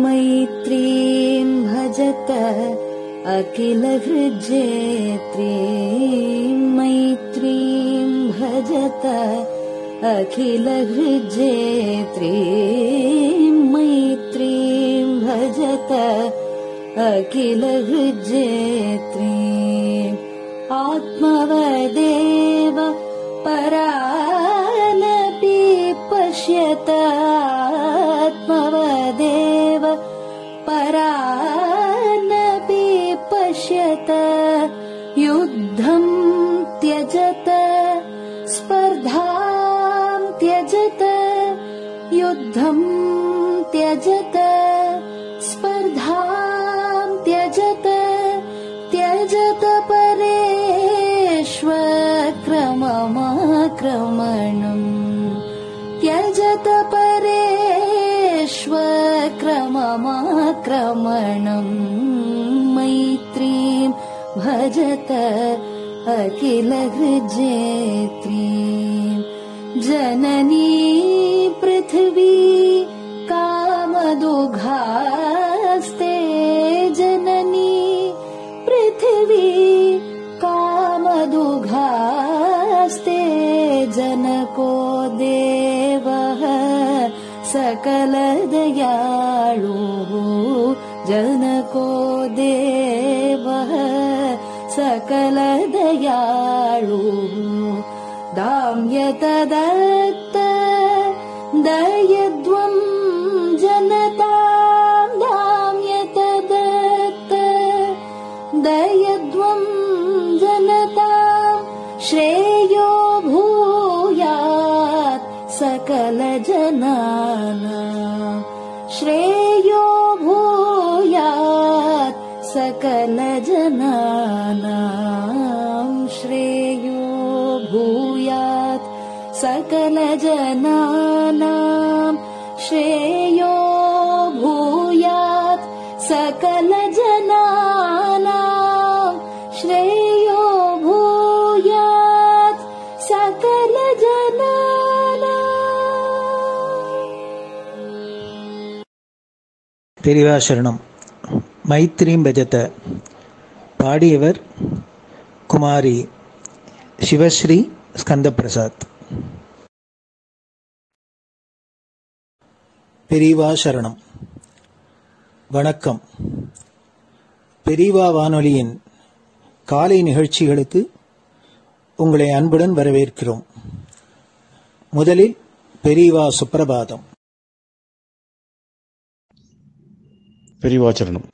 मैत्रीं भजत अखिलहृज्जेत्रीं मैत्रीं भजत अखिलहृज्जेत्रीं मैत्रीं भजत अखिलहृज्जेत्रीम् आत्मवदेव परानपि पश्यत आत्मवदेव परानपि पश्यत युद्धं त्यजत स्पर्धां त्यजत युद्धं त्यजत स्पर्धां त्यजत त्यजत परेष्वक्रममाक्रमणम् त्यजत परेष्वक्रममाक्रमणम् मैत्रीं भजत अखिलहृज्जेत्रीं जननी पृथिवी कामदुघास्ते जननी पृथिवी कामदुघास्ते जनको देवः सकलदयाळुः जनको देवः सकलदयाळुः दाम्यतदत्त दयद्वं जनतां दाम्यतदत्त दयद्वं जनतां श्रेयो भूयात् सकलजनानां श्रेयो भूयात् सकलजनानां श्रेयो भूयात् सकलजनानां श्रेयो भूयात् सकलजनानां श्रेयो भूयात् सकलजनानां. பெரியவா சரணம். மைத்ரீம் பஜத. பாடியவர் குமாரி சிவஸ்ரீ ஸ்கந்தபிரசாத். பெரியவா சரணம். வணக்கம். பெரியவா வானொலியின் காலை நிகழ்ச்சிகளுக்கு உங்களை அன்புடன் வரவேற்கிறோம். முதலில் பெரியவா சுப்பிரபாதம். பெரியவா சரணம்.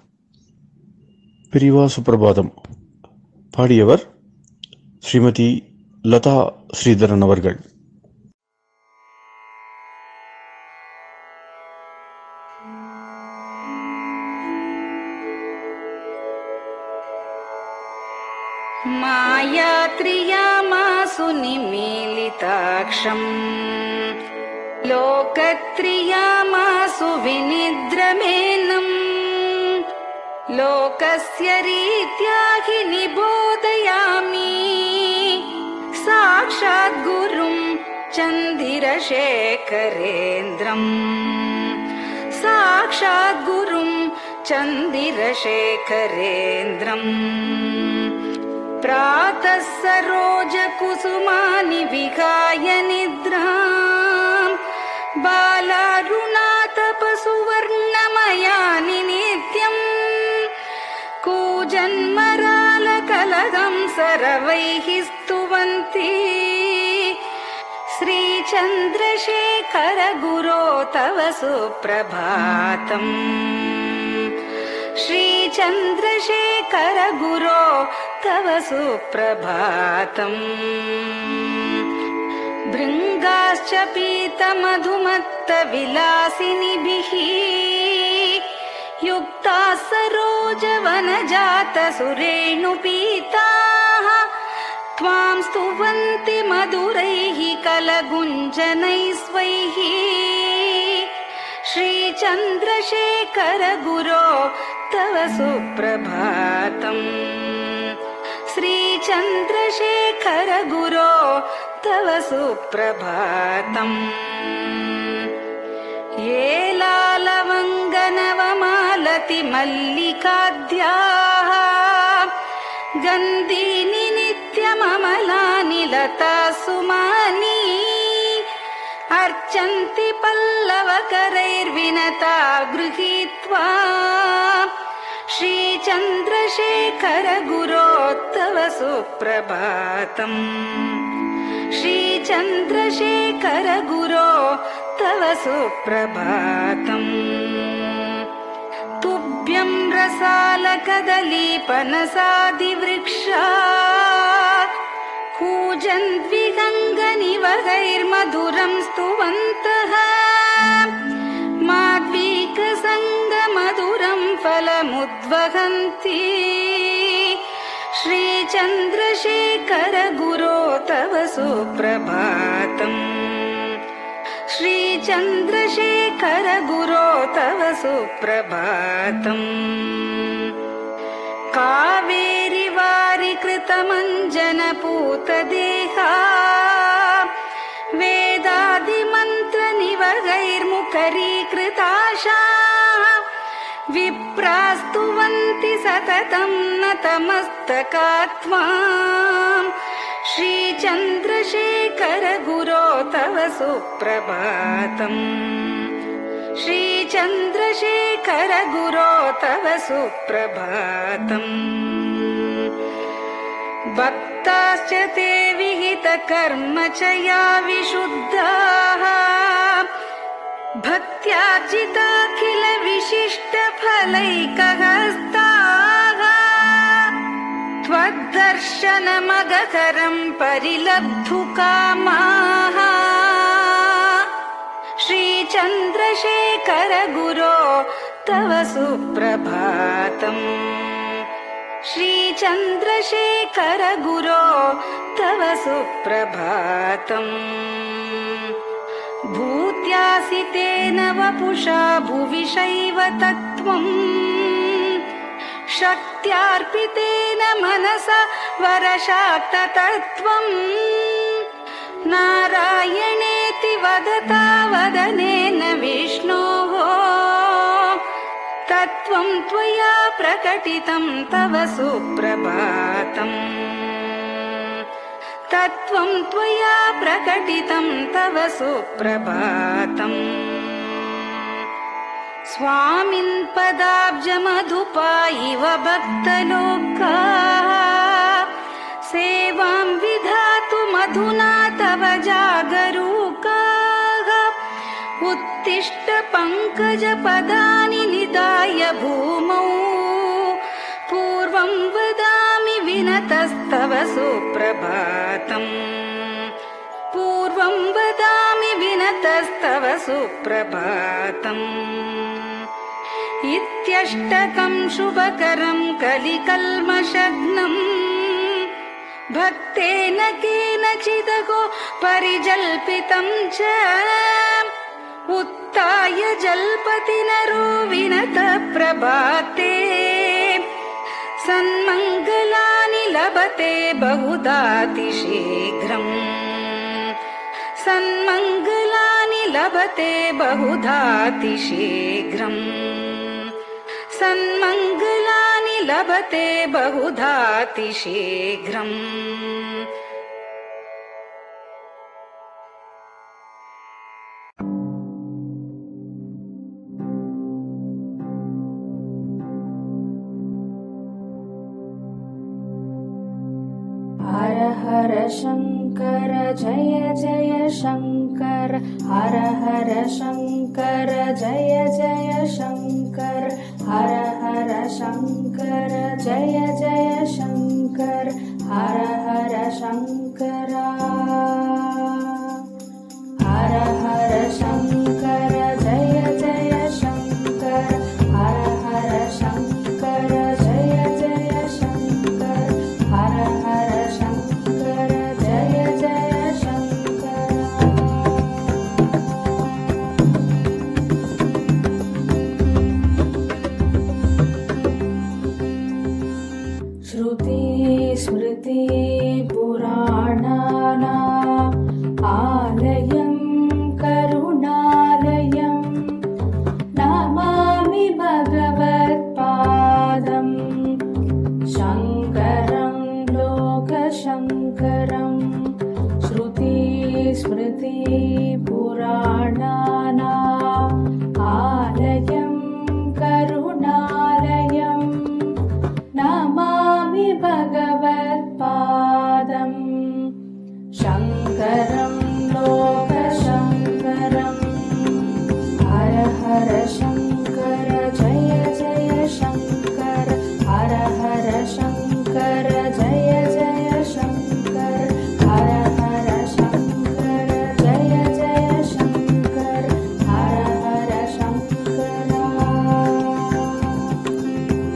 பெரியவா சுப்பிரபாதம். பாடியவர் ஸ்ரீமதி லதா ஸ்ரீதரன் அவர்கள். मायात्रियामासु निमीलिताक्षम् लोकत्रियामासु विनिद्रमेनम् लोकस्य रीत्या हि निबोधयामि साक्षात् गुरुं चन्दिरशेखरेन्द्रम् साक्षात् गुरुं चन्दिरशेखरेन्द्रम् प्रातः सरोजकुसुमानि विहाय निद्राम् बालारुणातपसुवर्णमयानि नित्यम् कूजन्मरालकलहं सरवैः स्तुवन्ति श्रीचन्द्रशेखर गुरो तव सुप्रभातम् श्रीचन्द्रशेखर गुरो तव सुप्रभातम् भृङ्गाश्च पीतमधुमत्तविलासिनिभिः युक्ताः सरोजवनजातसुरेणुपीताः त्वां स्तुवन्ति मधुरैः कलगुञ्जनैस्वैः श्रीचन्द्रशेखर गुरो तव सुप्रभातम् श्रीचन्द्रशेखर गुरो तव सुप्रभातम् ये लालवङ्गनवमालति मल्लिकाद्याः गन्धीनि नित्यममलानि लता सुमानि अर्चन्ति पल्लवकरैर्विनता गृहीत्वा श्रीचन्द्रशेखर गुरो तव सुप्रभातम् श्रीचन्द्रशेखर गुरो तव सुप्रभातम् तुभ्यं रसालकदलीपनसादिवृक्षा कूजन्द्विगङ्गनिवहैर्मधुरं स्तुवन्तः माद्वीकसङ्गमधुरं फलमुद्वहन्ति श्रीचन्द्रशेखर गुरो तव सुप्रभातम् श्रीचन्द्रशेखर गुरो तव सुप्रभातम् कावेरि वारिकृतमञ्जनपूतदेहा वेदादिमन्त्रनिवहैर्मुखरीकृताशा विप्रास्तुवन्ति सततं नतमस्तकात्माम् श्रीचन्द्रशेखर गुरो तव सुप्रभातम् श्रीचन्द्रशेखर गुरो तव सुप्रभातम् भक्ताश्च ते विहितकर्मचया विशुद्धाः भक्त्यार्जिताखिल विशिष्टफलैकहस्ताः त्वद्दर्शनमगकरं परिलब्धुकामाः श्रीचन्द्रशेखर गुरो तव सुप्रभातम् श्रीचन्द्रशेखर गुरो तव सुप्रभातम् भूत्यासितेन वपुषा भुविशैव तत्त्वम् शक्त्यार्पितेन मनसा वरशाक्ततत्त्वम् नारायणेति वदता वदनेन विष्णोः तत्त्वं त्वया प्रकटितं तव सुप्रभातम् तत्त्वं त्वया प्रकटितं तव सुप्रभातम् स्वामिन् पदाब्जमधुपा इव भक्तलोकाः सेवां विधातुमधुना तव जागरूकाः उत्तिष्ठ पङ्कजपदानि निधाय भूमौ पूर्वं वदामि विनतस्तव सुप्रभातम् पूर्वं वदामि विनतस्तव सुप्रभातम् इत्यष्टकं शुभकरं कलिकल्मषग्नम् भक्तेन केनचिदहो परिजल्पितं च उत्थाय जल्पति नरो विनतः प्रभाते सन्मङ्गलानि लभते बहुधातिशीघ्रम् सन्मङ्गलानि लभते बहुधातिशीघ्रम् सन्मङ्गलानि लभते बहुधातिशीघ्रम् हर हर शङ्कर जय जय शङ्कर हर हर शङ्कर जय जय शङ्कर हर हर शङ्कर जय जय शङ्कर हर हर शङ्कर हर हर शङ्कर जय जय शङ्कर हर हर शङ्कर जय जय शङ्कर हर हर शङ्कर जय जय शङ्कर श्रुति स्मृति पुराणानां स्मृतिपुराणानाम् आलयं करुणालयं नमामि भगवत्पादम् शङ्करं लोकशङ्करम् हर हर शङ्कर जय जय शङ्कर हर हर शङ्कर जय जय शङ्कर हर हर शङ्कर जय जय शङ्कर हर हर शङ्कर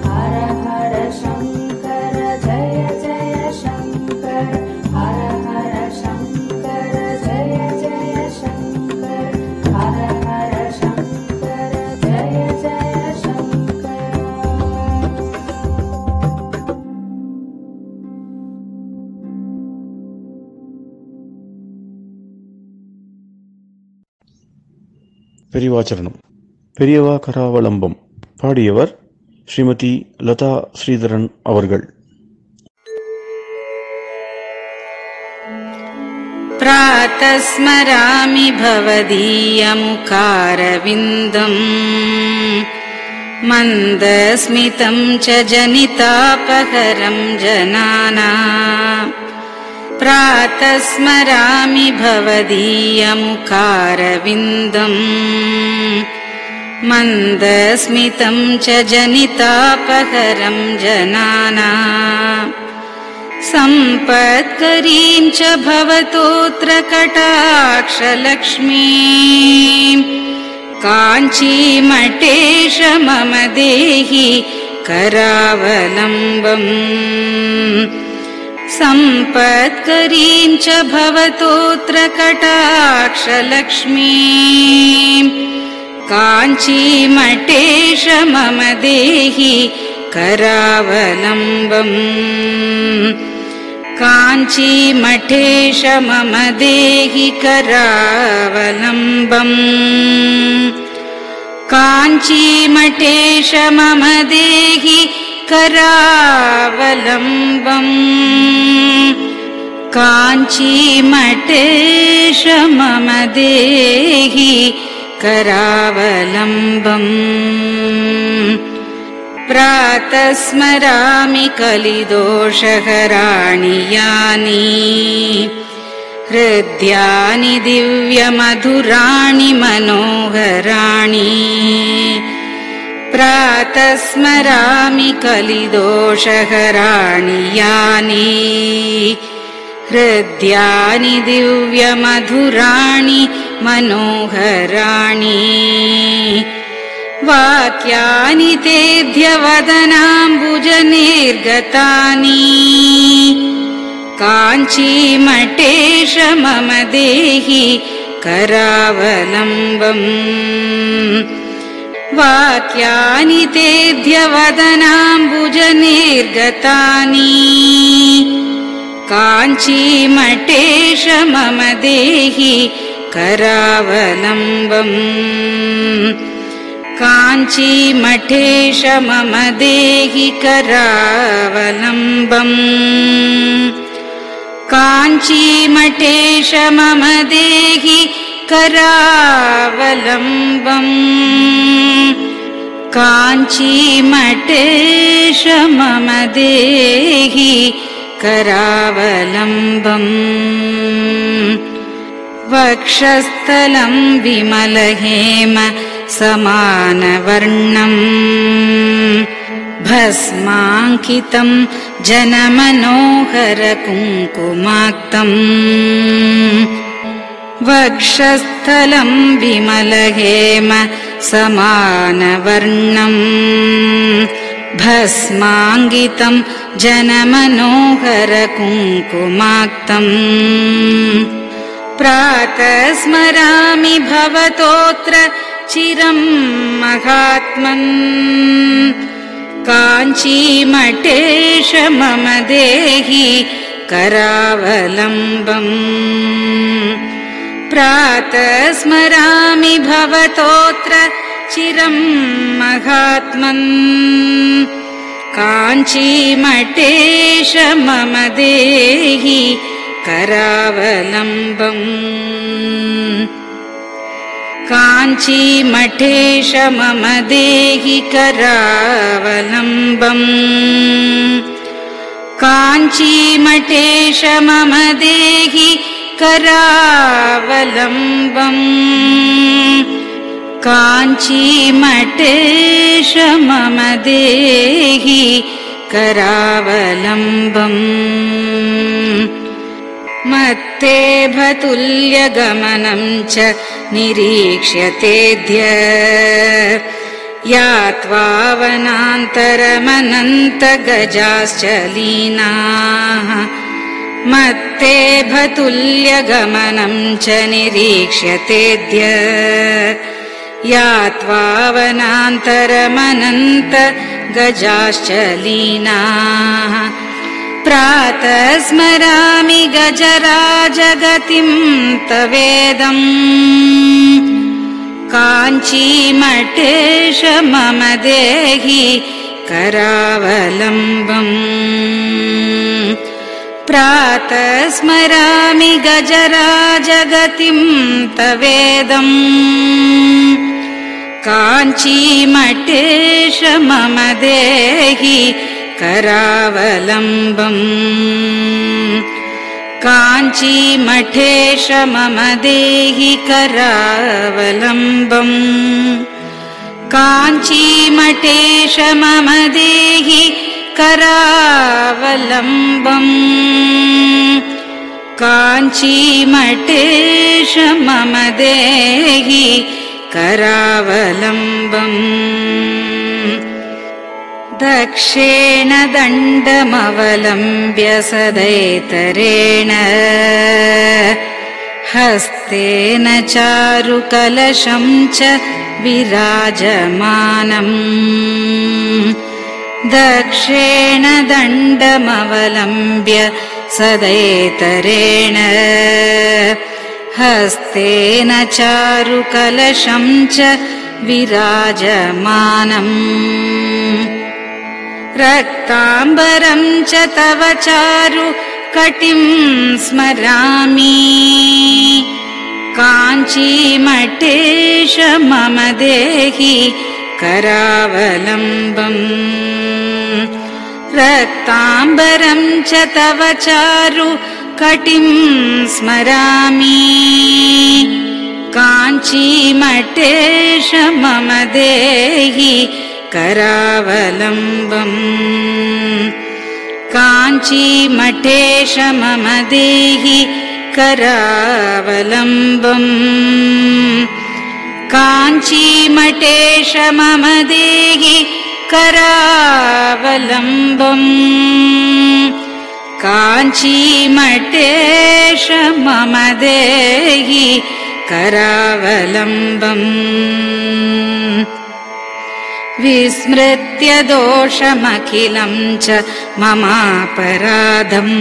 हर हर शङ्कर जय जय शङ्कर हर हर शङ्कर जय जय शङ्कर हर हर शङ्कर जय जय शङ्कर பெரிவாச்சரணம். பெரியவா கராவலம்பம். பாடியவர் ஸ்ரீமதி லதா ஸ்ரீதரன் அவர்கள். प्रातः स्मरामि भवदीयमुखारविन्दम् मन्दस्मितं च जनितापहरं जनानाम् प्रातः स्मरामि भवदीयमुखारविन्दम् मन्दस्मितं च जनितापहरं जनानाम् सम्पत्करीं च भवतोऽत्र कटाक्षलक्ष्मीम् काञ्चीमठेश मम देहि करावलम्बम् सम्पत्करीं च भवतोऽत्र कटाक्षलक्ष्मीम् काञ्चीमठेश मम देहि करावलम्बम् काञ्चीमठेश मम देहि करावलम्बम् काञ्चीमठेश मम देहि करावलम्बम् काञ्चीमठेश मम देहि करावलम्बम् प्रातः स्मरामि कलिदोषहराणि यानि हृद्यानि दिव्यमधुराणि मनोहराणि प्रातः स्मरामि कलिदोषहराणि यानि हृद्यानि दिव्यमधुराणि मनोहराणि वाक्यानि तेऽध्यवदनाम्बुजनिर्गतानि काञ्चीमठेश मम देहि करावलम्बम् वाक्यानि तेऽध्यवदनाम्बुजनिर्गतानि काञ्चीमठेश मम देहि करावलम्बम् काञ्चीमठेश मम देहि करावलम्बम् काञ्चीमठेश मम देहि करावलम्बम् काञ्चीमठेश मम देहि करावलम्बम् वक्षस्थलं विमलहेम समानवर्णम् भस्माङ्कितं जनमनोहर कुङ्कुमाक्तम् वक्षस्थलं विमलहेम समानवर्णम् भस्माङ्कितं जनमनोहर कुङ्कुमाक्तम् प्रातः स्मरामि भवतोऽत्र चिरं महात्मन् काञ्चीमठेश मम देहि करावलम्बम् प्रातः स्मरामि भवतोऽत्र चिरं महात्मन् काञ्चीमठेश मम देहि करावलम्बम् काञ्चीमठेश मम देहि करावलम्बम् काञ्चीमठेश मम देहि करावलम्बम् काञ्चीमठेश मम देहि करावलम्बम् मत्तेभतुल्यगमनं च निरीक्ष्यतेऽद्य यात्वा वनान्तरमनन्तगजाश्च लीनाः मत्तेभतुल्यगमनं च निरीक्ष्यतेऽद्य यात्वा वनान्तरमनन्तगजाश्च लीनाः प्रातः स्मरामि गजराजगतिं तवेदम् काञ्चीमठेश मम देहि करावलम्बम् प्रातः स्मरामि गजराजगतिं तवेदम् काञ्चीमठेश मम देहि करावलम्बम् काञ्चीमठेश मम देहि करावलम्बम् काञ्चीमठेश मम देहि करावलम्बम् काञ्चीमठेश मम देहि करावलम्बम् दक्षेण दण्डमवलम्ब्य सदैतरेण हस्तेन चारुकलशं च विराजमानम् दक्षेण दण्डमवलम्ब्य सदैतरेण हस्तेन चारुकलशं च विराजमानम् रक्ताम्बरं च तव चारु कटिं स्मरामि काञ्चीमठेश मम देहि करावलम्बम् रक्ताम्बरं च तव चारु कटिं स्मरामि काञ्चीमठेश मम देहि करावलम्बम् काञ्चीमठेश मम देहि करावलम्बम् काञ्चीमठेश मम देहि करावलम्बम् काञ्चीमठेश मम देहि करावलम्बम् विस्मृत्य दोषमखिलं च ममापराधम्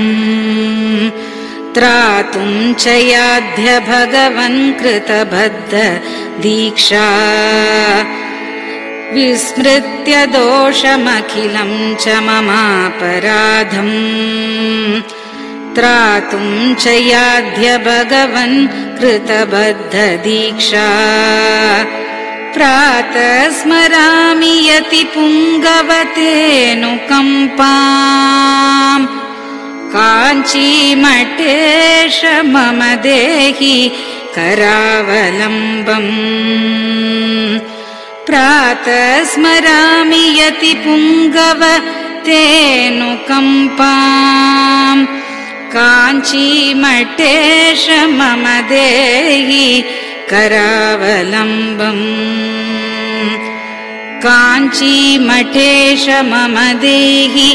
त्रातुं च याध्य भगवन् कृतबद्ध दीक्षा विस्मृत्य दोषमखिलं च ममापराधम् त्रातुं च याध्य भगवन् कृतबद्ध दीक्षा प्रातः स्मरामि यति पुङ्गवतेऽनुकम्पाम् काञ्चीमठेश मम देहि करावलम्बम् प्रातः स्मरामि यति पुङ्गवतेऽनुकम्पाम् काञ्चीमठेश मम देहि करावलम्बम् काञ्चीमठेश मम देहि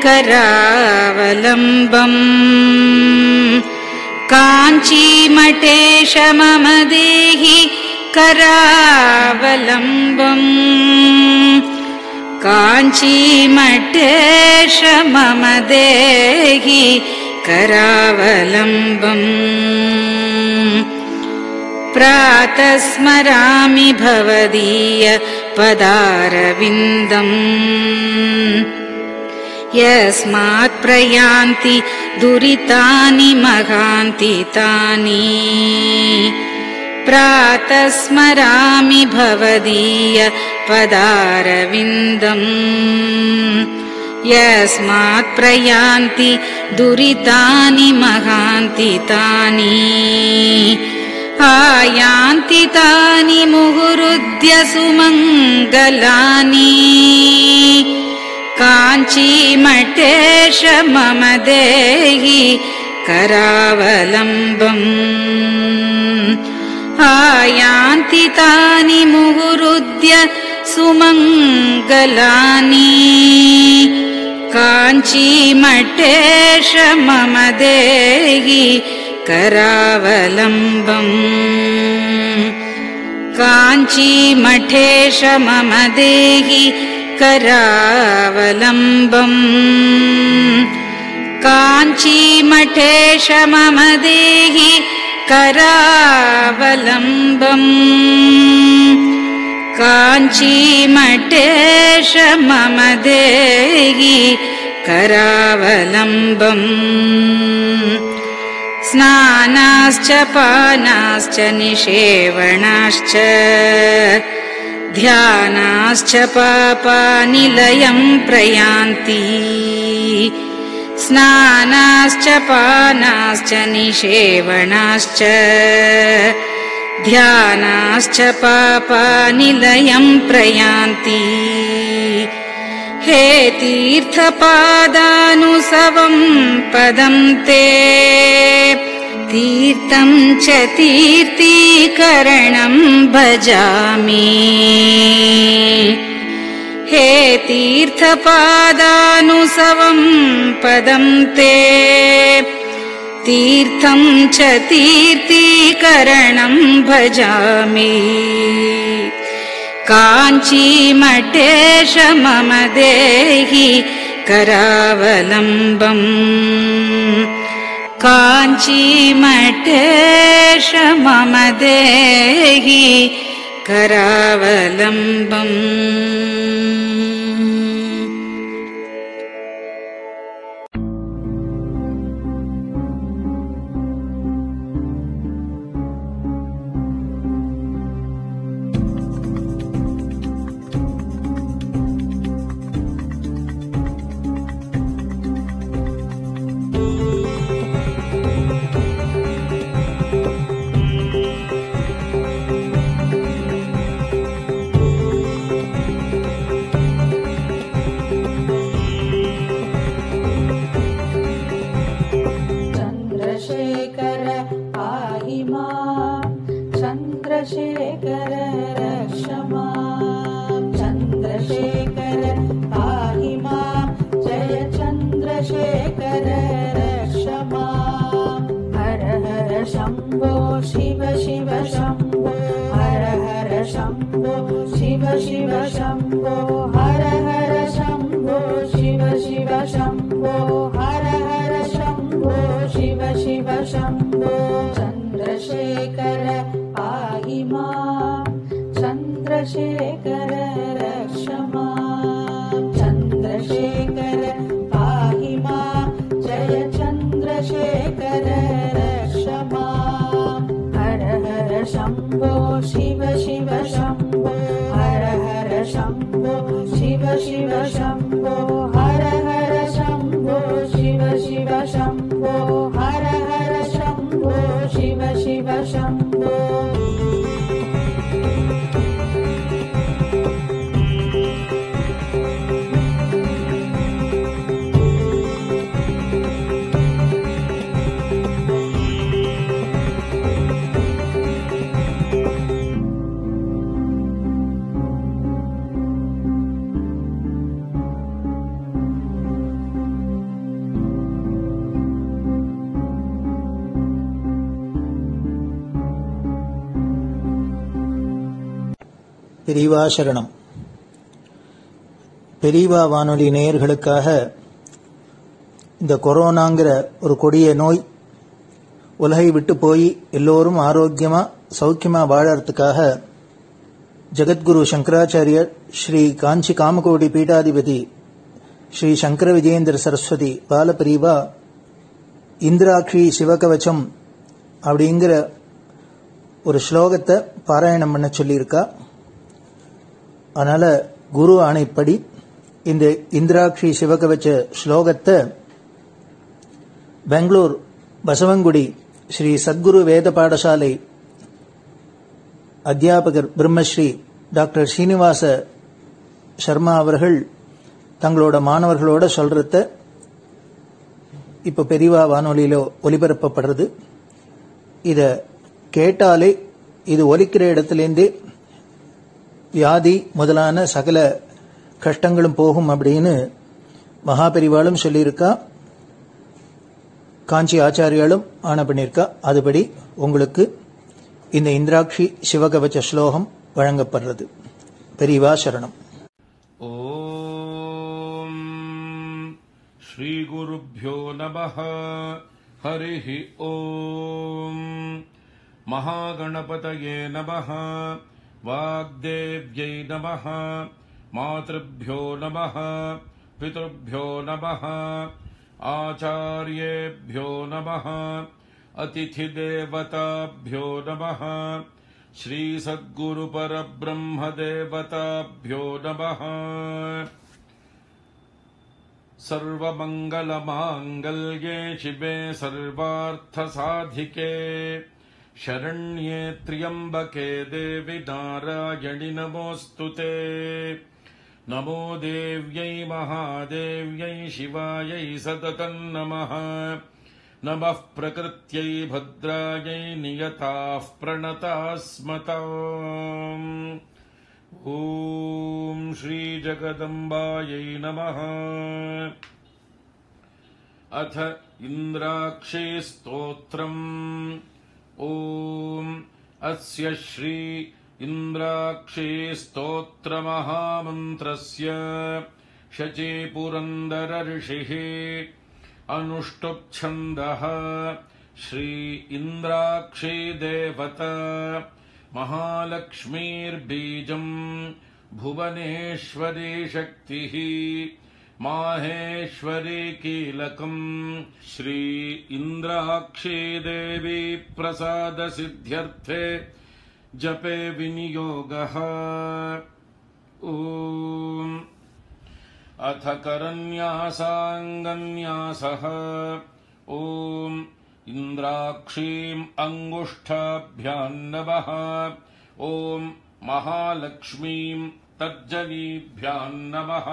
करावलम्बम् काञ्चीमठेश मम देहि करावलम्बम् काञ्चीमठेश मम देहि करावलम्बम् प्रातः स्मरामि भवदीय पदारविन्दम् यस्मात् प्रयान्ति दुरितानि महान्ति तानि प्रातः स्मरामि भवदीय पदारविन्दम् यस्मात् प्रयान्ति दुरितानि महान्ति तानि आयान्ति तानि मुहुरुद्य सुमङ्गलानि काञ्चीमठेश मम देहि करावलम्बम् आयान्ति तानि मुहुरुद्य सुमङ्गलानि काञ्चीमठेश मम देहि करावलम्बम् काञ्चीमठेश मम देहि करावलम्बम् काञ्चीमठेश मम देहि करावलम्बम् काञ्चीमठेश मम देहि करावलम्बम् स्नानाश्च पानाश्च निषेवणाश्च ध्यानाश्च पापानिलयं प्रयान्ति स्नानाश्च पानाश्च निषेवणाश्च ध्यानाश्च पापानिलयं प्रयान्ति हे तीर्थपादानुसवं पदं ते तीर्थं च तीर्थीकरणं भजामि हे तीर्थपादानुसवं पदं ते तीर्थं च तीर्थीकरणं भजामि काञ्चीमठेश मम देहि करावलम्बम् काञ्चीमठेश मम देहि करावलम्बम् चन्द्रशेखर रक्ष मां चन्द्रशेखर पाहि मां जय चन्द्रशेखर रक्ष मां हर हर शम्भो शिव शिव शम्भो हर हर शम्भो शिव शिव शम्भो हर हर शम्भो शिव शिव शम्भो हर हर शम्भो शिव शिव शम्भो चन्द्रशेखर पाहि मां चन्द्रशेखर रक्ष मां चन्द्रशेखर पाहि मां जय चन्द्रशेखर रक्ष मां हर हर शम्भो शिव शिव शम्भो हर हर शम्भो शिव शिव शम्भो हर हर शम्भो शिव शिव शम्भो हर हर शम्भो शिव शिव शम्भो பெரியவா சரணம். பெரியவா வானொலி நேயர்களுக்காக இந்த கொரோனாங்கிற ஒரு கொடிய நோய் உலகை விட்டு போய் எல்லோரும் ஆரோக்கியமா சௌக்கியமா வாழறதுக்காக ஜெகத்குரு சங்கராச்சாரியர் ஸ்ரீ காஞ்சி காமகோடி பீடாதிபதி ஸ்ரீ சங்கர விஜயேந்திர சரஸ்வதி பாலபிரிவா இந்திராட்சி சிவகவச்சம் அப்படிங்கிற ஒரு ஸ்லோகத்தை பாராயணம் பண்ண சொல்லியிருக்கா. அதனால குரு ஆணைப்படி இந்த இந்திராட்சி சிவகவச்ச ஸ்லோகத்தை பெங்களூர் பசவங்குடி ஸ்ரீ சத்குரு வேத பாடசாலை அத்தியாபகர் பிரம்மஸ்ரீ டாக்டர் ஸ்ரீனிவாச சர்மா அவர்கள் தங்களோட மாணவர்களோட சொல்றத இப்ப பெரியவா வானொலியில ஒலிபரப்பப்படுறது. இத கேட்டாலே இது ஒலிக்கிற இடத்திலேருந்தே வியாதி முதலான சகல கஷ்டங்களும் போகும் அப்படின்னு மகாபெரிவாளும் சொல்லியிருக்கா, காஞ்சி ஆச்சாரியாலும் ஆணை பண்ணியிருக்கா. அதுபடி உங்களுக்கு இந்த இந்திராட்சி சிவகவச்ச ஸ்லோகம் வழங்கப்படுறது. பெரியவா சரணம். ஓம் ஸ்ரீ குருப்யோ நமஹ. ஹரிஹி ஓம். மகாகணபதயே நமஹ. வாக்தேவ்யை நமஹ. மாத்ருப்யோ நமஹ. பித்ருப்யோ நமஹ. ஆச்சார்யேभ्यो நமஹ. அதிதிதேவதாभ्यो நமஹ. श्री सद्गुरु परब्रह्म देवताभ्यो नमः. सर्वमंगलमांगल्ये शिवे सर्वार्थसाधिके शरण्ये त्र्यंबके देवी नारायणि नमोस्तुते. नमो देव्यै महादेव्यै शिवायै सततं नमः. नमः प्रकृत्यै भद्रायै नियताः प्रणतास्मताम्. ॐ श्री जगदम्बायै नमः. अथ इन्द्राक्षी स्तोत्रम्. ॐ अस्य श्री इन्द्राक्षी स्तोत्रमहामन्त्रस्य शचीपुरन्दर ऋषिः अनुष्टुप् श्री इन्द्राक्षी देवता महालक्ष्मीर्बीजम् भुवनेश्वरी शक्तिः माहेश्वरी कीलकम्. श्री इन्द्राक्षी देवी प्रसाद सिद्ध्यर्थे जपे विनियोगः. ॐ अथ करन्यासाङ्गन्यासः. ॐ इन्द्राक्षीम् अङ्गुष्ठाभ्यां नमः. ॐ महालक्ष्मीं तर्जनीभ्यां नमः.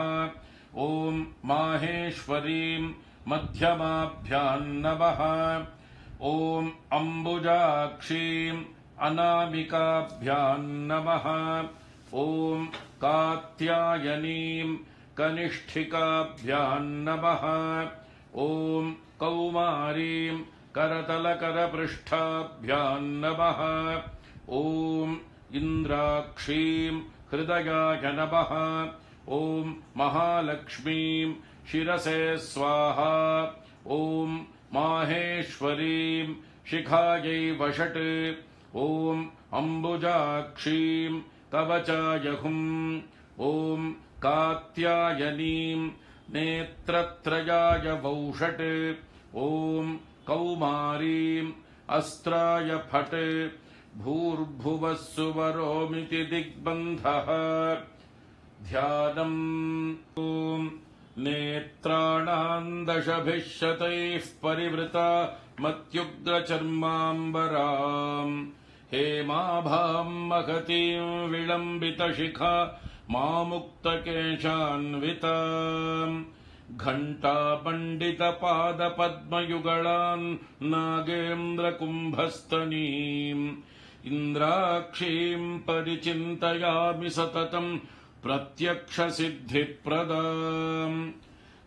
ॐ माहेश्वरीं मध्यमाभ्यां नमः. ॐ अम्बुजाक्षीम् अनामिकाभ्यां नमः. ॐ कात्यायनीं कनिष्ठिकाभ्यां नमः. ॐ कौमारीं करतलकरपृष्ठाभ्यां नमः. ॐ इन्द्राक्षीं हृदयाय नमः. ॐ महालक्ष्मीं शिरसे स्वाहा. ॐ माहेश्वरीं शिखायै वषट्. ॐ अम्बुजाक्षीं कवचाय हुम्. ॐ कात्यायनीं नेत्रत्रयाय वौषट्. ॐ कौमारीं अस्त्राय फट्. भूर्भुवः सुवरोमिति दिग्बन्धः. ध्यानम्. ॐ नेत्राणां दशभिः शतैः परिवृता मत्युग्रचर्माम्बराम्. हेमाभां महतीं विलम्बितशिखा मामुक्तकेशान्विताम्. घण्टापण्डितपादपद्मयुगलान् नागेन्द्रकुम्भस्तनीम्. इन्द्राक्षीं परिचिन्तयामि सततं प्रत्यक्षसिद्धिप्रदाम्.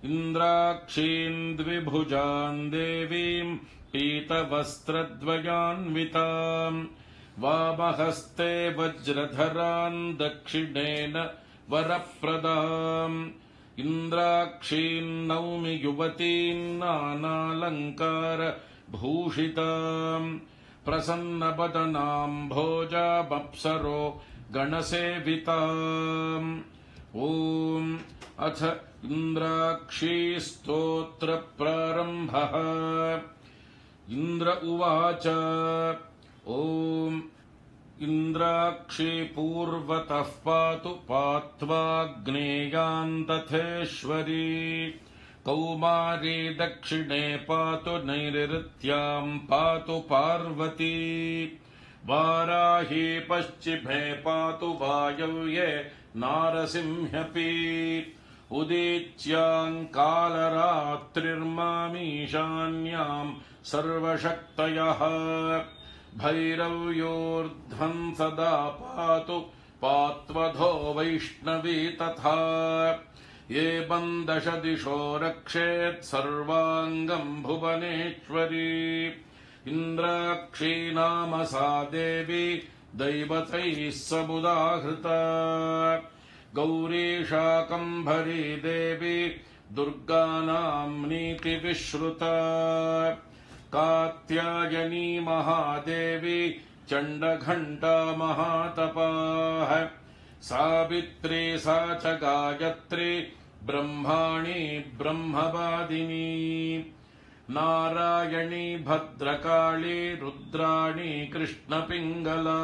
इन्द्राक्षीं द्विभुजां देवीं पीतवस्त्रद्वयान्विताम्. वामहस्ते वज्रधरान् दक्षिणेन वरप्रदाम्. इन्द्राक्षीं नौमि युवतीं नानालङ्कार भूषिताम्. प्रसन्नवदनाम्भोजामप्सरो गणसेविताम्. ॐ अथ इन्द्राक्षी स्तोत्रप्रारम्भः। इन्द्र उवाच ॐ इन्द्राक्षी पूर्वतः पातु पात्वाग्नेयान्तथेश्वरी कौमारी दक्षिणे पातु नैऋत्याम् पातु पार्वती वाराही पश्चिमे पातु वायव्ये नारसिंह्यपि उदीच्याम् कालरात्रिर्मामीशान्याम् सर्वशक्तयः भैरव्योर्ध्वम् सदा पातु पात्वधो वैष्णवी तथा एवम् 10 दिशो रक्षेत् सर्वाङ्गम् भुवनेश्वरी इन्द्राक्षी नाम सा देवी दैवतैः समुदाहृता गौरी शाकम्भरी देवी दुर्गानाम् नीतिविश्रुता कात्यायनी महादेवी चण्डघण्टा महातपाः सावित्री सा च गायत्री ब्रह्माणी ब्रह्मवादिनी नारायणी भद्रकाली रुद्राणी कृष्णपिङ्गला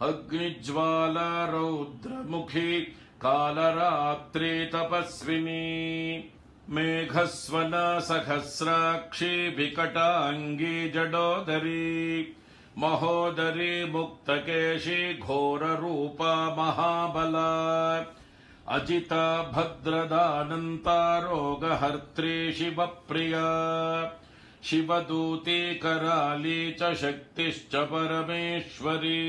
अग्निज्वाला रौद्रमुखी कालरात्रि तपस्विनी मेघस्वना सहस्राक्षी विकटाङ्गी जडोदरी महोदरी मुक्तकेशी घोररूपा महाबला अजिता भद्रदानन्ता रोगहर्त्री शिवप्रिया शिवदूती कराली च शक्तिश्च परमेश्वरी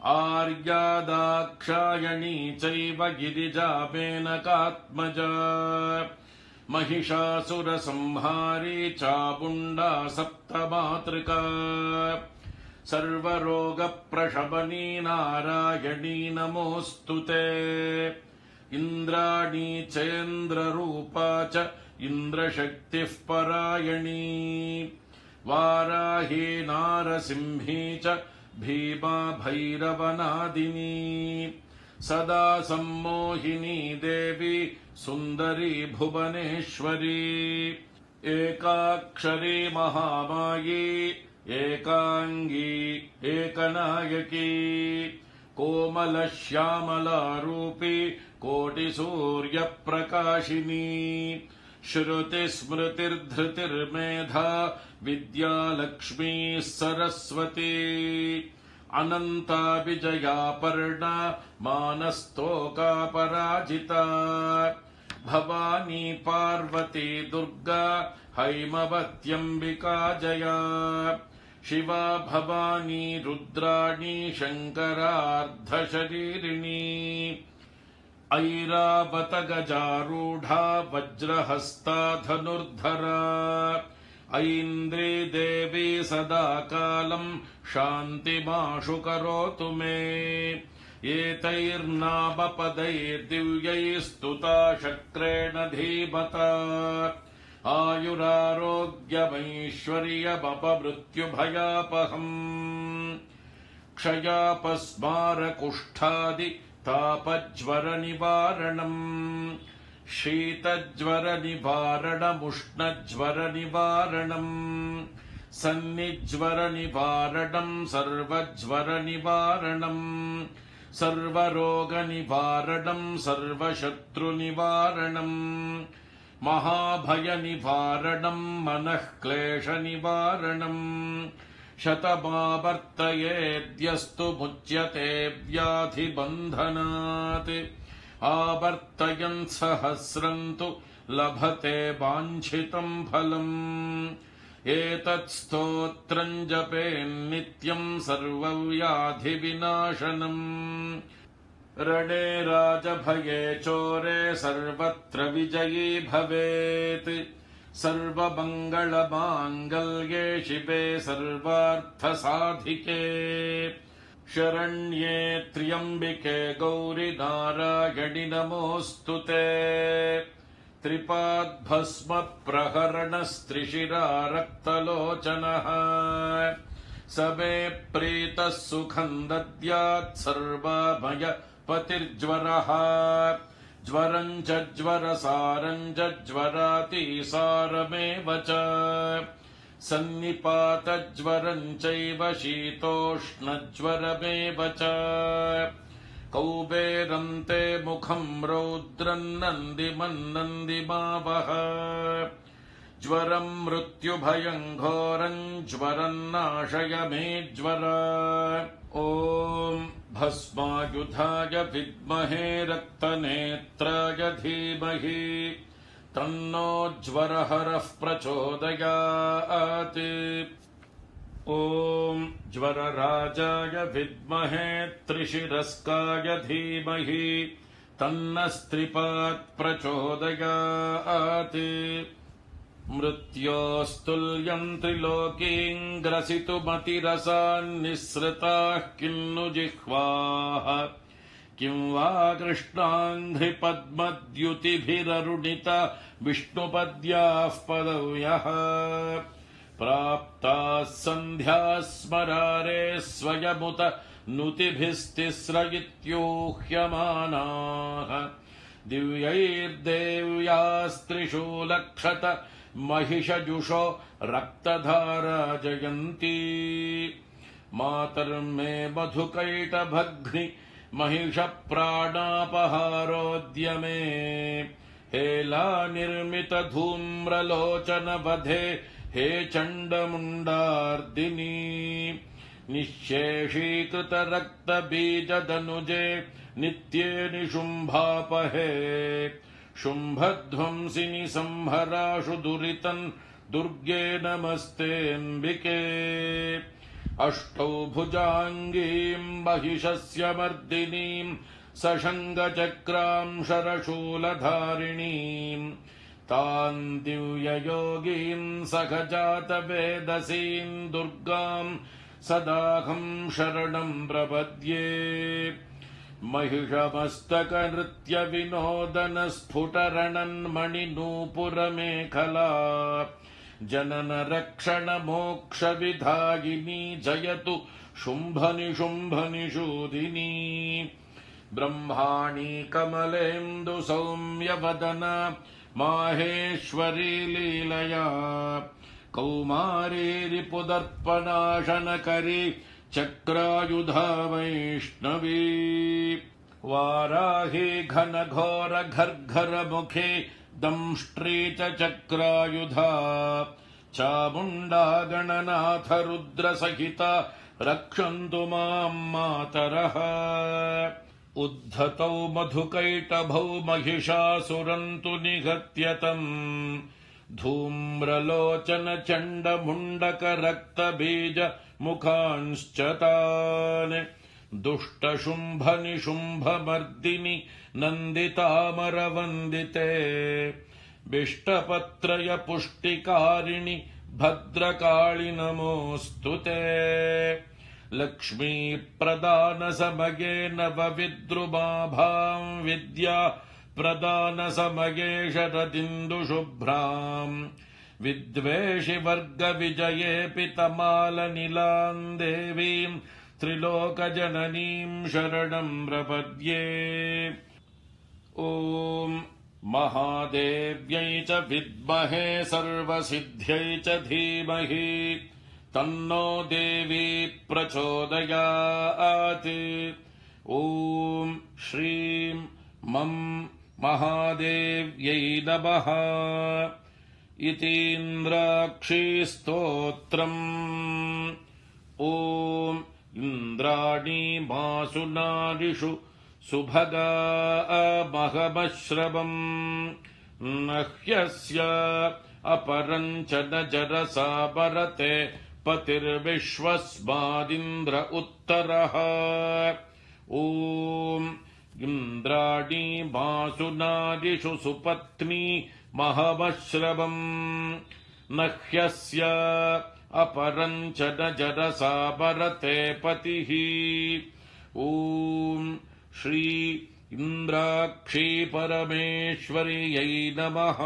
आर्या दाक्षायणी चैव गिरिजा मेनकात्मजा महिषासुरसंहारी चामुण्डा सप्तमातृका सर्वरोगप्रशमनी नारायणी नमोऽस्तु ते इन्द्राणी चेन्द्ररूपा च इन्द्रशक्तिः परायणी वाराही नारसिंही च भीमा भैरवनादिनी सदा सम्मोहिनी देवी सुन्दरी भुवनेश्वरी एकाक्षरी महामायी एकाङ्गी एकनायकी कोमलश्यामलारूपी कोटिसूर्यप्रकाशिनी श्रुतिस्मृतिर्धृतिर्मेधा विद्यालक्ष्मीः सरस्वती अनन्ता विजयापर्णा मानस्तोका पराजिता भवानी पार्वती दुर्गा हैमवत्यम्बिका जया शिवा भवानी रुद्राणी शङ्करार्धशरीरिणी ऐरावत गजारूढा वज्रहस्ता धनुर्धरा ऐन्द्री देवी सदा कालम् शान्तिमाशु करोतु मे एतैर्नामपदैर्दिव्यैस्तुता शक्रेण धीमता आयुरारोग्यमैश्वर्यमपमृत्युभयापहम् क्षयापस्मारकुष्ठादि तापज्वरनिवारणम् शीतज्वरनिवारणमुष्णज्वरनिवारणम् सन्निज्वरनिवारणम् सर्वज्वरनिवारणम् सर्वरोगनिवारणम् सर्वशत्रुनिवारणम् महाभयनिवारणम् मनःक्लेशनिवारणम् शतमावर्तयेद्यस्तु मुच्यते व्याधिबन्धनात् आवर्तयन् सहस्रम् तु लभते वाञ्छितम् फलम् एतत् स्तोत्रम् जपेन्नित्यम् सर्वव्याधिविनाशनम् रणे राजभये चोरे सर्वत्र विजयी भवेत् सर्वमङ्गलमाङ्गल्ये शिवे सर्वार्थसाधिके शरण्ये त्र्यम्बिके गौरि नारायणि नमोऽस्तु ते त्रिपाद्भस्म प्रहरणस्त्रिशिरा रक्तलोचनः समे प्रीतः सुखम् दद्यात् सर्वमय पतिर्ज्वरः ज्वरं च ज्वरसारं च ज्वरातिसारमेव च सन्निपातज्वरं चैव शीतोष्णज्वरमेव च कौबेरं ते मुखं रौद्रं नन्दिमन्नन्दिमावह ज्वरं मृत्युभयं घोरं ज्वरं नाशय मे ज्वर ॐ भस्मायुधाय विद्महे रक्तनेत्राय धीमहि तन्नो ज्वरहरः प्रचोदयात् ॐ ज्वरराजाय विद्महे त्रिशिरस्काय धीमहि तन्नस्त्रिपात् प्रचोदयात् मृत्योस्तुल्यं त्रिलोकीं ग्रसितुमतिरसान्निःसृताः किन्नु जिह्वाः किं वा कृष्णाङ्घ्रिपद्मद्युतिभिररुणिता विष्णुपद्याः पदव्यः प्राप्ताः सन्ध्याः स्मरारे स्वयमुत नुतिभिस्तिस्रयित्यूह्यमानाः दिव्यैर्देव्यास्त्रिशूलक्षत महिषजुषो रक्तधारा जयन्ती मातर्मे मधुकैटभग्नि महिषप्राणापहारोद्यमे हेला निर्मित धूम्रलोचन वधे हे चण्डमुण्डार्दिनी निःशेषीकृत रक्तबीजदनुजे नित्ये निशुम्भापहे शुम्भध्वंसिनि संहराशु दुरितन् दुर्गे नमस्तेऽम्बिके अष्टौ भुजाङ्गीं महिषस्य मर्दिनीं सशङ्गचक्रां शरशूलधारिणीं तां दिव्ययोगीं सखजातवेदसीं दुर्गां सदाहं शरणं प्रपद्ये महिषमस्तकनृत्यविनोदनस्फुटरणन्मणिनूपुरमेखला जननरक्षणमोक्षविधायिनी जयतु शुम्भनिशुम्भनिषूदिनी ब्रह्माणी कमलेन्दुसौम्यवदना माहेश्वरी लीलया कौमारी रिपुदर्पणाशनकरी चक्रायुधा वैष्णवी वाराही घनघोर घर्घरमुखे दंष्ट्री च चक्रायुधा चामुण्डा गणनाथ रुद्रसहिता रक्षन्तु मां मातरः उद्धतौ मधुकैटभौ महिषासुरन्तु निहत्यतम् धूम्रलोचन चण्डमुण्डक रक्तबीज मुखांश्च तान् दुष्टशुम्भनिशुम्भमर्दिनि नन्दितामरवन्दिते बिष्टपत्रय पुष्टिकारिणि भद्रकाळि नमोऽस्तु ते लक्ष्मीप्रदानसमये नवविद्रुमाभां विद्या प्रदानसमये शरदिन्दुशुभ्राम् विद्वेषि वर्गविजयेऽपि तमालनिलां देवीं त्रिलोकजननीं शरणं प्रपद्ये ॐ महादेव्यै च विद्महे सर्वसिद्ध्यै च धीमहि तन्नो देवी प्रचोदयात् ॐ श्रीं मं महादेव्यै नमः इतीन्द्राक्षीस्तोत्रम् ॐ इन्द्राणीमासु नारिषु सुभगा महमश्रवम् नह्यस्य अपरम् च न जरसा परते पतिर्विश्वस्मादिन्द्र उत्तरः ॐ इन्द्राणीमासु नारिषु सुपत्नी महमश्रवम् नह्यस्य अपरम् च न जरसा परते पतिः ॐ श्री इन्द्राक्षी परमेश्वर्यै नमः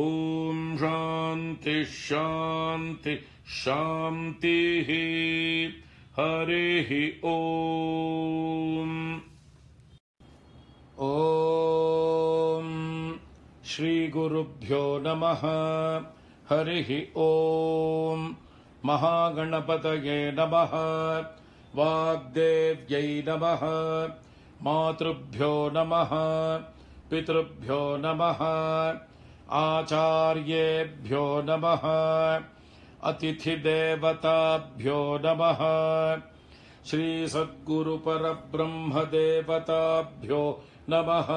ॐ शान्ति शान्ति शान्तिः हरिः ॐ श्रीगुरुभ्यो नमः। हरिः ओम्। महागणपतये नमः। वाग्देव्यै नमः। मातृभ्यो नमः। पितृभ्यो नमः। आचार्येभ्यो नमः। अतिथिदेवताभ्यो नमः। श्रीसद्गुरुपरब्रह्मदेवताभ्यो नमः।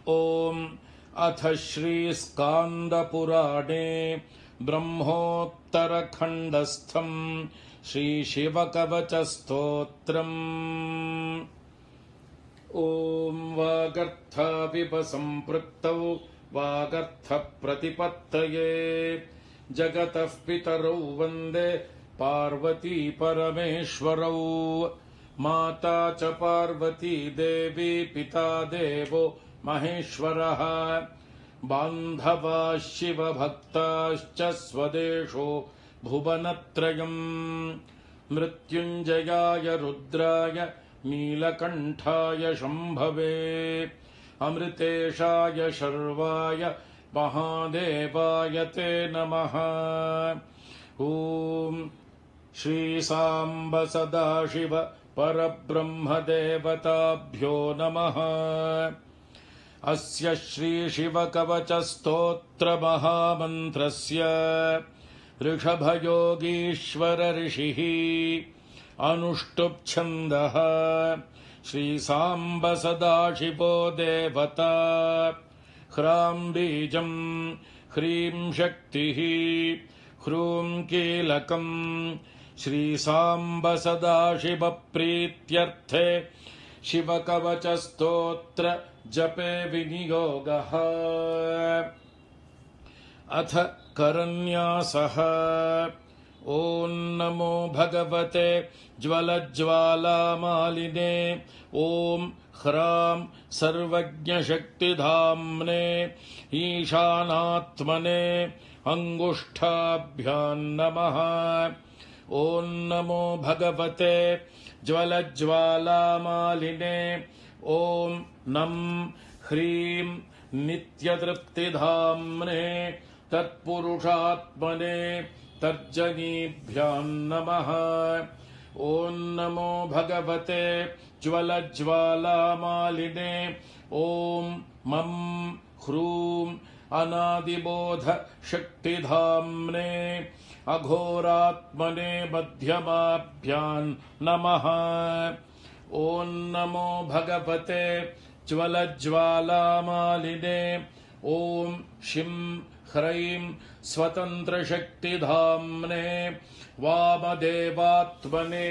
ओम्। अथ श्रीस्कान्दपुराणे ब्रह्मोत्तरखण्डस्थम् श्रीशिवकवचस्तोत्रम्। ॐ वागर्थाविपसम्पृक्तौ वागर्थप्रतिपत्तये जगतः पितरौ वन्दे पार्वती परमेश्वरौ। माता च पार्वती देवी पिता देवो महेश्वरः। बान्धवाः शिवभक्ताश्च स्वदेशो भुवनत्रयम्। मृत्युञ्जयाय रुद्राय नीलकण्ठाय शम्भवे अमृतेशाय शर्वाय महादेवाय ते नमः। ॐ श्रीसाम्ब सदाशिव परब्रह्मदेवताभ्यो नमः। अस्य श्रीशिवकवचस्तोत्रमहामन्त्रस्य ऋषभयोगीश्वर ऋषिः अनुष्टुप् श्रीसाम्ब सदाशिवो देवता। ह्रां बीजम् ह्रीं शक्तिः ह्रूं कीलकम् श्रीसाम्ब सदाशिव प्रीत्यर्थे शिवकवचस्तोत्र जपे विनियोगः। अथ करन्यासः। ॐ नमो भगवते ज्वलज्ज्वालामालिने। ॐ ह्रां सर्वज्ञशक्तिधाम्ने ईशानात्मने अङ्गुष्ठाभ्यां नमः। ॐ नमो भगवते ज्वलज्ज्वालामालिने। ॐ नं ह्रीं नित्यतृप्तिधाम्ने तत्पुरुषात्मने तर्जनीभ्यां नमः। ॐ नमो भगवते ज्वलज्ज्वालामालिने। ॐ मं ह्रूं अनादिबोध शक्तिधाम्ने अघोरात्मने मध्यमाभ्यां नमः। ॐ नमो भगवते ज्वलज्ज्वालामालिने। ॐ शिं ह्रैं स्वतन्त्रशक्तिधाम्ने वामदेवात्मने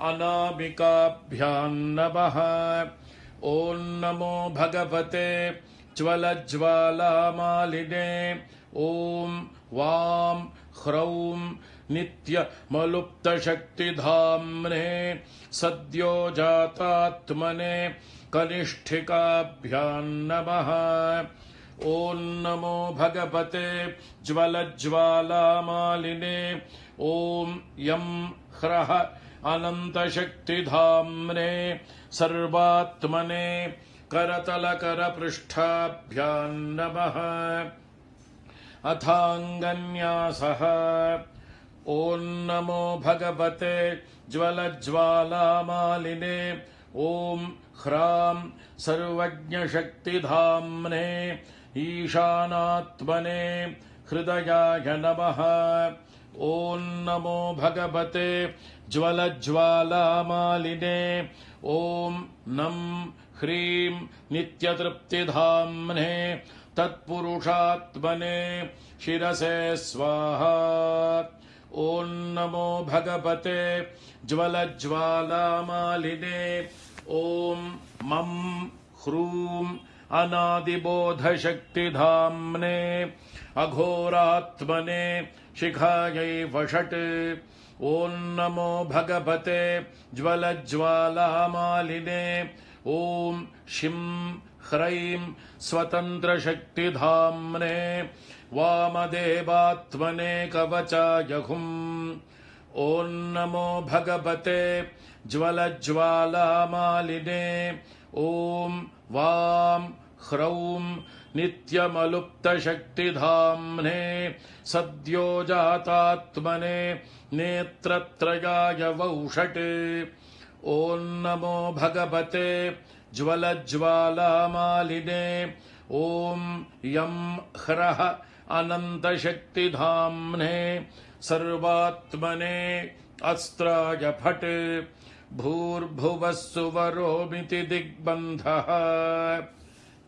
अनामिकाभ्यां नमः। ॐ नमो भगवते ज्वलज्ज्वालामालिने। ॐ वां ह्रौं नित्यमलुप्तशक्तिधाम्ने सद्योजातात्मने कनिष्ठिकाभ्यां नमः। ॐ नमो भगवते ज्वलज्ज्वालामालिने। ॐ यं ह्रः अनन्तशक्तिधाम्ने सर्वात्मने करतलकरपृष्ठाभ्यां नमः। अथाङ्गन्यासः। ॐ नमो भगवते ज्वलज्ज्वालामालिने। ॐ ह्रां सर्वज्ञशक्तिधाम्ने ईशानात्मने हृदयाय नमः। ॐ नमो भगवते ज्वलज्ज्वालामालिने। ॐ नं ह्रीं नित्यतृप्तिधाम्ने तत्पुरुषात्मने शिरसे स्वाहा। ॐ नमो भगवते ज्वलज्ज्वालामालिने। ॐ मं ह्रूं अनादिबोधशक्तिधाम्ने अघोरात्मने शिखायै वषट्। ॐ नमो भगवते ज्वलज्ज्वालामालिने। ॐ शिं ह्रैं स्वतन्त्रशक्तिधाम्ने वामदेवात्मने कवचाय हुम्। ॐ नमो भगवते ज्वलज्ज्वालामालिने। ॐ वां ह्रौं नित्यमलुप्तशक्तिधाम्ने सद्यो जातात्मने नेत्रत्रयाय वौषट्। ॐ नमो भगवते ज्वलज्वालामालिने। ॐ यं ह्रः अनन्तशक्तिधाम्ने सर्वात्मने अस्त्राय फट्। भूर्भुवः सुवरोमिति दिग्बन्धः।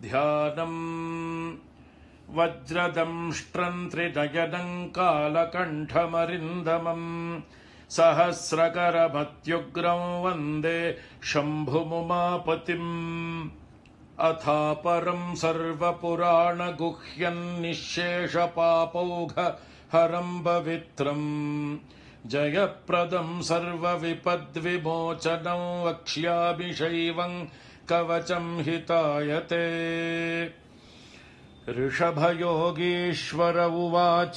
ध्यानम् वज्रदंष्ट्रं त्रिनयनं कालकण्ठमरिन्दमम् सहस्रकरमत्युग्रं वन्दे शम्भुमुमापतिम्। अथापरं सर्वपुराणगुह्यं निःशेषपापौघहरं पवित्रम् जयप्रदं सर्वविपद्विमोचनं वक्ष्यामि शैवं कवचं हितायते। ऋषभयोगीश्वर उवाच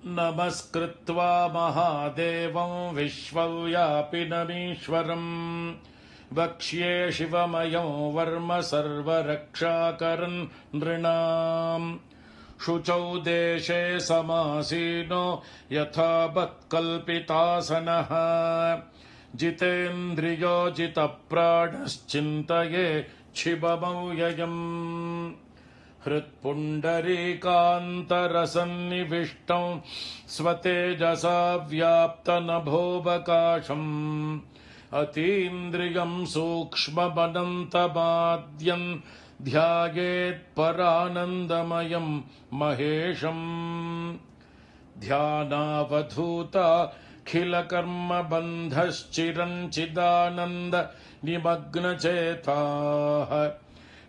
नमस्कृत्वा महादेवं विश्वव्यापिनमीश्वरम् वक्ष्ये शिवमयं वर्म सर्वरक्षाकरन् नृणाम्। शुचौ देशे समासीनो यथावत्कल्पितासनः जितेन्द्रियो जितप्राणश्चिन्तये शिवमव्ययम्। हृत्पुण्डरीकान्तरसन्निविष्टं स्वतेजसा व्याप्तनभोऽवकाशम् अतीन्द्रियं सूक्ष्ममनन्तमाद्यं ध्यायेत्परानन्दमयं महेशम्। ध्यानावधूताखिलकर्मबन्धश्चिरञ्चिदानन्द निमग्नचेताः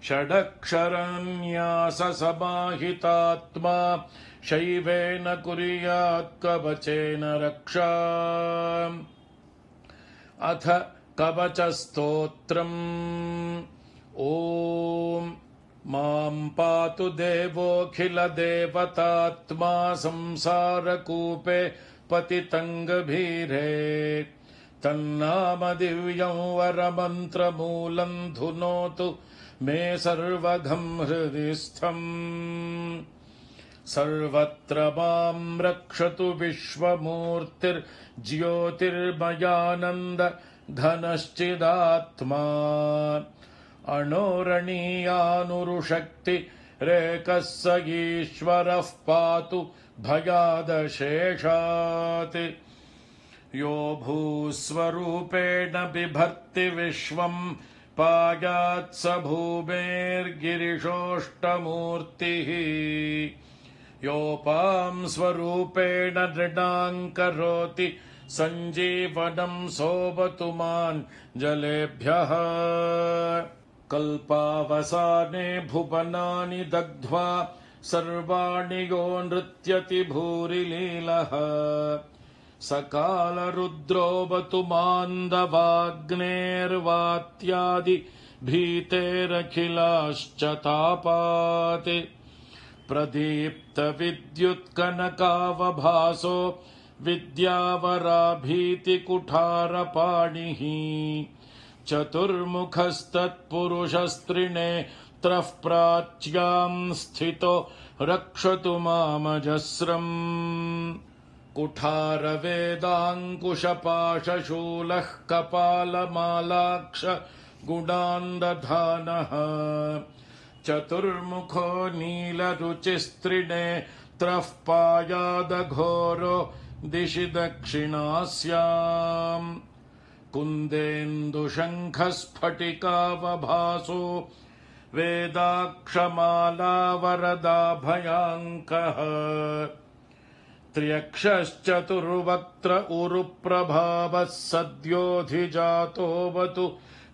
षडक्षरन्याससमाहितात्मा शैवेन कुर्यात् कवचेन रक्षा। अथ कवचस्तोत्रम्। ॐ मां पातु देवोऽखिलदेवतात्मा संसारकूपे पतितं गभीरे। तन्नाम दिव्यं वरमन्त्रमूलं धुनोतु मे सर्वघं हृदि स्थम्। सर्वत्र मां रक्षतु विश्वमूर्तिर्ज्योतिर्मयानन्द घनश्चिदात्मा। अणोरणीयानुरुशक्तिरेकः स ईश्वरः पातु भयादशेषात्। यो भूस्वरूपेण बिभर्ति विश्वं पायात् स भूमेर्गिरिशोष्टमूर्तिः। योपां स्वरूपेण नृणां करोति सञ्जीवनं सोऽवतु मां जलेभ्यः। कल्पावसाने भुवनानि दग्ध्वा सर्वाणि यो नृत्यति भूरिलीलः। सकालरुद्रोऽवतु मान्दवाग्नेर्वात्यादि भीतेरखिलाश्च तापात्। प्रदीप्तविद्युत्कनकावभासो विद्यावराभीतिकुठारपाणिः। चतुर्मुखस्तत्पुरुषस्त्रिनेत्रः प्राच्यां स्थितो रक्षतु मामजस्रम्। कुठारवेदाङ्कुशपाशशूलः कपालमालाक्ष गुणान्दधानः। चतुर्मुखो नीलरुचिस्त्रिनेत्रः पायादघोरो दिशि दक्षिणास्याम्। कुन्देन्दुशङ्खस्फटिकावभासो वेदाक्षमालावरदाभयाङ्कः। त्र्यक्षश्चतुर्वक्त्र उरुप्रभावः सद्योऽधिजातोऽवतु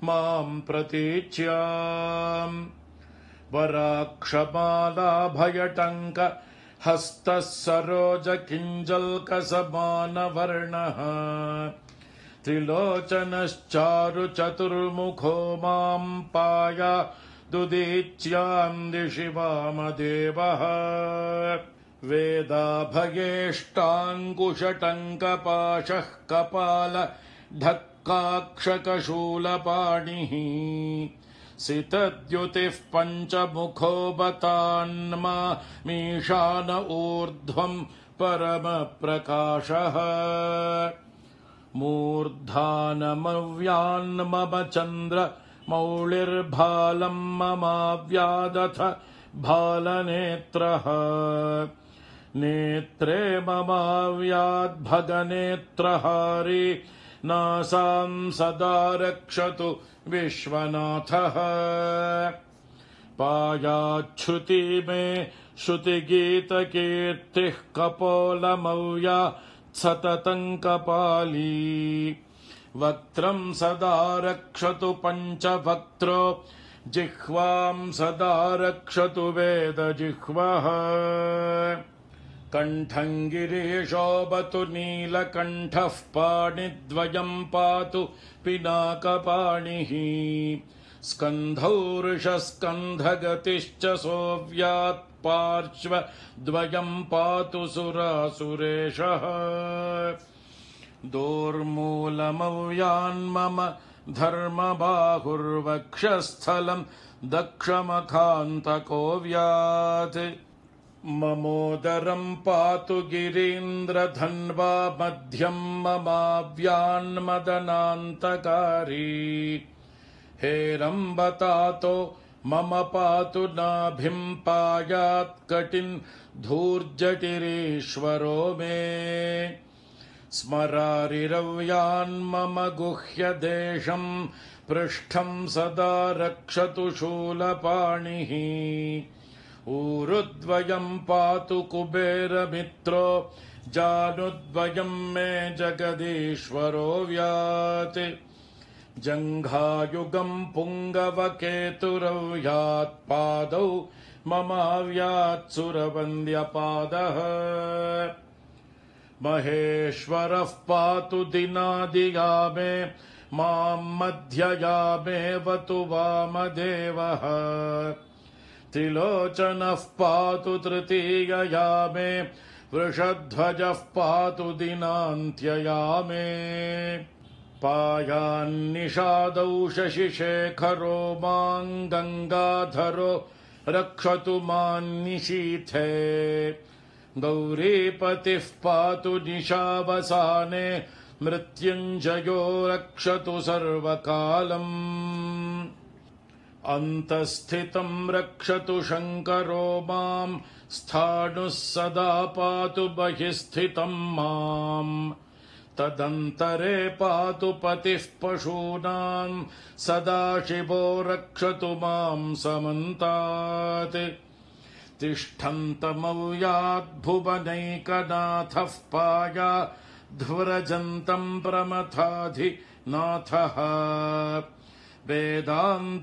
मां प्रतीच्याम्। वराक्षमालाभयटङ्क हस्तः सरोजकिञ्जल्कसमानवर्णः। त्रिलोचनश्चारुचतुर्मुखो मां पायादुदीच्यां दिशि वामदेवः। वेदाभयेष्टाङ्कुशटङ्कपाशः कपाल ढक्काक्षकशूलपाणिः। सितद्युतिः पञ्चमुखो बतान्मा मीशान ऊर्ध्वम् परमप्रकाशः मूर्धानमव्यान्मम चन्द्र मौलिर्भालम् ममाव्यादथ भालनेत्रः नेत्रे ममाव्याद्भगनेत्रहारी नासां सदा रक्षतु विश्वनाथः पायाच्छ्रुति मे श्रुतिगीतकीर्तिः कपोलमव्या सततं कपाली वक्त्रं सदा रक्षतु पञ्चवक्त्रो जिह्वां सदा रक्षतु वेदजिह्वः कण्ठं गिरीशोऽवतु नीलकण्ठः पाणिद्वयं पातु पिनाकपाणिः स्कन्धौ वृषस्कन्धगतिश्च सोऽव्यात् पार्श्वद्वयं पातु सुरासुरेशः दोर्मूलमव्यान्मम धर्मबाहुर्वक्षस्थलं दक्षमखान्तकोऽव्यात् ममोदरं पातु गिरीन्द्रधन्वा मध्यं ममाव्यान्मदनान्तकारी हेरम्बतातो मम पातु नाभिं पायात् कटिन् धूर्जटिरीश्वरो मे स्मरारिरव्यान्मम गुह्यदेशं पृष्ठं सदा रक्षतु शूलपाणिः ऊरुद्वयं पातु कुबेरमित्रो जानुद्वयं मे जगदीश्वरो व्यात् जङ्घायुगं पुङ्गवकेतुरव्यात् पादौ ममाव्यात् सुरवन्द्यपादः महेश्वरः पातु दिनादियामे मां मध्ययामेवतु वामदेवः त्रिलोचनः पातु तृतीययामे वृषध्वजः पातु दिनान्त्ययामे पायान्निषादौ शशिशेखरो मां गङ्गाधरो रक्षतु मान्निशीथे गौरीपतिः पातु निशावसाने मृत्युञ्जयो रक्षतु सर्वकालम् अन्तःस्थितं रक्षतु शङ्करो मां स्थाणुः सदा पातु बहिःस्थितं माम् तदन्तरे पातु पतिः पशूनां सदाशिवो रक्षतु मां समन्तात् तिष्ठन्तमव्याद्भुवनैकनाथः पाया ध्वरजन्तं प्रमथाधिनाथः वेदान्तवेद्योऽवतु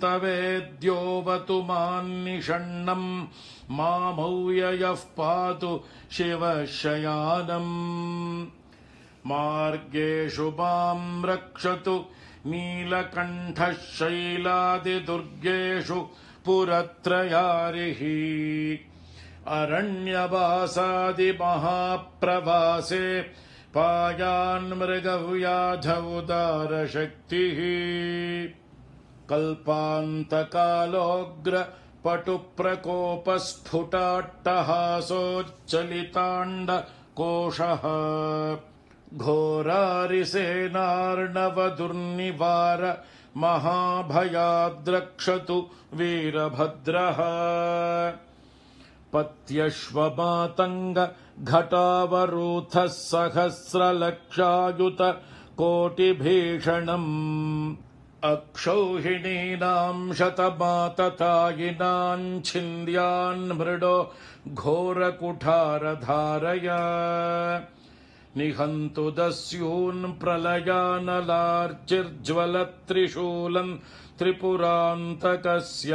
मान्निषण्णं मामव्ययः पातु शिवशयानम् मार्गेषु मां रक्षतु नीलकण्ठः शैलादिदुर्गेषु पुरत्रयारिः अरण्यवासादिमहाप्रवासे पायान्मृगव्याधौदारशक्तिः कल्पान्तकालोऽग्रपटुप्रकोपस्फुटाट्टहासोच्चलिताण्डकोशः घोरारिसेनार्णवदुर्निवार महाभयाद्रक्षतु वीरभद्रः पत्यश्वमातङ्ग घटावरूथः सहस्रलक्षायुत कोटिभीषणम् अक्षौहिणीनां शतमाततायिनां छिन्द्यान् मृडो घोरकुठारधारय निहन्तु दस्यून् प्रलयानलार्चिर्ज्वलत्रिशूलम् त्रिपुरान्तकस्य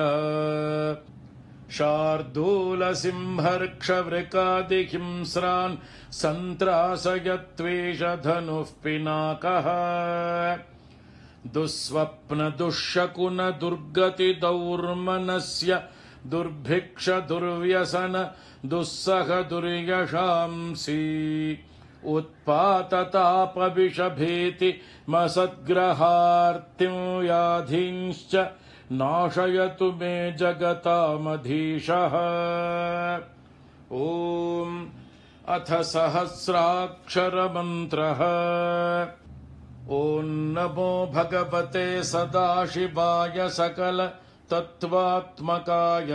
शार्दूलसिंहर्क्षवृकादिहिंस्रान् सन्त्रासयत्वेषधनुः पिनाकः दुःस्वप्नदुःशकुनदुर्गतिदौर्मनस्य दुर्भिक्षदुर्व्यसन दुस्सह दुर्यशांसि उत्पाततापविषभीति मसद्ग्रहार्तिं व्याधींश्च नाशयतु मे जगतामधीशः। ॐ अथ सहस्राक्षरमन्त्रः। ॐ नमो भगवते सदाशिवाय सकल तत्त्वात्मकाय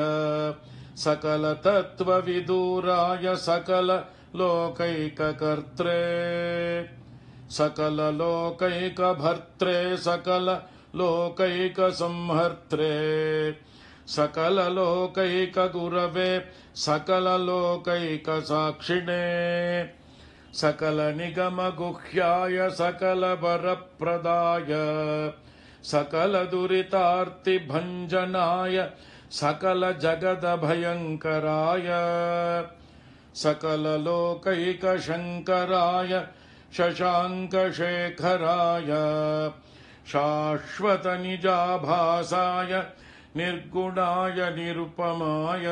सकल तत्त्वविदुराय सकल लोकैककर्त्रे सकल लोकैकभर्त्रे सकल लोकैकसंहर्त्रे सकल लोकैकगुरवे सकल लोकैकसाक्षिणे सकल निगम गुह्याय सकल वरप्रदाय सकल दुरितार्तिभञ्जनाय सकल जगदभयङ्कराय सकल लोकैकशङ्कराय शशाङ्कशेखराय शाश्वत निजाभासाय निर्गुणाय निरुपमाय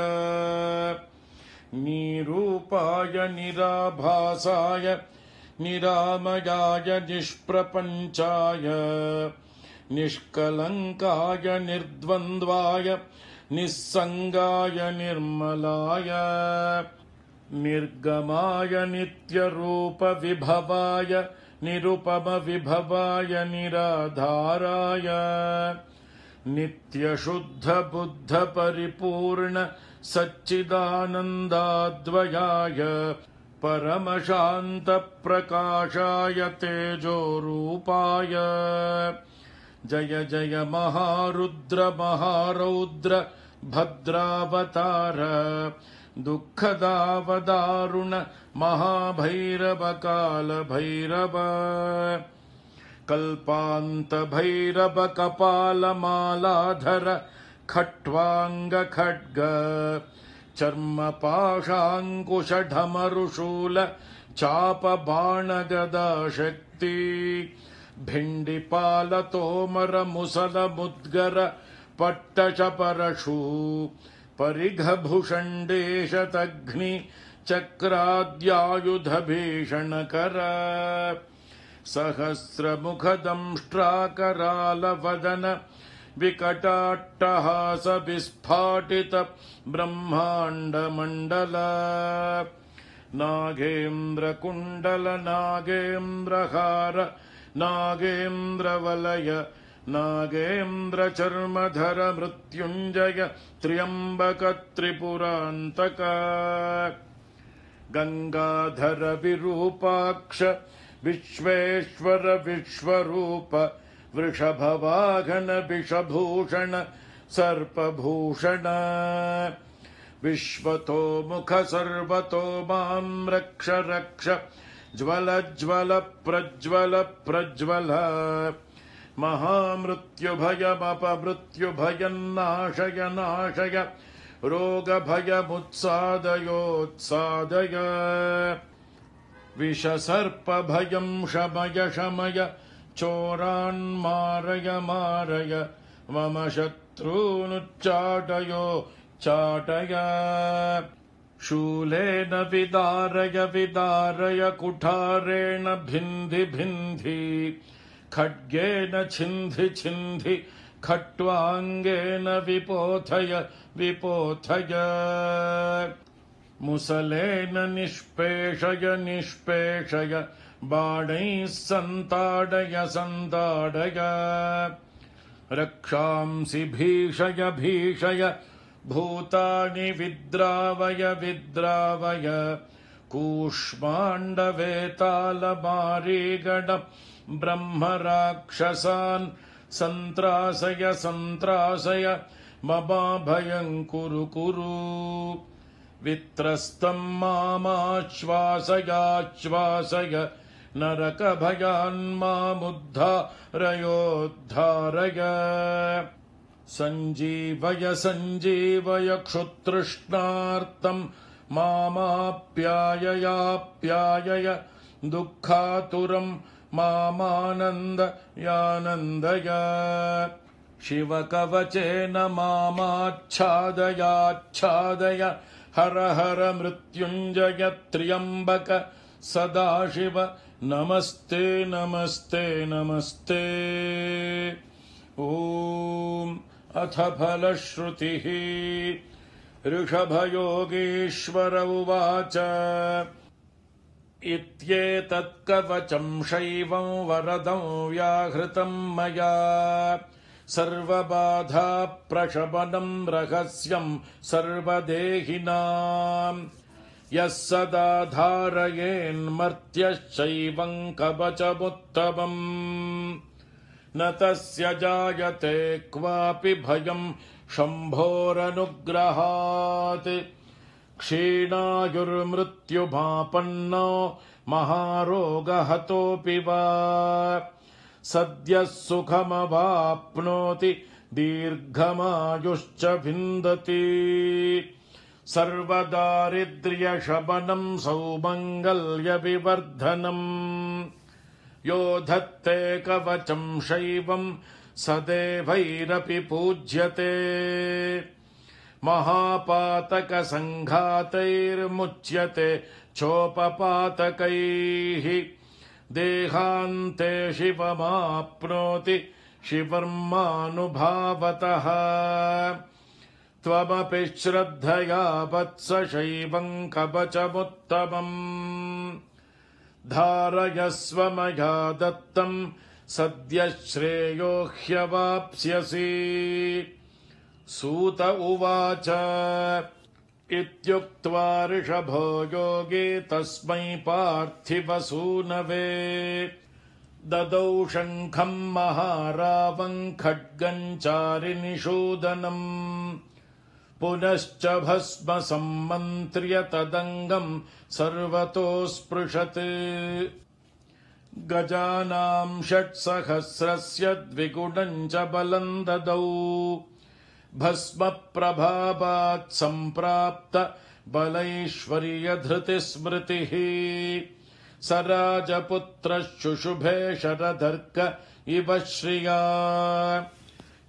निरूपाय निराभासाय निरामयाय निष्प्रपञ्चाय निष्कलङ्काय निर्द्वन्द्वाय निस्सङ्गाय निर्मलाय निर्गमाय नित्यरूपविभवाय निरुपमविभवाय निराधाराय नित्यशुद्धबुद्धपरिपूर्ण सच्चिदानन्दाद्वयाय परमशान्तप्रकाशाय तेजोरूपाय जय जय महारुद्र महारौद्र भद्रावतार दुःखदावदारुण महाभैरव कालभैरव कल्पान्तभैरव कपालमालाधर खट्वाङ्गखड्ग चर्मपाशाङ्कुशढमरुशूल चापबाणगदाशक्ति भिण्डिपालतोमरमुसलमुद्गर पट्टचपरशू परिघभुषण्डेशतघ्नि चक्राद्यायुधभीषणकर सहस्रमुखदंष्ट्राकरालवदन विकटाट्टहासविस्फाटित ब्रह्माण्डमण्डल नागेन्द्रकुण्डल नागेन्द्रहार नागेन्द्रवलय नागेन्द्रचर्मधर मृत्युञ्जय त्र्यम्बक त्रिपुरान्तक गंगाधर विरूपाक्ष विश्वेश्वर विश्वरूप वृषभवाहन विषभूषण सर्पभूषण विश्वतो मुख सर्वतो मां रक्ष रक्ष ज्वल ज्वल प्रज्वल प्रज्वल महामृत्युभयमपमृत्युभयन्नाशय नाशय रोगभयमुत्सादयोत्सादय विषसर्पभयं शमय शमय चोरान्मारय मारय मम शत्रूनुच्चाटयो चाटय शूलेन विदारय विदारय कुठारेण भिन्धि भिन्धि खड्गेन छिन्धि छिन्धि खट्वाङ्गेन विपोथय विपोथय मुसलेन निष्पेषय निष्पेषय बाणैः सन्ताडय सन्ताडय रक्षांसि भीषय भीषय भूतानि विद्रावय विद्रावय कूष्माण्डवेतालमारीगण ब्रह्मराक्षसान् सन्त्रासय सन्त्रासय ममाभयं कुरु कुरु वित्रस्तं मामाश्वासयाश्वासय नरकभयान्मामुद्धारयोद्धारय सञ्जीवय सञ्जीवय क्षुतृष्णार्तं मामाप्याययाप्यायय दुःखातुरं मामानन्दयानन्दय शिवकवचेन मामाच्छादयाच्छादय हर हर मृत्युञ्जय त्र्यम्बक सदाशिव नमस्ते नमस्ते नमस्ते ॐ अथ फलश्रुतिः ऋषभयोगीश्वर उवाच इत्येतत्कवचं शैवं वरदं व्याहृतं मया सर्वबाधाप्रशमनं रहस्यं सर्वदेहिनां यः सदा धारयेन्मर्त्यश्चैवं कवचमुत्तमम् न तस्य जायते क्वापि भयं शम्भोरनुग्रहात् क्षीणायुर्मृत्युमापन्नो महारोगहतोऽपि वा सद्यः सुखमवाप्नोति दीर्घमायुश्च विन्दति सर्वदारिद्र्यशमनं सौमङ्गल्यविवर्धनम् यो धत्ते कवचं शैवं सदेवैरपि पूज्यते महापातकसङ्घातैर्मुच्यते चोपपातकैः देहान्ते शिवमाप्नोति शिवर्मानुभावतः त्वमपि श्रद्धया वत्स शैवं कवचमुत्तमम् धारयस्व मया दत्तं सद्यः श्रेयो ह्यवाप्स्यसि सूत उवाच इत्युक्त्वा ऋषभो योगी तस्मै पार्थिवसूनवे ददौ शङ्खं महारावं खड्गं चारिनिषूदनम् पुनश्च भस्म सम्मन्त्र्य तदङ्गं सर्वतो स्पृशत् गजानां 600 द्विगुणं च बलं ददौ भस्म प्रभावात् सम्प्राप्त बलैश्वर्यधृतिस्मृतिः स राजपुत्रः शुशुभे शरधर्क इव श्रिया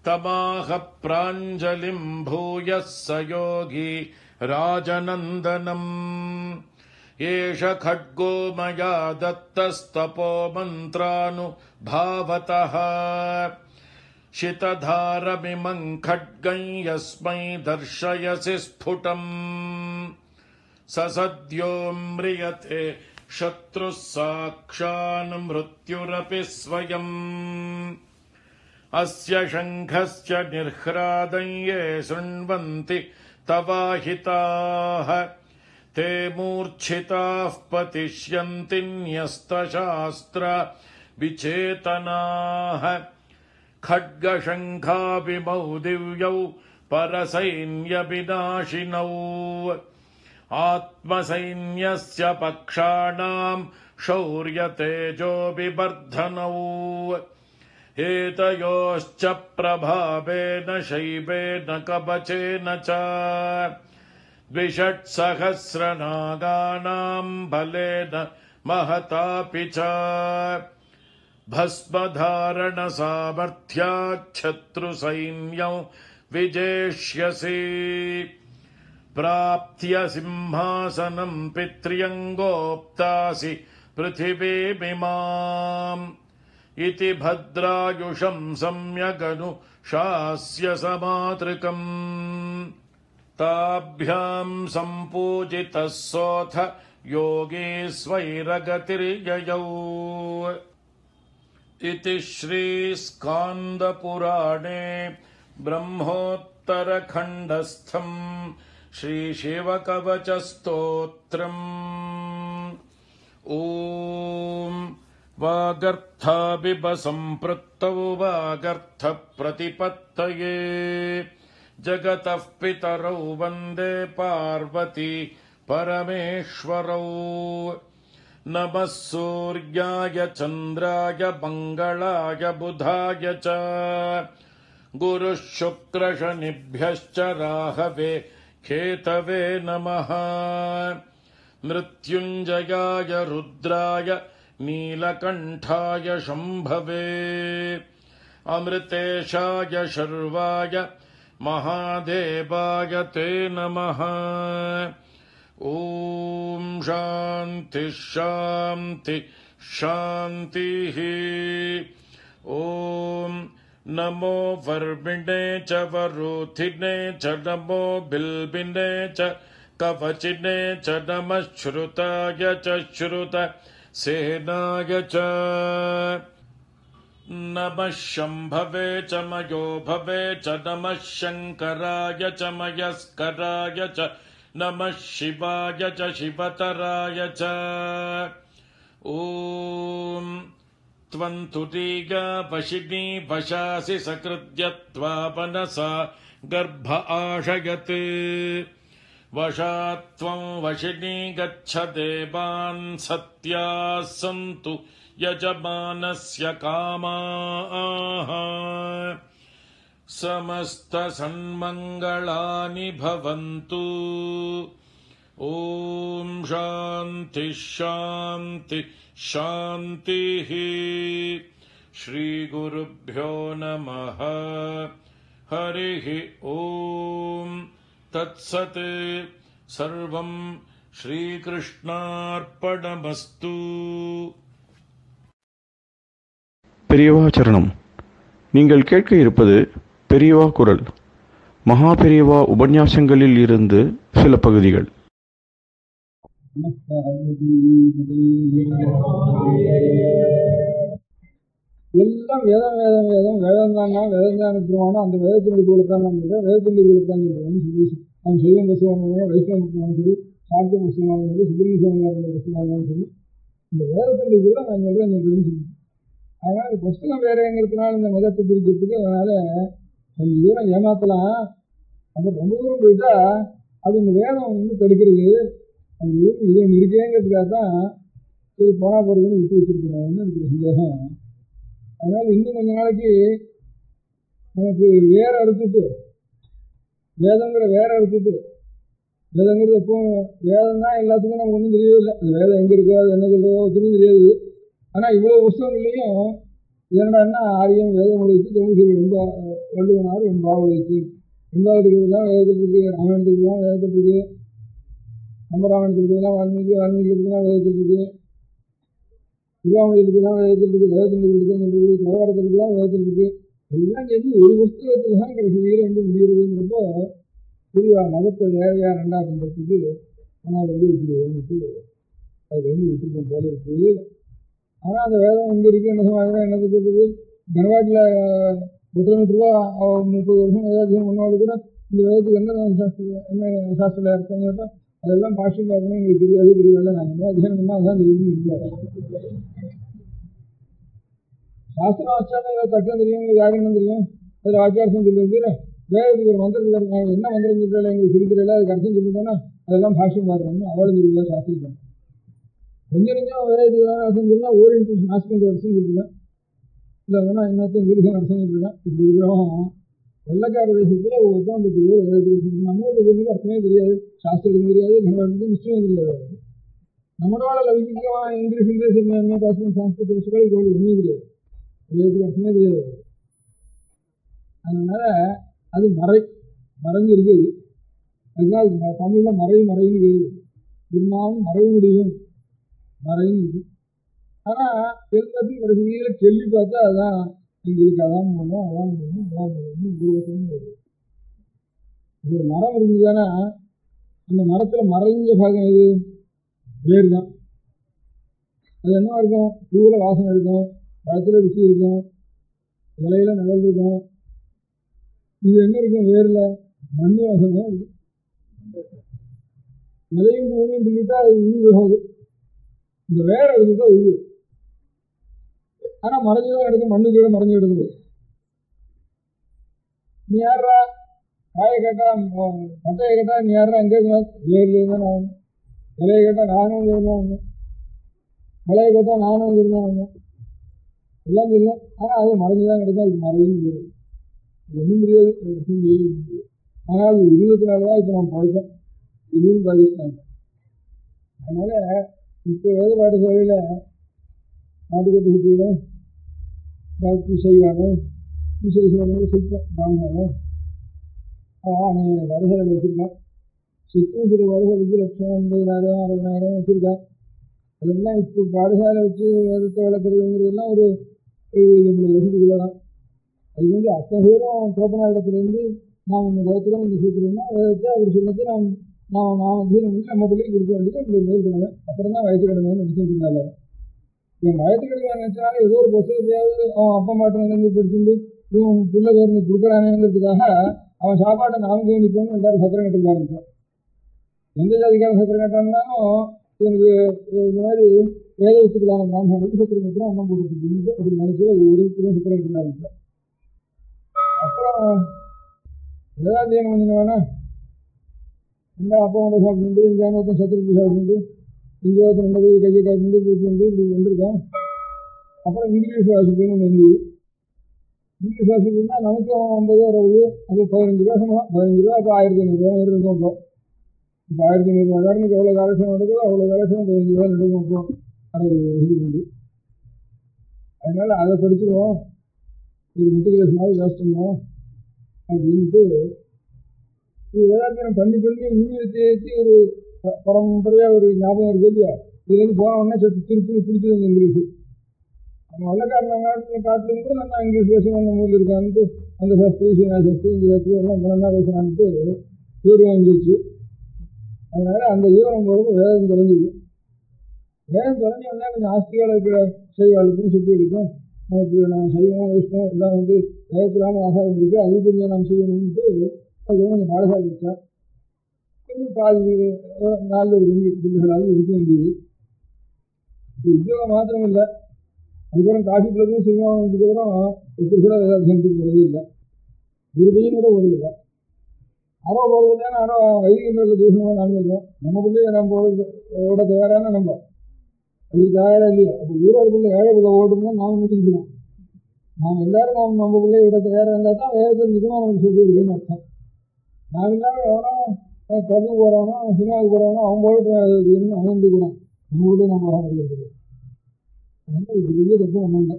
तमाह प्राञ्जलिं भूयः स योगी राजनन्दनम् एष खड्गो मया दत्तस्तपो मन्त्रानुभावतः शितधारमिमं खड्गं यस्मै दर्शयसि स्फुटम् स सद्यो म्रियते शत्रुः साक्षान् मृत्युरपि स्वयम् अस्य शङ्खस्य निर्ह्रादं ये शृण्वन्ति तवाहिताः ते मूर्च्छिताः पतिष्यन्ति न्यस्तशास्त्र विचेतनाः खड्गशङ्खाभिमौ दिव्यौ परसैन्यविनाशिनौ आत्मसैन्यस्य पक्षाणां शौर्यतेजोभिवर्धनौ एतयोश्च प्रभावेन शैवेन कवचेन च 2,600 नागानां बलेन महतापि च भस्मधारणसामर्थ्याच्छत्रुसैन्यं विजेष्यसि प्राप्त्य सिंहासनं पित्र्यङ्गोप्तासि पृथिवीमिमाम् इति भद्रायुषं सम्यगनुशास्य समातृकम् ताभ्यां सम्पूजितः सोऽथ योगी स्वैरगतिर्ययौ इति श्रीस्कान्दपुराणे ब्रह्मोत्तरखण्डस्थं श्रीशिवकवचस्तोत्रम् ॐ वागर्थाभिवसम्पृक्तौ वागर्थप्रतिपत्तये जगतः पितरौ वन्दे पार्वती परमेश्वरौ नमः सूर्याय चन्द्राय मङ्गलाय बुधाय च गुरुः शुक्रशनिभ्यश्च राहवे केतवे नमः मृत्युञ्जयाय रुद्राय नीलकण्ठाय शम्भवे अमृतेशाय शर्वाय महादेवाय ते नमः ॐ शान्ति शान्ति शान्तिः ॐ नमो वर्मिणे च वरोधिने च नमो बिल्बिने च कवचिने च नमः श्रुताय च श्रुत सेनाय च नमः शम्भवे च मयो भवे च नमः शङ्कराय च मयस्कराय च नमः शिवाय च शिवतराय च ॐ त्वन्तुरीगा वशिनी वशासि सकृत्य त्वा मनसा गर्भ आशयत् वशात्वं वशिनी गच्छ देवान् सत्याः सन्तु यजमानस्य कामाः समस्तसन्मङ्गलानि भवन्तु ॐ शान्ति शान्ति शान्तिः श्रीगुरुभ्यो नमः हरिः ॐ तत्सत् सर्वं श्रीकृष्णार्पणमस्तु பெரியவா சரணம். நீங்கள் கேட்க இருப்பது பெரியவா குரல். மகா பெரியவா உபன்யாசங்களில் இருந்து சில பகுதிகள். எல்லாம் வேதம் வேதம் வேதம் வேதம் தானா வேதம் தான் இருக்கிறோம்னா அந்த வேதத்தினுடைய குலத்தான் நான் சொல்றேன், வேதத்தினுடைய குலத்தான் சொல்றேன்னு சொல்லி அவன் சைவ புஸ்தகம் வைஷ்ணவ புஸ்தகம் சரி, சாக்கிய புஸ்தகம் சரி, சுப்பிரமணிய சுவாமியாருடைய புஸ்தகம் சரி, இந்த வேதத்தினுடைய குல நான் சொல்றேன்னு சொல்லி அதனால புஸ்தகம் வேறங்கிறதுனால இந்த மதத்தை பிரிக்கிறதுக்கு அதனால கொஞ்சம் தூரம் ஏமாத்தலாம். அப்புறம் ரொம்ப தூரம் போயிட்டா அது இந்த வேதம் வந்து தடுக்கிறது. அப்படி இது ஒன்று இருக்கேங்கிறதுக்காக தான் சரி போனா போறதுன்னு விட்டு வச்சிருக்கணும்னு எனக்கு சந்தேகம். அதனால இன்னும் கொஞ்ச நாளைக்கு நமக்கு வேற அறுத்துட்டு வேதங்கிற வேற அறுத்துட்டு வேதங்கிறது எப்போ வேதம் தான் எல்லாத்துக்கும் நமக்கு ஒன்றும் தெரியவே இல்லை. அந்த வேதம் எங்கே இருக்கோ அது என்ன சொல்றதோ ஒன்றும் தெரியாது. ஆனால் இவ்வளோ புஸ்தகங்கள்லையும் என்னடான்னா ஆரியம் வேதம் உழைத்து தமிழ் சொல்லி வள்ளுவனார் வெண்பாவை உழைத்து வெண்பாவது இருக்கிறதுலாம் வேதத்தில் இருக்கு, ராமாயணத்துக்குலாம் வேதத்தில் இருக்கு, கம்பராமாயணத்துக்கு இருக்கிறதுலாம் வால்மீகி இருக்கிறதுலாம் வேதத்தில் இருக்கு, திருவாமூலிக்குலாம் வேதத்தில் இருக்கு, தேவத்தந்திரத்துக்கு சொல்றது, தேவாரத்துக்குலாம் வேதத்தில் இருக்கு. எல்லாம் சேர்ந்து ஒரு புஸ்தகத்தில் தான் கடைசியில் வந்து முடிகிறதுங்கிறப்போ புரியா மதத்தை வேறையா ரெண்டா பண்ணுறதுக்கு ஆனால் வந்து விட்டுருவோம்ட்டு அதுலேருந்து விட்டுருப்போம் போல இருக்குது. ஆனால் அந்த வேதம் இங்கே இருக்குது என்ன சமாளிக்கிறேன் என்னது சொல்றது, கனவாட்டில் 100 ரூபா 30 வருஷம் வேதாத்தியம் முன்னாடி கூட இந்த வேதத்துக்கு என்ன சாஸ்திரம் என்ன சாஸ்திரம் அர்த்தம் கேட்டால் அதெல்லாம் பாஷ்யம் பார்க்கணும் எங்களுக்கு தெரியாது தெரியல. நாங்கள் என்ன அத்தியானம் பண்ணால் அதான் தெரியும் இல்லை. சாஸ்திரம் ஆச்சாரம் ஏதாவது தக்கம் தெரியும், எங்களுக்கு யாரும் என்ன தெரியும், அதில் ஆச்சாரம் சொல்லுறது வேதத்துக்கு ஒரு மந்திரத்தில் நாங்கள் என்ன மந்திரம் சொல்கிறாங்க எங்களுக்கு சொல்லிக்கிறதில்ல, அதுக்கு அர்த்தம் சொல்லிட்டோன்னா அதெல்லாம் பாஷ்யம் பார்க்கணும்னு அவளும் சொல்லுவா சாஸ்திரிக்கம். கொஞ்சம் கொஞ்சம் வேதத்துக்கு அர்த்தம் சொல்லலாம், ஓரியன்டேஷன் ஆஸ்பெக்ட் அர்த்தம் சொல்லிருக்கேன், இல்லை வேணா இன்னொருத்தன் விருதம் அர்த்தம் சொல்லிருக்கேன். இப்படி இருக்கிறோம் வெள்ளக்கார தேசத்தில் ஒவ்வொருத்தான் வேதத்துக்கு நம்மளுக்கு அர்த்தமே தெரியாது, சாஸ்திரத்துக்கும் தெரியாது, கனவாட்டுக்கும் நிச்சயம் தெரியாது. நம்மளோட லௌகிகமாக இங்கிலீஷ் என்ன பேசணும் சாஸ்திரத்தை வச்சுக்கொள்ள ஒன்றுமே தெரியாது, வேதத்துக்கு அர்த்தமே தெரியாது. அதனால அது மறைஞ்சு இருக்குது. அதுதான் தமிழில் மறைன்னு வருது, இருந்தாலும் மறைய முடியும் மறைன்னு இருக்கு. ஆனால் எல்லாத்தையும் கடைசியில் சொல்லி பார்த்தா அதான் எங்களுக்கு அதான் போகணும் அதான் போகணும் அதான் போகணும்னு ஒரு வருஷமும் வருது. ஒரு மரம் இருந்ததுன்னா அந்த மரத்தில் மறைஞ்ச பாகம் எது வேறு தான். அது என்ன இருக்கும், பூவில் வாசனை இருக்கும், பழத்தில் ருசி இருக்கும், இலையில நிழல் இருக்கும். இது என்ன இருக்கும், வேரில் மண் வாசனை தான் இருக்கும். இலையும் பூமியும் சொல்லிட்டா அது உயிர் போகாது, இந்த வேற இருந்துட்டா உயிர். ஆனால் மறைஞ்சுதான் எடுக்கும், மண்ணு கீழே மறைஞ்சு எடுக்குது. நீ யாரா காயை கேட்டா பட்டையை கேட்டா நீ யாரா எங்கே இருந்தா வேர்லேயே தான் நான் வந்தேன், இலையை கேட்டால் நானும் இங்கே இருந்தா வந்தேன், மலையை கேட்டால் நானும் இங்கே இருந்தா வந்தேன் எல்லாம் சொல்லலாம். ஆனால் அது மறைஞ்சுதான் கிடைக்கும், அதுக்கு மறையும் வேறு ஒன்றும் முடியாது, முடியாது. ஆனால் அது 20 நாள் தான் இப்போ நான் பழக்கம் இதுவும் பாகிஸ்தான். அதனால இப்போ வேத பாடசாலையில் நாட்டுக்கோட்டை சுற்றிடும் பாக்கி செய்வாங்க விசேஷம் சிற்பம் பிராமணம் அநேக வருஷங்கள் வச்சுருக்கேன். சிற்பம் சில வருஷத்துக்கு 1,50,000 60,000 வச்சுருக்கேன். அதெல்லாம் இப்போ பாடசாலை வச்சு வேதத்தை வளர்க்குறதுங்கிறதெல்லாம் ஒரு 20 வருஷத்துக்குள்ள தான். அதுக்கு வந்து அத்தனை பேரும் தோப்பனா இடத்துலேருந்து நாம் இந்த கோத்திரம் இந்த சூத்திரம்னா வேதத்தை அவர் சொன்னது நாம் அத்தியனம் பண்ணி நம்ம பிள்ளைக்கு கொடுக்க வேண்டியது அப்படி முதல் கடமை. அப்புறம் தான் வயசு கடமைன்னு நினச்சிட்டு இருந்தாங்க. இவன் வயசு கடமை நினச்சாலும் ஏதோ ஒரு புத்தகத்தையாவது அவன் அப்பா மாட்டு நினைந்து படிச்சுட்டு இவன் பிள்ளை பேருந்து கொடுக்குறானேங்கிறதுக்காக அவன் சாப்பாட்டை நாம கவனிப்போம்னு எல்லாரும் சத்திரம் கட்டுக்க ஆரம்பித்தான். எந்த ஜாதிக்காரன் சத்திரம் கட்டான்னாலும் இவனுக்கு இந்த மாதிரி வேத வச்சுக்கலான பிராமணனுக்கு சத்திரம் கட்டுறோம் அண்ணன் போட்டுருக்கு அப்படி நினைச்சு ஒரு சத்திரம் கட்ட ஆரம்பித்தான். அப்புறம் வேதாத்தியனம் பண்ணினவனா இந்த அப்பா கொண்ட சாப்பிட்டு இங்கே ஒருத்தன் சத்துருத்து சாப்பிட்டு இங்கே ஒருத்தன் ரெண்டு போய் கையை காய்ச்சிட்டு போயிட்டு வந்து இப்படி வந்துருக்கான். அப்புறம் இங்கிலீஷ் வாசிப்புன்னு ஒன்று வந்து இங்கிலீஷ் வாசிப்புன்னா நமக்கு 50 60 அப்போ 15 ரூபா சமம் 15 ரூபா அப்போ 1500 இருக்கும். இப்போ 1500 காரனுக்கு எவ்வளோ காலட்சம் நடக்குதோ அவ்வளோ காலட்சம் 15 ரூபா நடக்கும். அப்போ 60 உண்டு. அதனால அதை படிச்சுருவோம், ஒரு மெட்ரிகுலேஷனாவது வாசிச்சோம் அப்படின்ட்டு இது வேதாத்தியனம் பண்ணி உண்மையை ஏற்றி ஒரு பரம்பரையாக ஒரு ஞாபகம் இருக்கு இல்லையா. இதுலேருந்து போன உடனே திருப்பி பிடிச்சது அந்த இங்கிலீஷு. நம்ம வெள்ளக்காரன் காட்டிலும் கூட நல்லா இங்கிலீஷ் பேசணும் அந்த ஊரில் இருக்கான்ட்டு அந்த சாஸ்திரி சீனா சாஸ்திரி இந்த சாஸ்திரி எல்லாம் நல்லா பேசுகிறான்ட்டு பேர் வாங்கிடுச்சு. அதனால அந்த ஈவனம் போகிறப்ப வேதம் தொலைஞ்சிது. வேதம் தொலைஞ்ச உடனே கொஞ்சம் ஆஸ்திகால இருக்கிற சைவாளுக்கும் சுற்றிகளுக்கும் நமக்கு நம்ம சைவம் வைஷ்ணவம் எல்லாம் வந்து வேதத்திலான ஆசாரம் இருக்குது, அது கொஞ்சம் நாம் செய்யணும்ட்டு அது கொஞ்சம் பாடசாலை வச்சா கொஞ்சம் பாதி 4 பிள்ளைகளாவது இருக்க வேண்டியது. உத்தியோகம் மாத்திரம் இல்லை, அதுக்கப்புறம் காஃபி கிளப்பும் சினிமாவும் வந்ததுக்கப்புறம் ஒருத்தர் கூட வேதாத்தியனத்துக்கு போகிறது இல்லை, ஒரு பையன் கூட போகிறதில்லை. யாரோ போகிறது இல்லைன்னா யாரோ வைதிக முறையில் தூஷணமாக நாம் சொல்கிறோம். நம்ம பிள்ளைய நம்ம ஓட தயாரான நம்ம அதுக்கு தயாராக இல்லையா. அப்போ ஊரார் பிள்ளை ஏழை பிள்ளை ஓடும்னா நாம் நினைச்சுக்கணும். நாம் எல்லாரும் நம்ம பிள்ளைய விட தயாராக இருந்தால் தான் வேதத்தில் நிஜமாக நமக்கு சொல்லி இருக்குன்னு அர்த்தம். நாம் இல்லாமல் எவனோ கல்வி போகிறவனோ சினிமாவுக்கு போகிறவனோ அவங்க போட்டு அவன் இருந்துக்கிறான், நம்ம வீட்டையும் நம்ம வர முடியாது. அதனால் இது பெரிய தப்பு நம்ம இல்லை.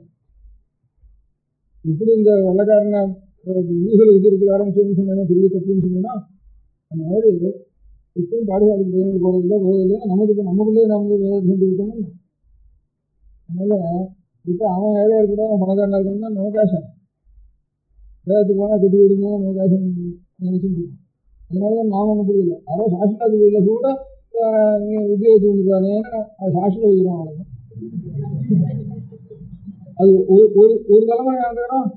எப்படி இந்த வெள்ளக்காரனை ஊசல் விதிருக்கு ஆரம்பிச்சோன்னு சொன்னா பெரிய தப்புன்னு சொன்னீங்கன்னா அந்த மாதிரி இப்பவும் பாடசாலைக்கு பையனுக்கு போகிறதில்லை நமக்கு இப்போ நம்ம பிள்ளைய நம்ம வேலை செஞ்சு விட்டோம்னு. அதனால் விட்டு அவன் வேலையாக இருக்கட்டும், அவன் பணக்காரனாக இருக்கணும்னா நமக்கு ஆசை. வேலைக்கு போனால் கட்டி விடுங்க நமக்கு ஆசை நினைச்சுட்டு. அதனால தான் நாம் ஒன்றும் புரியல. ஆனால் சாஸ்திரத்துக்கு இல்லை கூட உத்தியோகத்துக்கு வந்துருக்காங்க, ஏன்னா அது சாஸ்திரம் வைக்கிறோம். அவ்வளோதான். அது ஒரு தலைமுறை நடந்துக்கணும்.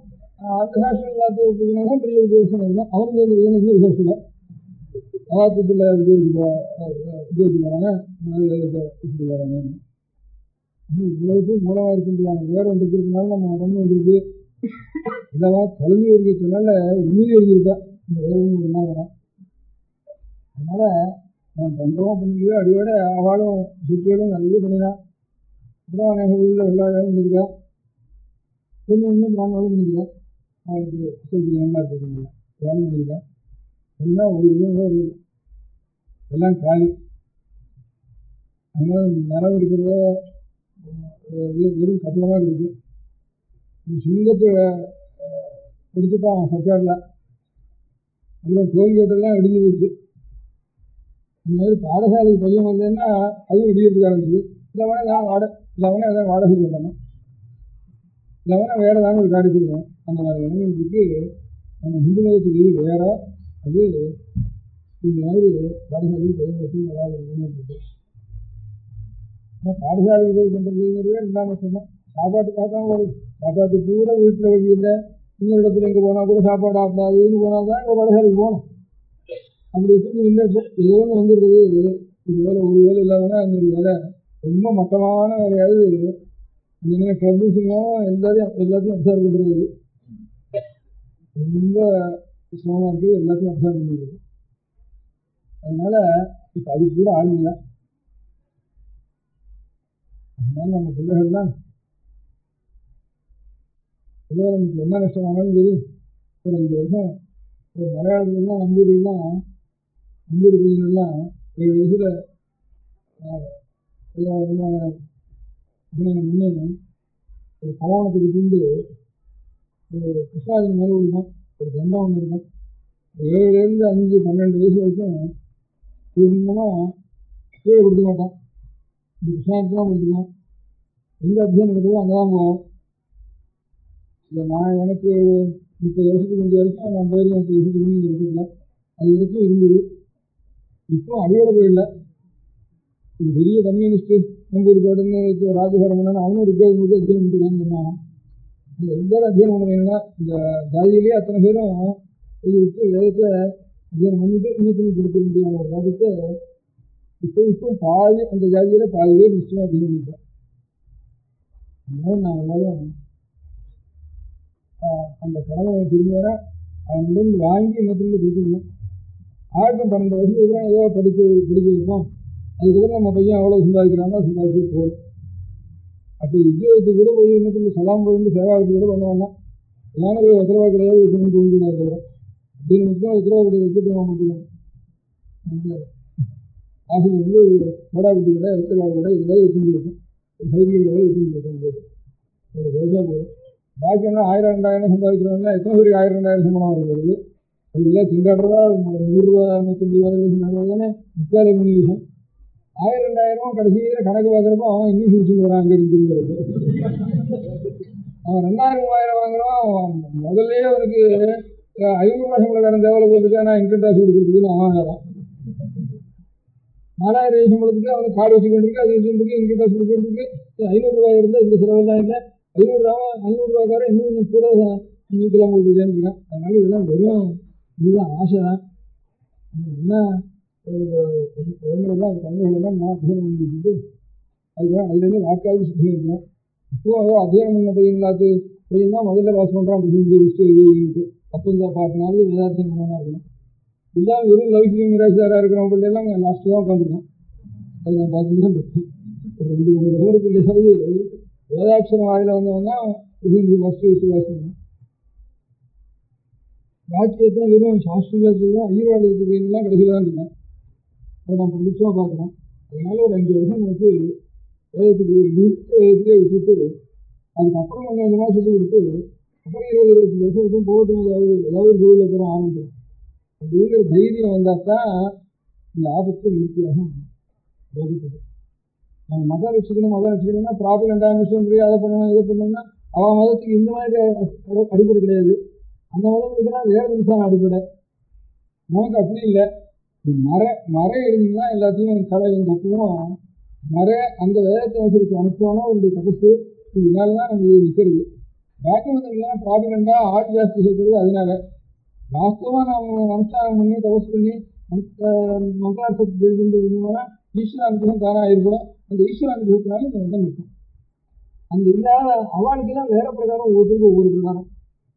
அந்த சாஸ்திரம் எல்லாத்தையும் விட்டீங்கன்னா பெரிய உத்தியோகம் இருக்கும். அவனுக்கு வந்து வேணும்னு விசேஷம் அவாத்து பிள்ளை உத்தியோகத்துக்கு போகிறாங்க, இப்படி போகிறாங்க. இவ்வளவுக்கும் மூலமாக இருக்க முடியாது. வேற ஒன்று இருக்கிறதுனால நம்ம உடம்பு வந்துருக்கு. இதெல்லாம் கல்வி இருக்கிறதுனால உண்மையை எழுதியிருக்கா இந்த வேதம் ஒரு நாள் வரும். அதனால நான் பண்ணுறோம் பண்ணலையோ அடியோட அவளும் சுற்றியோடும் நிறைய பண்ணினான். அப்புறம் எங்கள் ஊரில் வெள்ளாடும் பண்ணியிருக்கா, கொஞ்சம் இன்னும் பிராமணாலும் பண்ணியிருக்கேன். அவளுக்கு சொல்றது நல்லா இருக்கிறதுனால வேணும் பண்ணியிருக்கேன். எல்லாம் ஒரு விதம் வருது, எல்லாம் காலி. அதனால நிலம் இருக்கிறதோ வெறும் கட்டணமாக இருக்குது. சிங்கத்தை எடுத்துட்டான் சர்க்காரில். அப்புறம் டோல்கேட்டெல்லாம் இடிஞ்சு போச்சு. இந்த மாதிரி பாடசாலைக்கு பையன் வந்தேன்னா அதுவும் இடிக்கிறதுக்கு ஆரம்பிச்சுது. இல்லவனே ஏதாவது வாடகை சொல்லணும், இல்லவனா வேறு ஏதாவது ஒரு காடி சொல்லணும். அந்த மாதிரி இனங்களுக்கு நம்ம இந்து மதத்துக்கு இது வேற. அது இந்த மாதிரி பாடசாலைக்கு பையன் வச்சு வராது இருக்கு. ஆனால் பாடசாலைக்கு போய் பண்ணுறதுங்கிறதே 2ஆம் வருஷம் தான். சாப்பாட்டுக்காக தான் வருது. சாப்பாட்டுக்கு கூட வீட்டில் வழி இல்லை. இன்னொரு இடத்துல எங்கே போனால் கூட சாப்பாடு ஆப்பாதுன்னு போனால் தான் எங்கள் பாடசாலைக்கு போகணும். அப்படி வச்சுருந்து இல்லை. ஏதோ ஒன்று வந்துடுறது. ஒரு வேலை இல்லாதனா இன்னொரு வேலை ரொம்ப மட்டமான வேலையாவது இந்த மாதிரி கிளப்பும் எல்லாத்தையும் அப்சர்வ் பண்ணுறது ரொம்ப சிரமமாக இருக்குது. எல்லாத்தையும் அப்சர்வ் பண்ணுறது. அதனால இப்போ அதுக்கு கூட ஆள் இல்லை. அதனால நம்ம பிள்ளைகள்லாம் நமக்கு என்ன நஷ்டமானாலும் சரி ஒரு 5 வருஷம் ஒரு மலையாளத்துலாம் நம்பூர் பையனெல்லாம் 7 வயசில் அபிநயம் பண்ணி ஒரு பவனத்துக்கு தீண்டு ஒரு கிருஷ்ணாஜன் மேலே விடுவோம். ஒரு தண்டம் ஒன்று இருக்கும். 7லேருந்து 5, 12 வயசு வரைக்கும் பூர்ணமாக கீழே கொடுக்க மாட்டான். இந்த கிருஷ்ணாயத்தை தான் கொடுத்துக்கலாம். எங்கே அத்தியானம் இருக்கிறதோ அங்கே தான் போவோம். இல்லை நான் எனக்கு 30 வருஷத்துக்கு முந்தைய வரைக்கும் நான் போயிருக்கேன். 30 வருஷத்துக்கு முந்தைய இருக்கல, அது வரைக்கும் இருந்தது. இப்போ அடியோட போயிடல. ஒரு பெரிய கம்யூனிஸ்ட் நம்பூர் காடுன்னு ராஜகரமணன் அவனும் அத்தியானம் பண்ணிருக்கான்னு சொன்னாங்க. எல்லாரும் அத்தியானம் பண்ணீங்கன்னா இந்த ஜாதியிலேயே அத்தனை பேரும் விட்டு வேதத்தை அத்தியானம் பண்ணிட்டு இன்னொருத்தனுக்கு கொடுக்க முடியாத ஒரு காரியத்தை இப்போ பாதி அந்த ஜாதியில பாதி பேர் நிச்சயமா அத்தியானம் பண்ணிருப்பேன். அதனால நான் எல்லாரும் அந்த கடமை திரும்ப அவனிருந்து வாங்கி இன்னொருத்தருக்கு கொடுத்துருந்தோம். 12 வருஷத்துக்கு அப்புறம் ஏதோ படிக்க வைப்போம். அதுக்கப்புறம் நம்ம பையன் அவ்வளோ சம்பாதிக்கிறான்னா சம்பாதிச்சு போகும். அப்போ உத்தியோகத்துக்கு கூட போய் இன்னொரு சலாம் போயிட்டு சேவாவுக்கு கூட பண்ணுவாங்கன்னா எல்லாமே போய் உத்தரவா கிடையாது வைக்கணும்னு தோணுது. அதுக்கப்புறம் அப்படின்னு மட்டும் உத்தரவா கிடையாது வச்சுட்டு மட்டும் ஆசிரியர் கோடாபுட்டி கடை உத்தரவா கடை ஏதாவது வச்சுட்டு இருக்கும். சைக்கிள் கடை வச்சுட்டு இருக்கும் போது ஒரு பைசா போதும். பாக்கி என்ன 1000 2000 சம்பாதிக்கிறவங்க எத்தனை பேருக்கு 1000 2000 சம்பளம் வருகிறது. அதுக்கெல்லாம் திண்டாடுறதா 100 ரூபா 150 ரூபா தானே 3 விஷயம். 1000 2000 கடைசியில் கணக்கு பார்க்குறப்போ அவன் இன்னும் பிடிச்சிட்டு வரான். அங்கே இருந்து திரும்புறது அவன் 2000 3000 வாங்குறான். முதல்ல அவனுக்கு 500 ரூபா சம்பளக்காரன் தேவையில்ல போட்டுட்டு நான் இன்கம் டாக்ஸ் கொடுக்குறதுக்குன்னு அவன் வாங்குறான். 4000 சம்பளத்துக்கு அவனுக்கு கார்டு வச்சுக்கிட்டு அது வச்சுருக்கு இன்கம் டாக்ஸ் கொடுக்குறதுக்கு 500 ரூபாய் இருந்தால் இந்த செலவெல்லாம் இல்லை. 500 ரூபாக்காரன் இன்னும் கொஞ்சம் கூட நீக்கலாம் போட்டுருக்கேன்னு இருக்கான். அதனால இதெல்லாம் வெறும் இதுதான் ஆசை தான். என்ன குழந்தைகள்லாம் குழந்தைகளெல்லாம் நான் அத்தியானம் பண்ணி விட்டுட்டு அதுக்கப்புறம் அதுலேருந்து வாக்காவது சுற்றி இருக்கணும். இப்போ அத்தியானம் பண்ண பையன் தான் முதல்ல பாஸ் பண்ணுறான் அப்படின்னு அப்போ இந்த 10 நாள் வேதாத்தியம் பண்ணா இருக்கணும். எல்லாம் வெறும் லைஃப்லி மிராஜாராக இருக்கிறவங்க பிள்ளைலாம் லாஸ்ட்டு தான் உட்காந்துருக்கான். அது நான் பார்த்துட்டு தான் இருக்கேன். ஒரு 2-3 தடவை பிள்ளைகள் வேதாட்சரம் வாயில வந்தவங்க ஃபஸ்ட்டு வச்சு பாஸ் பண்ணான். பாக்கியத்தை வெறும் சாஸ்திரத்துக்கு தான் ஐயர்வாளுக்கு பையன்லாம் கடைசியில் தான் இருக்கேன். அதை நான் புதுசாக பார்க்குறேன். அதனால ஒரு 5 வருஷம் எனக்கு வேதத்துக்கு வேதத்திலே விட்டுட்டு அதுக்கப்புறம் கொஞ்சம் கொஞ்சமாக சொல்லி கொடுத்து அப்புறம் 20-25 வருஷம் இருக்கும் போகட்டும் ஏதாவது தொழில் அப்புறம் ஆரம்பிச்சிடும் அப்படிங்கிற தைரியம் வந்தால் தான் இந்த ஆபத்து நிறுத்தியாகும். போதிப்பது நம்ம மதம் வச்சுக்கணும்னா ப்ராபகண்டா மிஷன் அதை பண்ணணும் இதை பண்ணணும்னா அவன் மதத்துக்கு இந்த மாதிரி அடிப்படை கிடையாது. அந்த மதம் இருக்குன்னா வேற நிமிஷம் அடிப்படை. நமக்கு அப்படி இல்லை. மறை இருந்ததுன்னா எல்லாத்தையும் கலையும் தப்புவோம். அந்த வேதத்தை வச்சிருக்க அனுப்புவானோ அவருடைய தபசு இதனாலதான் நம்ம நிற்கிறது. பாக்கியவதெல்லாம் ப்ராபகண்டா ஆள் ஜாஸ்தி சேர்க்கிறது. அதனால வாஸ்தவமாக நம்ம நமஸ்காரம் பண்ணி தபசு பண்ணி மந்திரார்த்தத்தை தெரிஞ்சுன்னா ஈஸ்வர அனுபவம் தானே ஆயிருக்கணும். அந்த ஈஸ்வர அனுபவத்தினால இந்த மதம் நிற்கும். அந்த இல்லாத அவளுக்கெல்லாம் வேற பிரகாரம் ஒவ்வொருத்தருக்கும் ஒவ்வொரு பிரகாரம்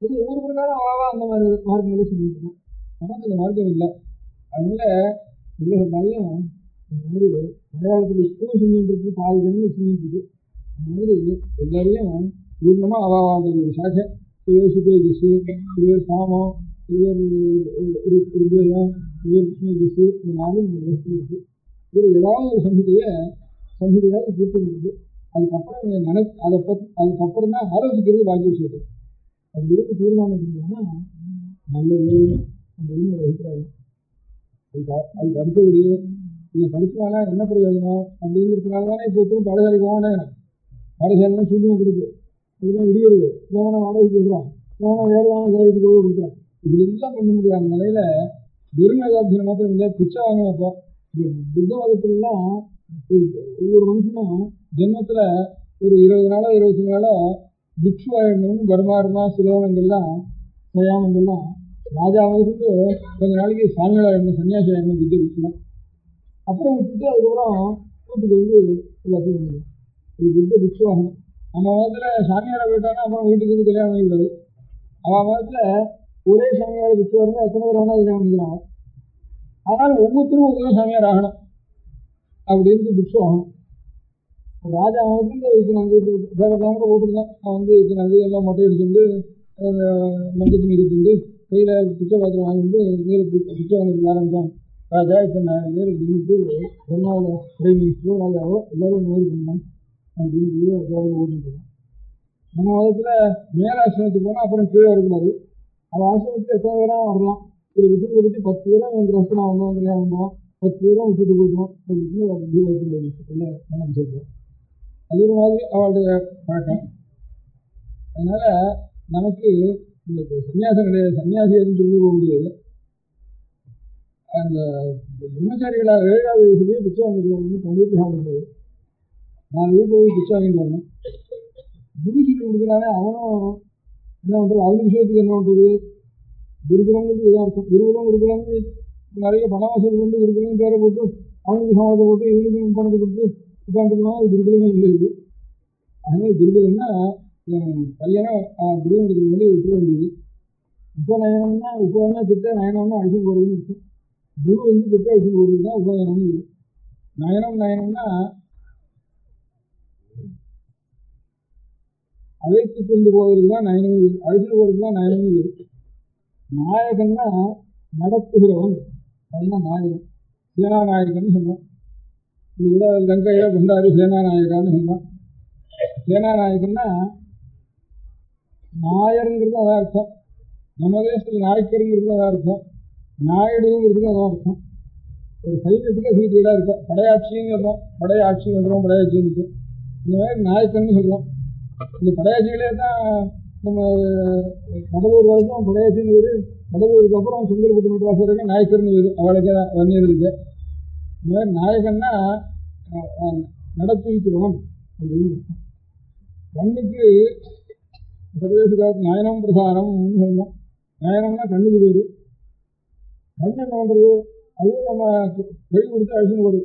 ஒவ்வொரு பிரகாரம் அவாவா அந்த மாதிரி மார்க்கங்களே சொல்லிட்டு இருக்கேன். நமக்கு அந்த மார்க்கம் இல்லை. அதனால பிள்ளைகள்னாலையும் இந்த மாதிரி மலையாளத்தில் இப்பவும் செஞ்சுட்டு இருக்கு, பாதி ஜனங்கள் செஞ்சுட்டு இருக்கு. அந்த மாதிரி எல்லாரையும் பூர்ணமாக அவாவாத ஒரு சாக்கை சிறுவர் சுக்ரஜிஸு, சிறுவர் சாமம், சிறுவர் ருத்வேதம், சிறுவர் கிருஷ்ணஜிஸு, இந்த 4 நம்ம தேசத்தில் இருக்குது. இதில் ஏதாவது ஒரு சம்ஹிதையாவது பூர்த்தி இருக்குது. அதுக்கப்புறம் அதுக்கப்புறம் தான் ஆலோசிக்கிறது பாக்கி விஷயத்தை அப்படி இருந்து தீர்மானம் பண்ணோம்னா நல்லது அப்படின்னு ஒரு அபிப்பிராயம். அதுக்கு அடுத்தபடி இதை படிச்சுவானா என்ன பிரயோஜனம் அப்படிங்கிறதுனால தானே இப்போ ஒருத்தரும் பாடசாலைக்கு போகணும். பாடசாலைலாம் சூழ்நிலை கொடுக்கு, அதுதான் இடியுது, இல்லவனா வாடகைக்கு விடுறான், இல்லவனா வேறுவான வேலைக்கு போய் கொடுக்குறான். இப்படி எல்லாம் பண்ண முடியாத நிலையில வெறுமேதாத்தியம் மாத்திரம் இல்லை, பிச்சை வாங்கினப்போ புத்த மதத்துலாம் ஒவ்வொரு மனுஷனும் ஜென்மத்தில் ஒரு 20 நாளோ 25 நாளோ பிக்ஷு ஆயிடணும்னு வருமானமா சிலோகங்கள்லாம் சயாமங்கள்லாம் ராஜா வந்து கொஞ்ச நாளைக்கு சாமியால் ஆயிடணும், சன்னியாசி ஆயிடணும் புத்த பிக்ஷுலாம். அப்புறம் விட்டுட்டு அதுக்கப்புறம் வீட்டுக்கு வந்து எல்லாத்தையும் பண்ணிடும். ஒரு புத்த பிக்ஷு ஆகணும். நம்ம மதத்தில் சாமியாரை போயிட்டாங்கன்னா அப்புறம் வீட்டுக்கு வந்து கல்யாணம் பண்ணிக்கூடாது. அவன் மதத்தில் ஒரே சாமியார் பிக்ஷு இருந்தால் எத்தனை பேர் வேணால் கல்யாணம் பண்ணிக்கிறாங்க. ஆனால் ஒவ்வொருத்தரும் ஒவ்வொரு சாமியார் ஆகணும். அப்படி இருந்து பிக்ஷு ஆகணும். ராஜா வந்து தேவதாங்க போட்டுருந்தான். அவன் வந்து இத்தனை எல்லாம் மொட்டை அடிச்சுட்டு மஞ்சத்து நிறுத்திட்டு கையில் பிச்சை பாத்திரம் வாங்கிட்டு பிச்சை வாங்கிட்டு ஆரம்பித்தான். ராஜா இத்தனை நேரம் நின்றுட்டு பெருமாவில் பிரைம் மினிஸ்டரோ ராஜாவோ எல்லாரும் இந்த மாதிரி பண்ணலாம் அப்படின்னு ஓட்டுருக்கான். நம்ம மதத்தில் மேலாசிரமத்துக்கு போனால் அப்புறம் கீழே வரக்கூடாது. அவன் ஆசிரமத்துக்கு எத்தனை பேராக வரலாம். ஒரு விஷயத்தை பற்றி 10 பேரும் எங்கள் ரசனா வந்தோம் கல்யாணம் பண்ணுவோம், 10 பேரும் விட்டுட்டு போயிடுவோம் அப்படின்னு கணக்கு சொல்கிறோம். அது ஒரு மாதிரி அவளுடைய பழக்கம். அதனால் நமக்கு இந்த சன்னியாசம் கிடையாது, சன்னியாசி எதுவும் சொல்லி போக முடியாது. அந்த பிரம்மச்சாரிகளாக 7வது வயசுலேயே பிச்சை வாங்கிட்டு வரணும். உங்கள் வீட்டில் சாப்பிடுறது 4 வீட்டில் போய் பிச்சை வாங்கிட்டு வரணும். குரு சொல்லி கொடுக்குறானே அவனும் என்ன பண்ணுறது, அவனுக்கு விஷயத்துக்கு என்ன பண்ணுறது? குருகுலங்கிறது இதாக இருக்கும். குருகுலம் கொடுக்கலான்னு நிறைய பண வசூல் கொண்டு குருகுலம் பேரை போட்டு அவனுக்கு சமாதத்தை போட்டு இவனுக்கு பணத்தை கொடுத்து உட்காந்துக்கலாம். அது குருகுலமே இல்லை. இது அதனால குருகுலம்னா கல்யாணம் குருகுலத்துக்கு வேண்டி விட்டுற வேண்டியது. உபநயனம்னா உபநயனா கிட்ட, நயனம்னா அழிச்சு போகிறதுன்னு இருக்கும். குரு கிட்ட அழிச்சு போகிறது தான் உபநயனம்னு இது. நயனம்னா அழைத்து கொண்டு போவதற்கு தான் நயனம், அழைச்சிட்டு போகிறதுக்கு தான் நயனம் இது. நாயகன்னா நடத்துகிறவன், அதுதான் நாயகன். சேனாநாயகன்னு சொல்லுவோம். இது கூட லங்கையில கொண்டாடி சேனாநாயகான்னு சொல்லுவோம். சேனாநாயகன்னா நாயருங்கிறது அதான் அர்த்தம். நம்ம தேசத்தில் நாயக்கருங்கிறது அதான் அர்த்தம். நாயுடுங்கிறதுக்கு அதான் அர்த்தம். ஒரு சைன்யத்துக்கு அதுக்கு வீடாக இருக்கும். படையாட்சின்னு சொல்கிறோம், படையாட்சி வந்துடும், படையாட்சின்னு இருக்கும். இந்த மாதிரி நாயக்கன்னு சொல்கிறோம். இந்த படையாட்சிகளே தான் நம்ம கடலூர் வரைக்கும் படையாட்சின்னு வேறு, கடலூருக்கு அப்புறம் செங்கல்பட்டு மெட்ராஸ் வரைக்கும் நாயக்கர்னு வேறு, அவளுக்கு வன்னியர்களுக்கு. இந்த மாதிரி நாயகன்னா நடத்தி வைக்கிறவன் அப்படின்னு. கண்ணுக்கு சர்வேசுக்காக நயனம் பிரசாரம்னு சொல்லணும். நயனம்னா கண்ணுக்கு பேர். கண் என்ன பண்ணுறது? அதுவும் நம்ம கழி கொடுத்து அழிச்சுன்னு போடுது.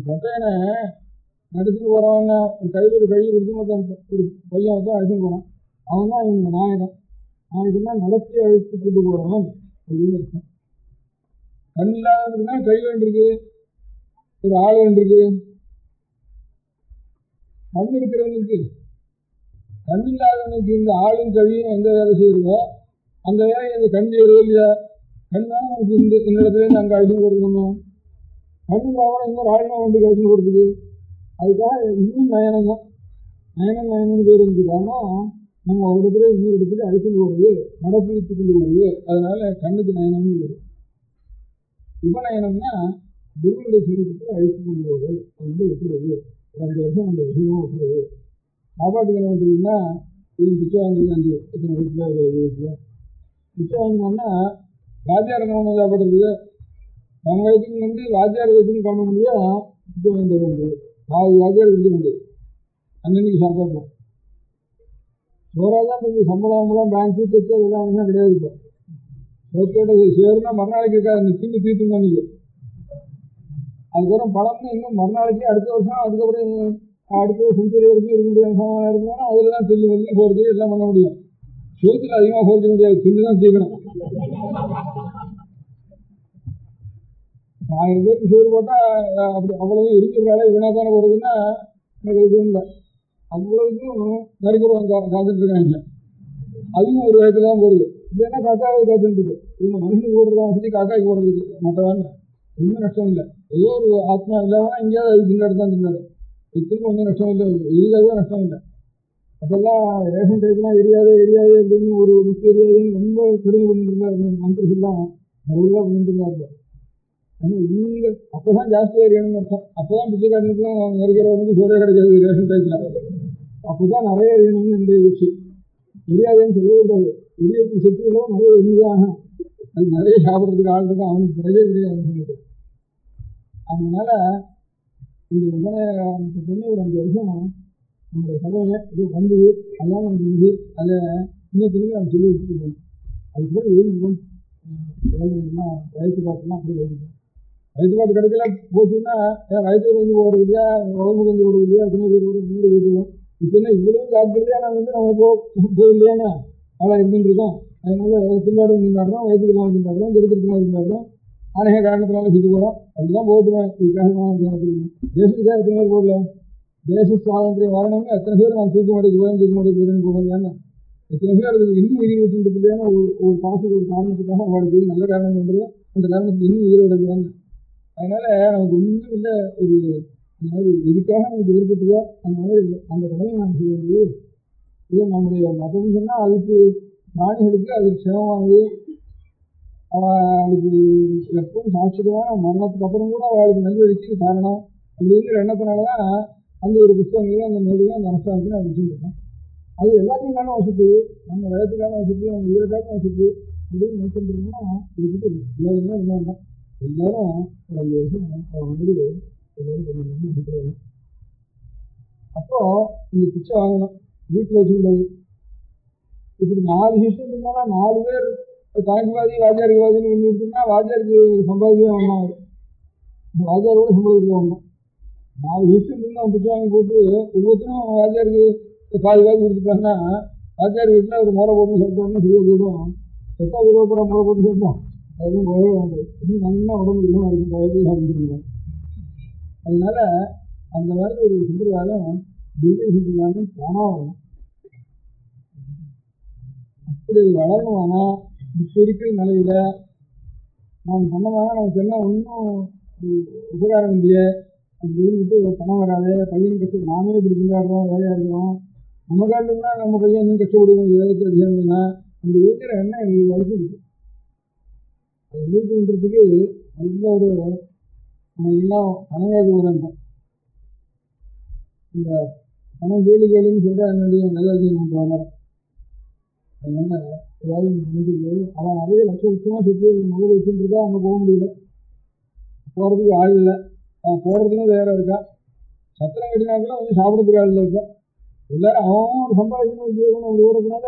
பட்டையனை நடத்திட்டு போகிறவங்க கையில் ஒரு கழி கொடுத்து மொத்தம் ஒரு பையன் வந்து அழிச்சுன்னு போகிறான். அவன் தான் இவங்க நாயகன். நாயகன்னா நடத்தி அழித்து கொண்டு போகிறவன் அப்படின்னு இருக்கும். கண் இல்லாததுன்னா கை வேண்டியிருக்கு, ஒரு ஆள் வேண்டியிருக்கு. கண் இருக்கிறவனுக்கு, கண் இல்லாதவனுக்கு இந்த ஆளும் கழியும் எந்த வேலை செய்யுறதோ அந்த வேலை இந்த கண் செய்யறதோ இல்லையா? கண் தான் நமக்கு இந்த இடத்துலேருந்து அங்கே அழிச்சு கொடுக்கணும். கண் இல்லாமல் இன்னொரு ஆளுநர் வந்து அழிச்சு கொடுக்குது. அதுக்காக இன்னும் நயனம் தான். நயனம் பேர் இருந்துச்சு. காரணம் நம்ம ஒரு இடத்துல இன்னொரு இடத்துக்கு அழிச்சுட்டு போடுறது, நடத்தி வைத்து கொண்டு போடுறது. அதனால கண்ணுக்கு நயனம்னு பேர். உபநயனம்னா குருவுடைய சீரத்துக்கு அழித்து கொண்டு போவது, அது விட்டுறது. ஒரு 5 வருஷம் அந்த விஷயமும் விட்டுறது. சாப்பாட்டுக்கு என்ன பண்ணுறதுன்னா, இது பிச்சை வாங்குறது 5 எத்தனை வீட்டில் 20 வீட்டில் பிச்சை வாங்கினோம்னா வாத்தியார் என்ன ஒன்று சாப்பிட்றதுக்கு நம்ம வயதுக்கு வந்து வாத்தியார் வயதுன்னு பண்ண முடியாது. பிச்சை வாங்கி தர வேண்டியது, வாத்தியார் கொடுக்க வேண்டியது அன்னன்னைக்கு சாப்பாட்டில். சோறாக தான் இருக்குது. சம்பளம்லாம் பேங்க்கு செக்கு அதெல்லாம் என்ன கிடையாது. இப்போ சோத்தோட சேருனா மறுநாளைக்கு இருக்காது, தின்னு தீர்த்துங்க அன்றைக்கி. அதுக்கப்புறம் பழம்னு இன்னும் மறுநாளைக்கு அடுத்த வருஷம், அதுக்கப்புறம் அடுத்த செஞ்சுரி வரைக்கும் இருக்க முடியாது. சமாதானம் இருந்தாலும் அதில் தான் தில்லு வந்து போகிறது எல்லாம் பண்ண முடியும். சோத்தில் அதிகமாக போகிறது முடியாது, தின்னு தான் தீக்கணும். 1000 பேருக்கு சோறு போட்டால் அப்படி அவ்வளவு இருக்கிற வேலை வீணாக தானே போகிறதுன்னா எனக்கு எதுவும் இல்லை. அவ்வளவுக்கும் நறுக்கிறவங்க காத்துட்டு இருக்காங்க. அதுவும் ஒரு வயத்துல தான் போடுது. இல்லைன்னா காக்காவை காத்துட்டு இருக்கு. இவங்க மனுஷனுக்கு போடுறதா வசதி காக்காய்க்கு போடுறதுக்கு மற்றவாங்க ஒன்றும் நஷ்டம் இல்லை. ஏதோ ஒரு ஆத்மா இல்லாமல் எங்கேயாவது அது திண்டாடு தான் திண்டாடு. இதுக்கு ஒன்றும் நஷ்டம் இல்லை, எரியாதோ நஷ்டம் இல்லை. அப்போல்லாம் ரேஷன் டைப்லாம் எரியாது அப்படின்னு ஒரு முக்கிய எரியாதுன்னு ரொம்ப கடுமை பண்ணிட்டு இருந்தாரு மந்திரிகள்லாம், நிறையா பண்ணிட்டு இருந்தாரு. ஆனால் இவங்க அப்போதான் ஜாஸ்தியாக எரியணும்னு அர்த்தம். அப்போதான் பிச்சைக்காரனுக்கும் நெருக்கிறவனுக்கு சோறே கிடைக்காது ரேஷன் டைப்பில். அப்போதான் நிறைய எரியணும்னு என்னுடைய யோசிச்சு. எரியாதுன்னு சொல்லவே கூடாது. எரியத்துக்கு சக்திகளோ நிறைய எரிதான். அது நிறைய சாப்பிட்றதுக்கு ஆள் இருக்கு, அவனுக்கு கிடையவே கிடையாதுன்னு சொல்லிட்டு. அதனால இந்த உபநயனத்தை பண்ணி ஒரு 5 வருஷம் நம்முடைய கடவுளை இது வந்தது, அதான் நமக்கு இது. அதை இன்னொருத்தருக்கு நம்ம சொல்லி வச்சுட்டு போகணும். அதுக்கப்புறம் எழுதிக்கணும். குழந்தைங்கள்லாம் வயசு பாட்டுலாம் அப்படி எழுதிக்கணும். வயசு பாட்டு கிடைக்கல போச்சுன்னா வயசுக்கு வந்து போகிறது இல்லையா, உடம்புக்கு வந்து போகிறது இல்லையா, எத்தனை பேர் கூட வீடு போயிடுவோம். இப்போ என்ன இவ்வளவு ஜாக்கிரதையாக நான் வந்து நம்ம போயில்லையானா அதான் இருந்துட்டு இருக்கோம். அதனால திண்டாடும் திண்டாடுறோம், வயசுக்கெல்லாம் திண்டாடுறோம், திருத்திரத்துலாம் திண்டாடுறோம், அநேக காரணத்தினால சுற்றி போகிறோம். அப்படிதான் போட்டுவேன். இதுக்காக தேசத்துக்காக எத்தனை பேர் போடல. தேச சுவாதந்திரம் வரணும்னு எத்தனை பேர் நான் தூக்க மாட்டேக்கு போயிருந்து போகலையான்னு எத்தனை பேர் அதுக்கு இன்னும் உயிர் விட்டு இல்லையானா ஒரு காசுக்கு ஒரு காரணத்துக்காக அவளுக்கு இது நல்ல காரணம் பண்ணுறதோ அந்த காரணத்துக்கு இன்னும் உயிரோட இல்லையான்னு. அதனால நமக்கு ஒன்றும் இல்லை. ஒரு இந்த மாதிரி எதுக்காக நமக்கு ஏற்பட்டுதோ அந்த மாதிரி அந்த கடமை நாம் செய்ய வேண்டியது. இல்லை நம்முடைய மதம் சொன்னால் அதுக்கு பிராணிகளுக்கு அது க்ஷேமமானது. அவளுக்கு எப்பவும் சாட்சியமான மரணத்துக்கு அப்புறம் கூட அவளுக்கு நல்வழிக்கு காரணம் அப்படிங்கிற எண்ணத்தினால தான் அந்த ஒரு புத்தகங்களையும் அந்த நூலையும் அந்த அரசாங்கத்தையும் நான் வச்சுருக்கேன். அது எல்லாத்தையும் காரணம் வசதி, நம்ம வயத்துக்கான வசதி, நம்ம உயிரக்கான வசதி அப்படின்னு நினைச்சிருந்தோம்னா இதை பற்றி யோஜனையாக பண்ண வேண்டாம். எல்லாரும் ஒரு 5 வருஷம் வந்து எல்லாரும் பண்ணி இருக்கிறாங்க. அப்போ இந்த பிச்சை வாங்கணும், வீட்டில் வச்சுக்கூடாது. இப்படி 4 சிஸ்டம் இருந்தாலும் 4 பேர் தாய்க்குவாதி வாத்தியாருக்கு வாதின்னு பண்ணி கொடுத்தோம்னா வாத்தியாருக்கு சம்பாதிக்கவே வேண்டாம், வாத்தியாரோட சம்பளத்துக்கு வேண்டாம். 4 சிஸ்டம் இருந்தால் பிச்சை வாங்கி போட்டு ஒவ்வொருத்தரும் வாத்தியாருக்கு பாதி கொடுத்துட்டாங்கன்னா வாத்தியார் வீட்டில் ஒரு முறை போட்டு சேர்த்தோம்னா சரியாக போயிடும். செத்தா விரோப்புற முறை போட்டு சேர்த்தோம் அதுவும் போகவே வேண்டாம். இன்னும் நல்லா உடம்பு இன்னும் இருக்கும், தயவு ஆரம்பிச்சிருக்கோம். அதனால அந்த மாதிரி ஒரு சம்பிரதாயம் திவ்ய சம்பிரதாயம் போனால் அப்படி அது வளரணுமானா இப்போ இருக்கிற நிலையில நாம் பண்ணோம்னா நமக்கு என்ன ஒன்றும் உபகாரம் இல்லையே அப்படின்ட்டு பணம் வராது. பையன் கஷ்டம் நாமே இப்படி கொண்டாடுறோம், வேலையாக இருக்கிறோம், நம்ம காட்டுனா நம்ம பையன் இன்னும் கஷ்டப்படுவோம், ஏதாச்சும் அதிகம்னா அப்படி இருக்கிற எண்ணம் எல்லாருக்கும் இருக்கு. அது வீட்டு பண்ணுறதுக்கு நல்ல ஒரு எல்லாம் பணங்காது ஒரு இந்த பணம் கேள்வி கேள்வின்னு சொல்லிட்டு என்னுடைய நல்ல விஷயம் வளரும். அதனால ஏதாவது நினைச்சிட்டு அவன் நிறைய லட்சமாக சுற்றி முதல் வச்சுட்டு இருக்கா, அங்கே போக முடியல, போகிறதுக்கு ஆள் இல்லை. அவன் போகிறதுக்கும் வேற இருக்கா, சத்திரம் கட்டினாக்கெல்லாம் வந்து சாப்பிட்றதுக்கு ஆள் இல்லை. இப்போ எல்லாரும் அவன் ஒரு சம்பாதிக்கணும் உத்தியோகம் அப்படி ஓடுறதுனால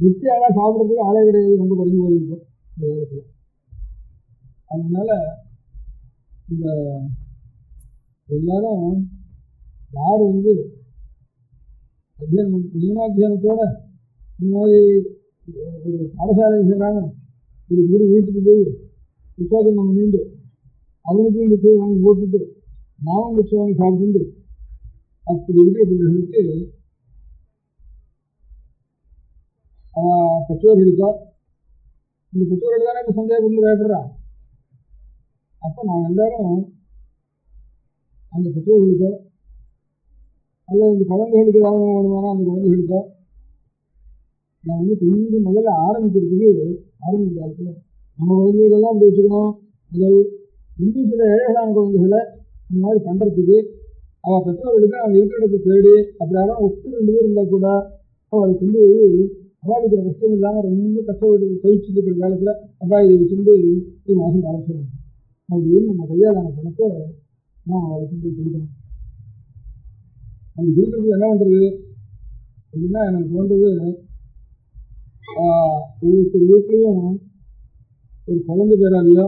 நித்தியால சாப்பிட்றதுக்கு ஆளே கிடையாது, ரொம்ப குறைஞ்சி போகுது இப்போ இந்த காலத்தில். அதனால இந்த எல்லாரும் யார் வந்து அத்தியானம் நியமாத்தியானத்தோட இந்த மாதிரி ஒரு பாடசாலை செய்கிறாங்க, ஒரு குரு வீட்டுக்கு போய் புத்தகம் நம்ம நீண்டு அவனுக்கும் இந்த போய் வாங்கி போட்டுட்டு நாமும் புத்தகம் வாங்கி சாப்பிட்டு அப்படி இருக்கிற பிள்ளைகளுக்கு பெற்றோர்களுக்கோ இந்த பெற்றோர்கள் தானே இப்போ சந்தேகப்பட்டு பயப்படுறான். அப்போ நான் எல்லாரும் அந்த பெற்றோர்களுக்கோ அல்லது அந்த குழந்தைகளுக்கு ஏதாவது வேணுமானா அந்த குழந்தைகளுக்கோ நான் வந்து கொஞ்சம் முதல்ல ஆரம்பிக்கிறதுக்கு ஆரம்பித்த காலத்தில் நம்ம குழந்தைகளெல்லாம் அப்படி வச்சுக்கணும். முதல் இன்னும் சில ஏழைகளான குழந்தைகளை இந்த மாதிரி பண்ணுறதுக்கு அவள் பெற்றோர்களுக்கு அவங்க இருக்கிற இடத்தை தேடி அப்படி யாரும் ஒத்து 2 பேர் இருந்தால் கூட அவளை கொண்டு போய் அவளுக்கு கஷ்டம் இல்லாமல் ரொம்ப கஷ்டப்பட்டு பயிற்சிட்டு இருக்கிற காலத்தில் அப்பா இதை வச்சுட்டு ஒரு மாதம் காலம் சொல்லணும் அப்படின்னு நம்ம கையாளான பணத்தை நான் அவளை கொண்டு போய் கொடுக்கணும். அப்படி கொடுக்குறதுக்கு என்ன பண்ணுறது அப்படின்னா எனக்கு தோன்றது, ஒவ்வொரு வீட்லேயும் ஒரு குழந்தை பேராலையோ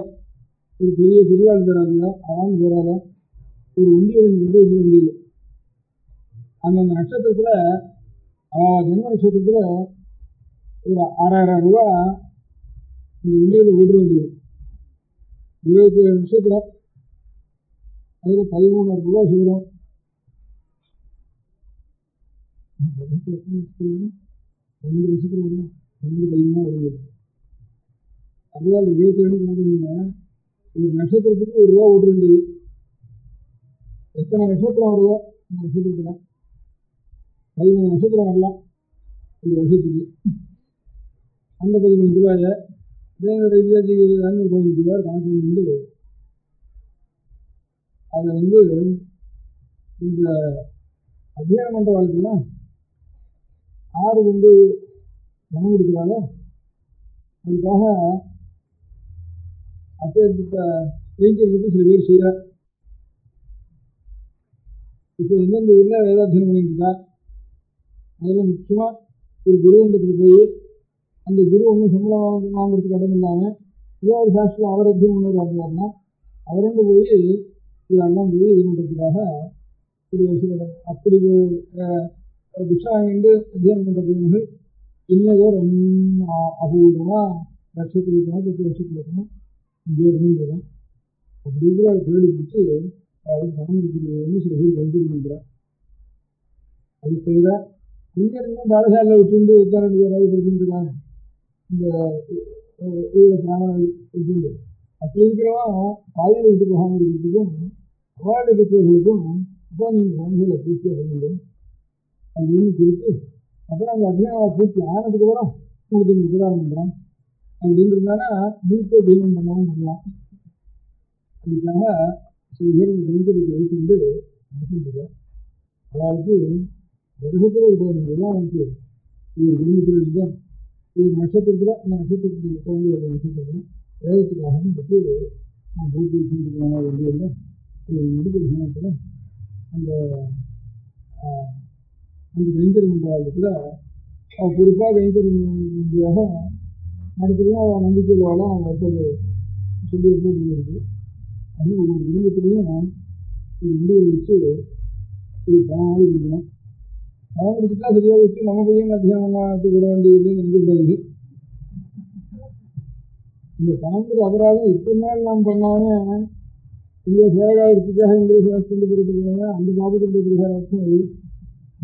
ஒரு பெரிய பெரியவாள் பேராலையோ ஆண் பேரால ஒரு உண்டியல் கண்டு வச்சுக்க முடியல. அந்தந்த நட்சத்திரத்தில் ஜென்ம நட்சத்திரத்தில் ஒரு 6000 ரூபா இந்த உண்டியலில் போட்டு வேண்டியது. 27 நட்சத்திரம் அதில் 13,000 ரூபா சேரும். 12 நட்சத்திரம் வரும், 12-13 வருது. அதுதான் 27 கணக்கு பண்ணிங்க. ஒரு நட்சத்திரத்துக்கு 1 ரூபா ஓட்டு வேண்டியது. எத்தனை நட்சத்திரம் வருதோ அந்த நட்சத்திரத்தில் 13 நட்சத்திரம் வரலாம் ஒரு வருஷத்துக்கு. அந்த 13 ரூபாயை ரீசார்ஜுக்கு 215 ரூபாய் கணக்கு பண்ணிட்டு அதை வந்து இந்த அத்தியானம் பண்ணுற வாழ்க்கையில் யார் வந்து பணம் கொடுக்குறாங்களோ அதுக்காக அப்பேற்பட்ட கைங்கரியத்தை சில பேர் செய்கிறார். இப்போ எந்தெந்த ஊரில் வேதாத்தியனம் பண்ணிட்டு இருக்கா, அதில் முக்கியமாக ஒரு குருவண்டத்தில் போய் அந்த குரு ஒன்றும் சம்பளம் வாங்குறதுக்கு இடம் இல்லாமல் ஏதோ ஒரு சாஸ்திரம் அவர் அத்தியனம் பண்ணவர் ஆகிறாருன்னா அவரண்டு போய் இதெல்லாம் போய் இது பண்ணுறதுக்காக ஒரு சில அப்படி பிக்ஷா வாங்கிட்டு அத்தியானம் பண்ணுற பையன்கள் இன்னதோ ரொம்ப அபூர்வமாக லட்சத்தில் இருக்கணும் 10 லட்சத்தில் இருக்கணும் இங்கே இருந்துருக்கேன். அப்படி இருக்கிற அதை தேடி பிடிச்சி அவளுக்கு பணம் கொடுக்குறது சில பேர் கைங்கரியம் பண்ணுறான். அது தவிர கொஞ்சம் பாடசாலையில் விட்டு உத்தரவு யாராவது படிச்சுட்டு இருக்காங்க, இந்த உயிரை பிராணம் வச்சுட்டு அப்படி இருக்கிறவன் பாதையில் விட்டு போகாமல் இருக்கிறதுக்கும் அவார்டு பெற்றவர்களுக்கும் அப்போ நீங்கள் குழந்தைகளை பூர்த்தியாக பண்ணிடும் அப்படின்னு கொடுத்து அப்புறம் அந்த அத்தியானம் பூர்த்தி ஆனதுக்கப்புறம் உங்களுக்கு நீங்கள் உபகாரம் பண்ணுறோம் அப்படின்னு இருந்தாலும் வீட்டை தீபம் பண்ணவும் பண்ணலாம். அதுக்காக சில பேர் இந்த கைங்கரியத்தை எடுத்துட்டு நடத்திட்டு இருக்க அவளுக்கு வருஷத்தில் ஒரு 15 ரூபா அவனுக்கு ஒரு குடும்பத்தில் இருந்தால் ஒரு நட்சத்திரத்தில் அந்த நட்சத்திரத்துக்கு குழந்தையோட நட்சத்திரத்தில் வேதத்துக்காக எடுத்து நான் போட்டு வச்சுருக்கோம். வந்து இல்லை முடிக்கிற சமயத்தில் அந்த அந்த கைங்கரி மன்றத்தில் அவள் பொறுப்பாக கைங்கரி மன்றியாக நடத்துலையும் அவள் நம்பிக்கை உள்ளவாலும் அவள் ஏற்பாடு சொல்லி ஏற்பாடு பண்ணியிருக்கு. அது ஒவ்வொரு குடும்பத்துலேயும் ஒரு முடிவை வச்சு இது பணமாக கொடுக்கணும். பணம் கொடுத்துட்டா சரியாக வச்சு நம்ம பையன் அதிகம் பண்ணாத்து விட வேண்டியதுன்னு நினைக்கக்கூடாது. இந்த பணம்ங்கிற அபராதம் இத்தனை நாள் நாம் பண்ணாமல் இங்கே சேகாயத்துக்காக இந்திர சாஸ்திரம் கொடுத்துருக்காங்க. அந்த பாபத்துடைய பரிகாரத்தும் அது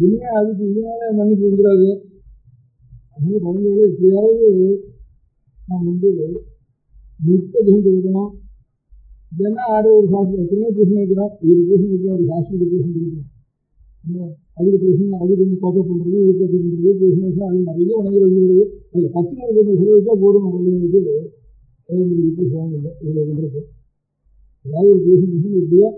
இனிமே அதுக்கு இதனால மன்னிப்பு வந்துடாது. அதனால குழந்தைகளை எப்படியாவது நாம் வந்து நிற்க தகுந்து விடணும். இல்லைன்னா ஆறு ஒரு சாஸ்திரம் எத்தனையோ டியூஷன் வைக்கிறோம். இது டியூஷன் வைக்கிறோம், ஒரு சாஸ்திரம் டியூஷன் வைக்கிறோம். அதுக்கு டியூஷன் அது கொஞ்சம் கோப்பை பண்ணுறது, இது கோப்பை பண்ணுறது, டியூஷன் வச்சா அது நிறைய உணர்வு வந்துடுது. அதில் 10 கொஞ்சம் செலவழிச்சா போடும். பையனுக்கு சிரமம் இல்லை. இவ்வளோ பண்ணுறப்போ ஏதாவது ஒரு டியூஷன் எப்படியோ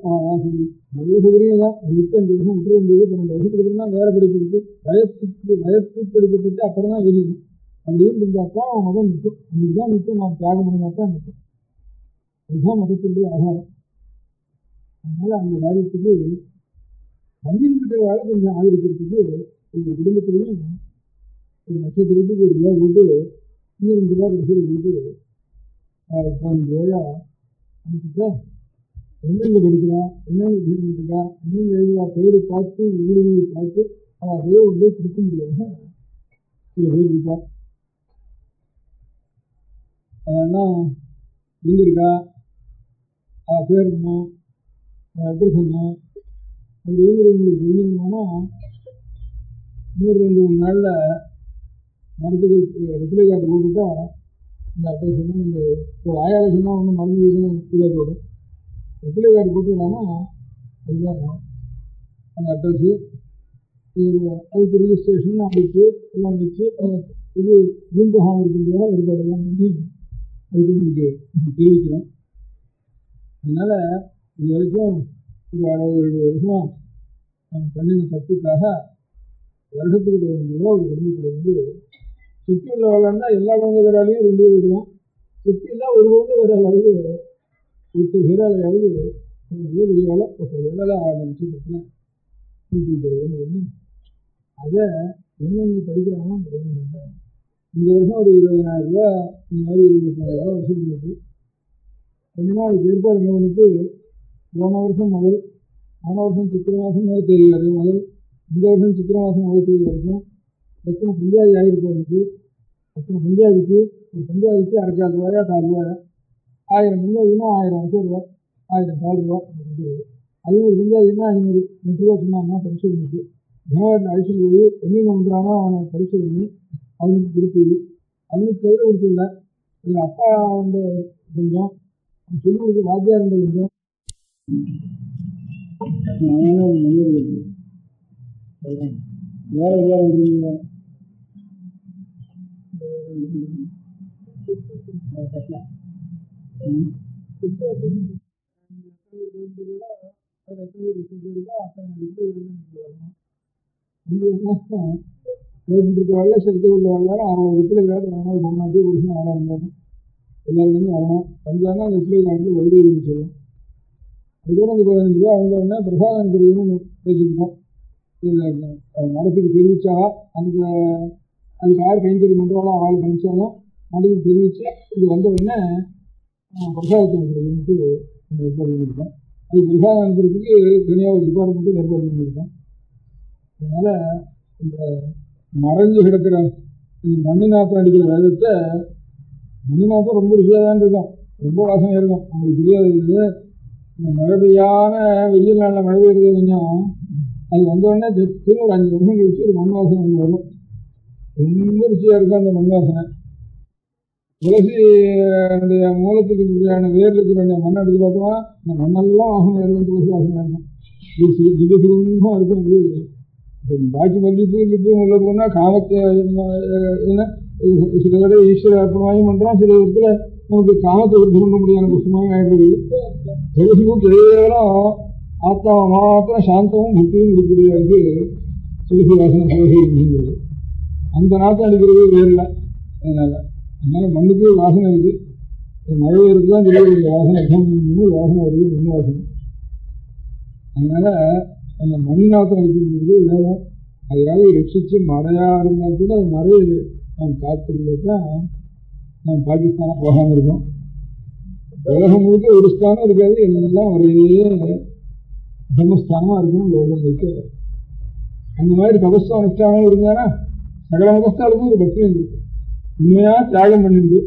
சொல்லி நல்ல சௌகரியம் தான். 25 வருஷம் விட்டுற வேண்டியது 12 வருஷத்துக்கு அப்புறம் தான் வேற படிப்பு இருக்குது. வயத்து படிப்பை பற்றி அப்புறம் தான் எழுதிக்கணும். அப்படின்னு இருந்தால் தான் அவன் மதம் நிற்கும். அன்றைக்கி தான் நிற்கும். நாம் தியாகம் பண்ணினா தான் நிற்கும். அதுதான் மதத்தினுடைய ஆதாரம். அதனால் அந்த காரியத்துக்கு பண்டிகை இருக்கிறவாழ கொஞ்சம் ஆதரிக்கிறதுக்கு ஒரு குடும்பத்திலையும் ஒரு நட்சத்திரத்துக்கு ஒரு ரூபா போட்டு 2 ரூபா கடைசியில் போட்டு 15 ரூபாயா அனுப்பிச்சா எங்கெங்கே படிக்கிறான், என்னென்ன தீர்மானிக்கா, என்னென்ன எழுதுவா தேடி பார்த்து ஊடுருவி பார்த்து அவன் அதே ஒன்றே கொடுக்க முடியாத சில பேர் இருக்கா. அவன்னா எங்கே இருக்கா, அவன் பேர் என்ன, அவன் அட்ரஸ் என்ன அப்படிங்கிறது உங்களுக்கு தெரிஞ்சுக்கணும்னா இன்னொரு 2-3 நாளில் மருத்துவ ரிப்ளை கார்டு போட்டுட்டா இந்த அட்ரஸ் வந்து நீங்கள் ஒரு ஆயாலோசனா ஒன்று மருந்து எதுவும் இதாக போயிடும். ரிப்ளை கார்டு போட்டுக்கலாம்னா அதுதான் அந்த அட்ரஸ்ஸு. அதுக்கு ரிஜிஸ்ட்ரேஷன் அடித்து எல்லாம் வச்சு இது பூம்பகம் இருக்கின்ற ஏற்பாடெல்லாம் பண்ணி அதுக்கு உங்களுக்கு தெரிவிக்கலாம். அதனால் இது வரைக்கும் ஒரு 60-70 வருஷமாக நம்ம பண்ணின தப்புக்காக வருஷத்துக்கு 15 ரூபா ஒரு குடும்பத்தில் வந்து சுற்றி உள்ள விளையாண்டா எல்லா குழந்தை பேராலையும் 2 வைக்கலாம். சுற்றி எல்லாம் ஒரு குழந்தை பேராலையும் ஒருத்தர் பேராலையாவது பெரிய வேலை ஒருத்தர் வேலை ஆகிற நட்சத்திரத்தில் கூட்டி தருவேன்னு பண்ணி அதை எங்கெங்கே படிக்கிறாங்களோ அந்த குழந்தைங்க இந்த வருஷம் ஒரு 20,000 ரூபா இந்த மாதிரி 25,000 ரூபா வசூல் பண்ணிட்டு கொஞ்ச நாள் அதுக்கு ஏற்பாடு என்ன பண்ணிட்டு போன வருஷம் சித்திரை மாதம் 1 தேதி வரைக்கும் முதல் இந்த வருஷம் சித்திரை மாதம் 1 தேதி வரைக்கும் எத்தனை பஞ்சாயத்து ஆகிருக்கு அவனுக்கு, எத்தனை பஞ்சாயத்துக்கு ஒரு பஞ்சாயத்துக்கு 1,400 ரூபாயா 4 ரூபாயா, 1000 பஞ்சாயத்துனா 1000 ரூபா, 1000 4 ரூபா 500 பஞ்சாயத்துனா 500 2 ரூபா சொன்னாங்கன்னா பரிசு பண்ணிட்டு தினவாரில் அழைச்சிட்டு போய் எங்கெங்கே பண்ணுறானோ அவனை பரிசு பண்ணி அவனுக்கு கொடுத்தது. அவனுக்கு கையில் கொடுத்துல எங்கள் அப்பா வந்து கொஞ்சம் அவன் சொல்லி கொடுத்து வாத்தியார் இருந்த கொஞ்சம் வேற வேற விடுறீங்க. வரல செலுத்த உள்ள வரலாம். அவன் ரிப்ளை கார்டு வரணும், முன்னாடி ஒரு வருஷம் 6,000 எல்லாருமே வரணும். வந்தாங்கன்னா அந்த ரிப்ளை கார்டு வருதுன்னு சொல்லுவோம். அதுக்கப்புறம் அந்த 15 ரூபா வந்தோடனே பிரசாதம் தெரியும்னு பேசியிருக்கோம். நடத்துக்கு தெரிவித்தா அதுக்கு யார் கைங்கறி பண்ணுறாலும் அவளுக்கு நினச்சாலும் நடத்துக்கு தெரிவித்து இது வந்த உடனே பிரசாதத்தை அனுப்புறதுன்ட்டு ஏற்பாடு பண்ணியிருக்கோம். அது பிரசாதம் அனுப்புறதுக்கு தனியாக ஒரு டிபார்ட்மெண்ட்டு ஏற்பாடு பண்ணியிருக்கோம். அதனால் இந்த மறைஞ்சு கிடக்கிற இந்த மண்ணு நாற்றம் அடிக்கிற வேதத்தை மண்ணு நாற்றம் ரொம்ப ருசியாக தான் இருக்கும், ரொம்ப வாசனையாக இருக்கும். உங்களுக்கு தெரியாது. இந்த மழை பெய்யான வெயில் நாளில் மழை பெய்யுறது கொஞ்சம் அது வந்தோடனே ஜெட்டு ஒரு 5 வருஷம் கழிச்சு ஒரு மண் வாசனை ஒன்று வரும். ரொம்ப ருச்சியாக இருக்கும் அந்த மண் வாசனை. துளசியுடைய மூலத்துக்கு இருக்கிற வேரில் இருக்கிற மண்ணை எடுத்து பார்த்தோம்னா இந்த மண்ணெல்லாம் வாசனை இருக்கும், துளசி வாசனை இருக்கும். இது திகசுகமாக இருக்கும். அது பாக்கி மல்லிப்பூ உள்ள போனால் காமத்தை என்ன சில தடவை ஈஸ்வர அர்ப்பணமாயும் பண்ணுறோம், சில இடத்துல நமக்கு காமத்தை விருது பண்ண முடியாத புஷ்பமாக ஆகிடுது. துளசிப்பூ கேவலம் ஆத்மாவை மாத்திரம் சாந்தமும் புத்தியும் கொடுக்கக்கூடியது துளசி வாசனை துளசி இருந்துங்கிறது. அந்த நாற்றம் அடிக்கிறது வேறில்லை. அதனால மண்ணுக்கு வாசனை இருக்கு. மழை இருக்குதான் தெரியக்கூடிய வாசனை வாசனை வருது, மண் வாசனை. அதனால அந்த மண் நாற்றம் அடிக்கிறது வேணும். அதையாவது ரட்சிச்சு மழையா இருந்தால் கூட அது மழையில் நாம் காத்திருந்ததான் நாம் பாகிஸ்தானா போகாமல் இருக்கோம். உலகம் முழுக்க ஒரு ஸ்தானம் இருக்காது, எல்லாம் ஒரே பிரம்மஸ்தானமா இருக்கும் லோகம் இருக்க. அந்த மாதிரி தபஸ்தம் அனுஷ்டானம் இருந்தானா சகல மதஸ்தானுக்கும் ஒரு பக்தி இருக்கு. உண்மையா தியாகம் பண்ணிருந்து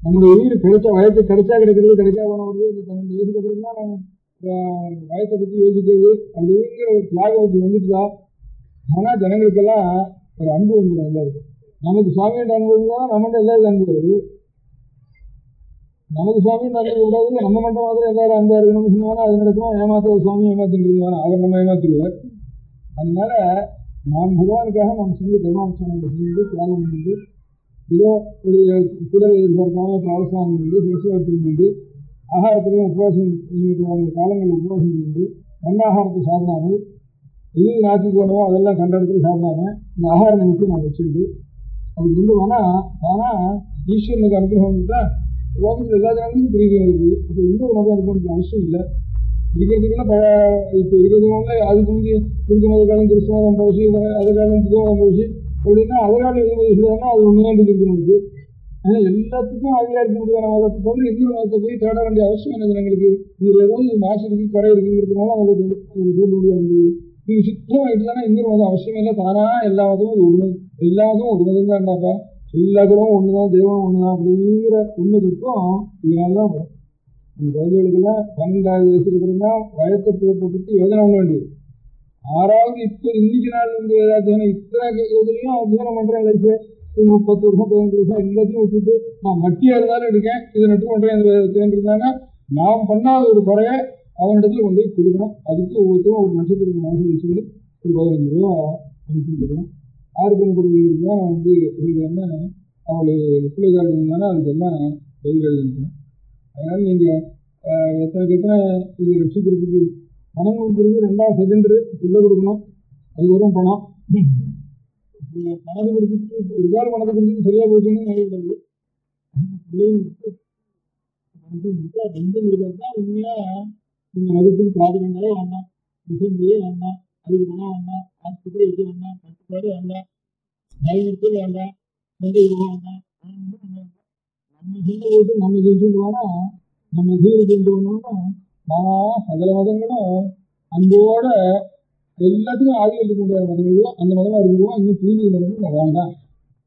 நம்முடைய உயிர் கிடைச்ச வயத்தை கிடைச்சா கிடைக்கிறது, கிடைக்கா போனது. இந்த 12 வயசுக்கு அப்புறம் தான் நம்ம வயத்தை பற்றி யோசிக்கிறது அப்படிங்கிற ஒரு தியாகம் வந்துட்டுதா. ஆனால் ஜனங்களுக்கெல்லாம் ஒரு அன்பு வந்துடும். எல்லாருக்கும் நமக்கு சுவாமியோட அனுபவம் தான் நம்மகிட்ட எல்லாருக்கும் அன்பு வருது. நமக்கு சுவாமியோட அனுபவம் கூடாது, நம்ம மட்டும் மாதிரி எல்லாரும் அன்பா இருக்கணும்னு சொன்னாலும் அது நடக்குமா? ஏமாத்த சுவாமி ஏமாத்திட்டு இருந்தாலும் அவர் நம்ம ஏமாத்திடுவார். அதனால நாம் பகவானுக்காக நாம் செஞ்சு கர்மானுஷ்டானங்கள் செஞ்சு தியாகம் பண்ணிட்டு ஏதோ குடலை எதிர்பார்க்காம அவசரம் பண்ணிட்டு சிவசிவத்தில் பண்ணிட்டு ஆகாரத்திலையும் உபவாசம் நியமித்த காலங்களில் உபவாசம் பண்ணிட்டு ஆகாரத்தை சாப்பிடாமல் எது நாட்டுக்கு வேணுமோ அதெல்லாம் கண்ட இடத்துல சாப்பிடாம இந்த ஆகார நிமிஷம் நான் வச்சுட்டு அப்படி இருந்தோம்னா ஆனால் ஈஸ்வரனுக்கு அனுகிரகம் இருந்தால் உலகத்தில் எல்லா ஜனங்களுக்கும் புரியுது இருக்குது. அப்போ இன்னொரு மதம் இருக்கணும்னு அவசியம் இல்லை. இருக்கிறதுக்குன்னா இப்போ இருக்கிறதுனால அதுக்கு வந்து குறுக்கு மத காலம் கிறிஸ்துவ மதம் போச்சு, அது காலம் புது மதம் போச்சு அப்படின்னா அதனால எது இல்லைன்னா அது உண்மையாண்டு இருக்கு நமக்கு. ஆனால் எல்லாத்துக்கும் அதிகாரம் இருக்க முடியாத மதத்தை தவிர இன்னொரு மதத்தை போய் தேட வேண்டிய அவசியம் என்ன ஜனங்களுக்கு? இதில் ஏதாவது மாசு இருக்கு, குறை இருக்குங்கிறதுனால அவங்களுக்கு சொல்ல முடியாது. இது சுத்தம் ஆயிட்டுதானா இன்னொரு மதம் அவசியம் இல்லை. தானா எல்லா மதமும் ஒன்று, எல்லா மதமும் ஒரு மதம் தான்டாப்பா, எல்லா குணமும் ஒண்ணுதான், தெய்வம் ஒண்ணுதான் அப்படிங்கிற உண்மைக்கும் இதனால்தான் வரும். அந்த குழந்தைகளுக்கெல்லாம் 12வது வயசுக்கு அப்புறம் தான் வயத்தை போட்டு யோஜனை பண்ண வேண்டியது. 6வது இப்போ இன்னைக்கு நாள் வந்து ஏதாச்சும் இத்தனை யோஜனையும் அத்தியானம் பண்றேன். லைஃப் 10 வருஷம் 15 வருஷம் எல்லாத்தையும் விட்டுட்டு நான் மட்டியா இருந்தாலும் இருக்கேன், இதை நட்டு பண்றேன் இருந்தாங்கன்னா நாம் பண்ணாத ஒரு குறைய அவனிடத்துல கொண்டு போய் கொடுக்கணும். அதுக்கு ஒவ்வொருத்தரும் ஒரு நட்சத்திரத்துக்கு மனசு வச்சுக்கிட்டு ஒரு 15 ரூபா அனுப்பிச்சு கொடுக்கணும். 6 பெண் கொடுக்குறதுக்கு தான் வந்து என்ன அவளுக்கு பிள்ளைகள் இருந்தாலும் அதுக்கு எல்லாம் பதில் எழுதிருக்கேன். அதனால நீங்கள் எத்தனை இது ரசிக்கிறதுக்கு பணம் கொடுக்குறது 2வது செகண்டரி பிள்ளை கொடுக்கணும். அது வரும் பணம். பணத்தை கொடுத்துட்டு ஒரு கால பணத்தை கொடுத்துட்டு சரியா போச்சுன்னு நினைக்கிறது. ரெண்டும் இருக்கிறது தான் உண்மையா. இந்த மதத்துக்கு பிராபலங்களே வேண்டாம், விஷயங்களே வேண்டாம், அதுக்கு பணம் வேண்டாம், ஆஸ்பத்திரி இது வேண்டாம், கட்டுப்பாடு வேண்டாம், பயன்படுத்தல் வேண்டாம், எந்த இது வேண்டாம். நம்ம செஞ்ச போட்டு நம்ம செஞ்சுட்டோம்னா நம்ம சீர்திருத்தோம்னா நான் சகல மதங்களும் அன்போட எல்லாத்துக்கும் ஆதிகள் இருக்க முடியாத மதம் இதுவும் அந்த மதமாக இருக்குவோம். இன்னும் புதிய மதமும் வேண்டாம்,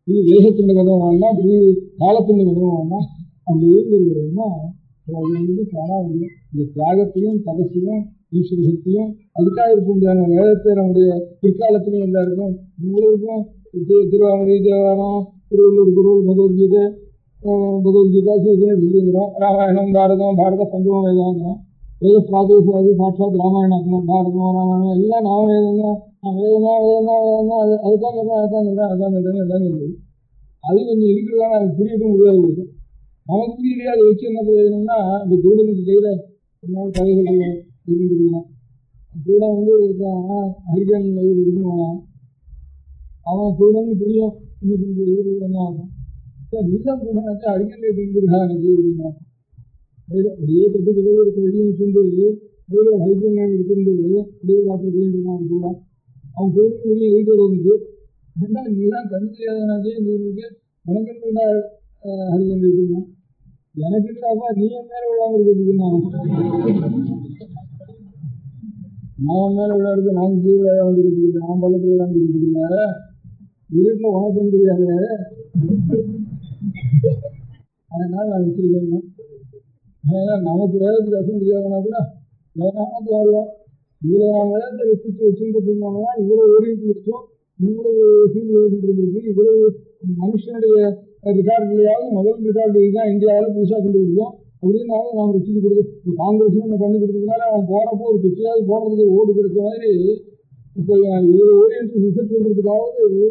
புது தேசத்தினுடைய மதம் வேண்டாம், புதிய காலத்தினுடைய மதம் வேண்டாம் அப்படிங்கிற ஒரு எண்ணம் தானாக முடியும். இந்த தியாகத்தையும் தபசையும் ஈஸ்வர சக்தியும் அதுக்காக இருக்க முடியாத வேதத்தை நம்முடைய பிற்காலத்திலையும் எல்லாருக்கும் உங்களுக்கும் திருவாமணி தேவாரம், திருவள்ளூர் குருள், பகவத்கீதை, பகவத்கீதா சொல்லிங்கிறோம். ராமாயணம், பாரதம், பாரத பஞ்சம வேதாங்கிறோம். வேத பிராதேசி சாட்சாத் ராமாயணம், பாரதம், ராமாயணம் எல்லாம் நான் வேதம் அதுதான் சொல்றேன். அது கொஞ்சம் இருக்கிறதான அது புரியட்டும் முடியாது. நமக்கு புரியலையா அதை வச்சு என்ன பிரயோஜனம்னா இந்த குருடனுக்கு கையில் ஒரு நாள் கதைகள் இருந்துருக்கலாம். குருடன் வந்து ஹரிஜன் இருக்குன்னு அவன் குருடன் புரியும். இன்னும் என்ன ஆகும் சார் நீதான் குருடனாச்சா ஹரிஜன் இருந்துருக்கா எனக்கு அப்படின்னா அப்படியே கட்டு கதை ஒரு கல்வியும் வச்சுட்டு கையில் ஹரிஜன் எடுத்துட்டு அப்படியே ராத்திரி போயிருக்கான். கூட அவன் குருடன் புரியும் வீட்டு இருந்துச்சு. ஏன்னா நீதான் கண் தெரியாதனாச்சே இருக்கு உனக்கு ஹரிஜன் இருக்குன்னா எனக்கு இல்லப்பா நீ என் மேல விழாம இருக்கிறதுக்குன்னா நான் மேல விளையாடுறது நான் கீழே விளையாம இருக்கிறதுக்கு நான் பள்ளத்தில் விளையாம இருக்கிறதுக்குல்ல வீட்டில் உனக்கும் தெரியாது. அதனால நான் வச்சிருக்கேன். நமக்கு வேதத்துக்கு அசம் தெரியாதுன்னா கூட வேணாமத்து வருவோம். இவ்வளோ நான் வேதத்தை ரசிச்சு வச்சுட்டு இருந்தாங்கன்னா இவ்வளவு ஓடிட்டு வச்சோம், இவ்வளவு ஃபீல்டு ஓடிட்டு இருந்திருக்கு, இவ்வளவு மனுஷனுடைய ரெக்கார்டுலையாவது முதல் ரெக்கார்டு இதுதான் இந்தியாவில் புதுசாக கண்டுபிடிக்கும் அப்படின்னாலும் நாம் ரசிச்சு கொடுத்து காங்கிரஸ் நம்ம பண்ணி கொடுத்ததுனால அவன் போகிறப்போ ஒரு பிச்சையாவது போடுறதுக்கு ஓடு கிடைச்ச மாதிரி இப்போ இவ்வளோ ஓரியன்ட் ரிசர்ச் பண்ணுறதுக்காவது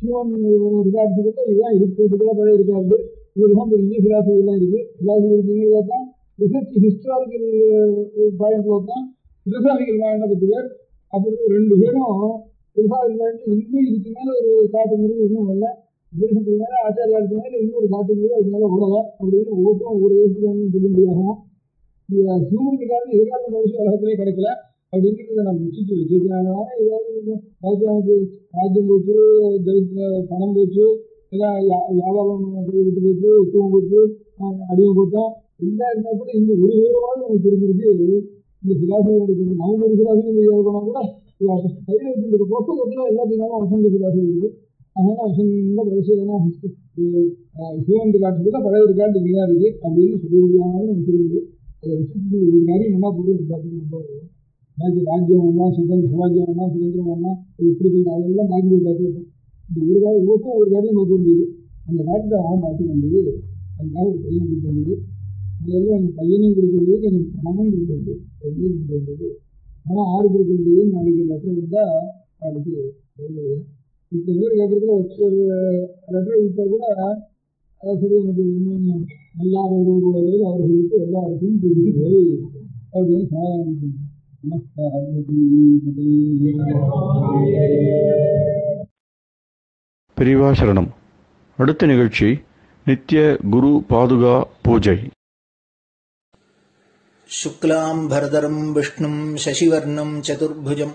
ஹியூமன் ரெக்கார்டுக்குள்ள இதுதான் இருக்கிறதுக்குள்ள பழைய ரெக்கார்டு. இதுதான் பெரிய பிலாசபிலாம் இருக்குது. பிலாசபி இருக்குங்கிறத தான் ரிசர்ச் ஹிஸ்டாரிக்கல் பாயிண்ட்ல தான் பிலசாபிக்கல் பாயிண்ட் 10 பேர். அப்புறம் 2 பேரும் பெருசாக இருந்தாலும் இன்னும் இதுக்கு மேலே ஒரு காட்டுங்கிறது இன்னும் வரல. உபனிஷத்துக்கு மேலே ஆச்சாரியாளுக்கு மேலே இன்னொரு காட்டுங்கிறது அது மேலே வரலை அப்படின்னு ஒவ்வொருத்தரும் ஒவ்வொரு விதத்துக்கு சொல்ல முடியாகும். ஹியூமனுக்காக எதிர்கால மனுஷன் உலகத்திலே கிடைக்கல அப்படிங்கிறத நம்ம நிச்சயிச்சு வச்சிருக்காங்க. ஏதாவது கொஞ்சம் நமக்கு ராஜ்யம் போச்சு, பணம் போச்சு, எல்லாம் வியாபாரம் விட்டு போச்சு, உத்தவம் போச்சு, அடிமை போட்டோம் எல்லாம் இருந்தால் கூட இந்த ஒரு விதமாவது நமக்கு தெரிஞ்சிருக்கு. இந்த சிலாசைகளுக்கு வந்து நமக்கு ஒரு சிலாசையும் தெரியாதுனா கூட கையில் வச்சுருக்க புத்தகத்தில் எல்லாத்தையும் வசந்த சிலாசை இருக்குது. அதனால வசந்த பரிசோதனா ஹியூமன் காட்டு கூட பழைய காட்டு இங்கே தான் இருக்குது அப்படின்னு சொல்ல முடியாமல் நமக்கு தெரியுது. அதை வச்சுட்டு ஒரு காரியம் என்ன போடுறது எல்லாத்துக்கும் ரொம்ப பாக்கி ராஜ்யம் வேணாம், சுராஜ்யம் வேணாம், சுதந்திரம் வேணாம், எப்படி போய் அதெல்லாம் பாக்கி போய் பார்த்துக்கிட்டோம். இந்த ஒரு காரியம் ஒவ்வொருக்கும் ஒரு காரியம் பார்க்க வேண்டியது. அந்த காரியத்தை அவன் பார்த்துக்க வேண்டியது. அதுக்காக ஒரு பையன் கொடுக்க வேண்டியது. முதல்ல அந்த பையனையும் கொடுக்க வேண்டியது, கொஞ்சம் பணமும் கொடுக்க வேண்டியது, ரெண்டையும் கொடுக்க வேண்டியது. பணம் 6 கொடுக்க வேண்டியது. நாளைக்கு லெட்டர் வந்தால் அதுக்கு இத்தனை பேர் கேட்கறதுல ஒரு லெட்டர் கொடுத்தா கூட அதை சரி எனக்கு இன்னும் நல்லா ஒரு வகையில் அவர்களுக்கு எல்லாருக்கும் தெரியுது அப்படின்னு சமாதானம். பெரியவா சரணம். அடுத்த நிகழ்ச்சி நித்திய குரு பாதுகா பூஜை. शुक्लां भरदरं विष्णुं शशिवर्णं चतुर्भुजं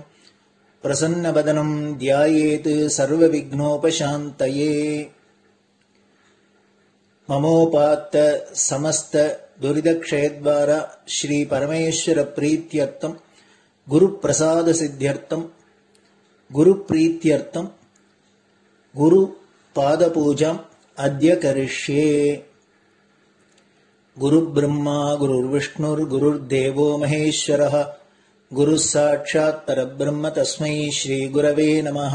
प्रसन्नवदनं ध्यायेत् सर्वविघ्नोपशान्तये. ममोपात्त समस्त दुरितक्षयद्वारा श्री परमेश्वर प्रीत्यर्थं गुरुप्रसाद सिद्ध्यर्थं गुरुप्रीत्यर्थं गुरुपादपूजाम् अद्य करिष्ये. गुरुब्रह्मा गुरुर्विष्णुर्गुरुर्देवो महेश्वरः गुरुः साक्षात् परब्रह्म तस्मै श्रीगुरवे नमः.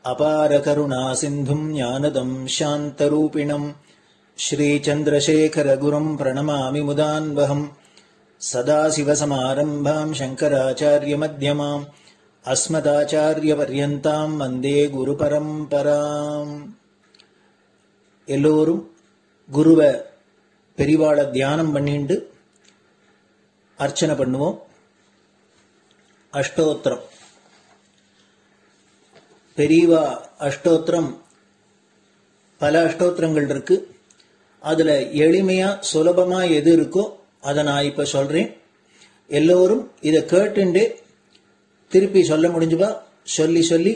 अपारकरुणासिन्धुं ज्ञानदं शान्तरूपिणं श्रीचन्द्रशेखरगुरुं प्रणमामि मुदान्वहम्. सदाशिवसमारम्भां शङ्कराचार्यमध्यमाम् अस्मदाचार्यपर्यन्तां वन्दे गुरुपरम्पराम्. எல்லோரும் குருவை பெரிவாளை தியானம் பண்ணிண்டு அர்ச்சனை பண்ணுவோம். அஷ்டோத்திரம். பெரியவா அஷ்டோத்திரம் பல அஷ்டோத்திரங்கள் இருக்கு. அதுல எளிமையா சுலபமா எது இருக்கோ அதை நான் இப்ப சொல்றேன். எல்லோரும் இதை கேட்டுண்டே திருப்பி சொல்ல முடிஞ்சுபா சொல்லி சொல்லி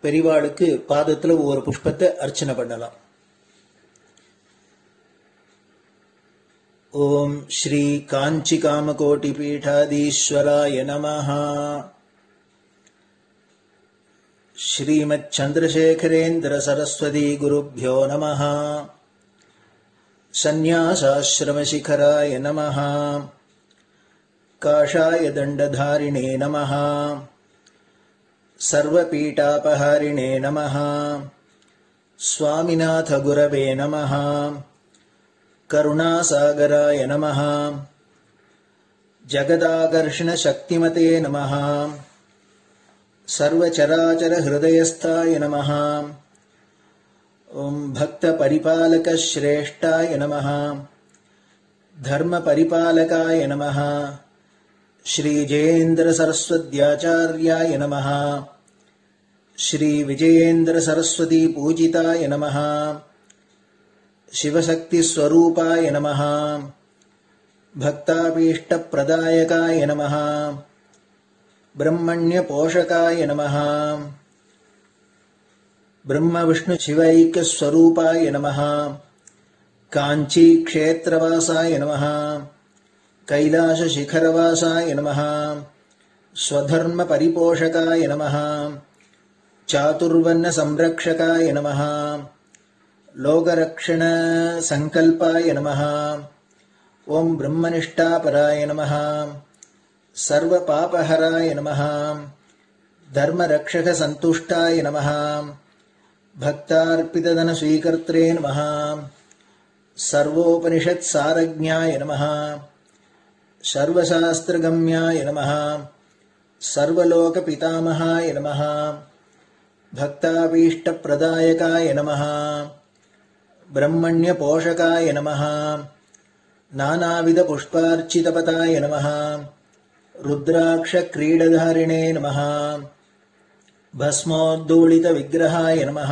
பெரிவாளுக்கு பாதத்துல ஒவ்வொரு புஷ்பத்தை அர்ச்சனை பண்ணலாம். ஓம் ஸ்ரீ காஞ்சி காமகோட்டி பீடாதீஸ்வராய நமஹ. ஸ்ரீமத் சந்திரசேகரேந்திர சரஸ்வதி குருभ्यो நமஹ. சந்நியாசாஸ்ரமசிகராய நமஹ. காஷாய தண்டதாரிணே நமஹ. சர்வபீடாபஹாரிணே நமஹ. स्वामिनाथ गुरवे नमः. करुणासागराय नमः. जगदाकर्षण शक्तिमते नमः. सर्वचराचर हृदयस्थाय नमः. ओम भक्त परिपालक श्रेष्ठाय नमः. धर्म परिपालकाय नमः. श्री जयेन्द्र सरस्वत्याचार्याय नमः. श्री विजयेन्द्र सरस्वती पूजिताय नमः. शिवशक्ति स्वरूपाय नमः. भक्ताभीष्ट प्रदायकाय नमः. ब्रह्मण्य पोषकाय नमः. ब्रह्म विष्णु शिवैक्य स्वरूपाय नमः. कांची क्षेत्रवासाय नमः. कैलाश शिखरवासाय नमः. स्वधर्म परिपोषकाय नमः. चातुर्वर्ण संरक्षकाय नमः. लोकरक्षण संकल्पाय नमः. ओम ब्रह्मनिष्ठापराय नमः. सर्वपापहराय नमः. धर्मरक्षक संतुष्टाय नमः. भक्तार्पितधन स्वीकर्त्रे नमः. सर्वोपनिषत् सारज्ञाय नमः. सर्वशास्त्रगम्याय नमः. सर्वलोक पितामहाय नमः. भक्ताभीष्ट प्रदायकाय नमः. ब्रह्मण्य पोषकाय नमः. नानाविध पुष्पार्चितपताय नमः. रुद्राक्ष क्रीडधारिणे नमः. भस्मोद्धूलितविग्रहाय नमः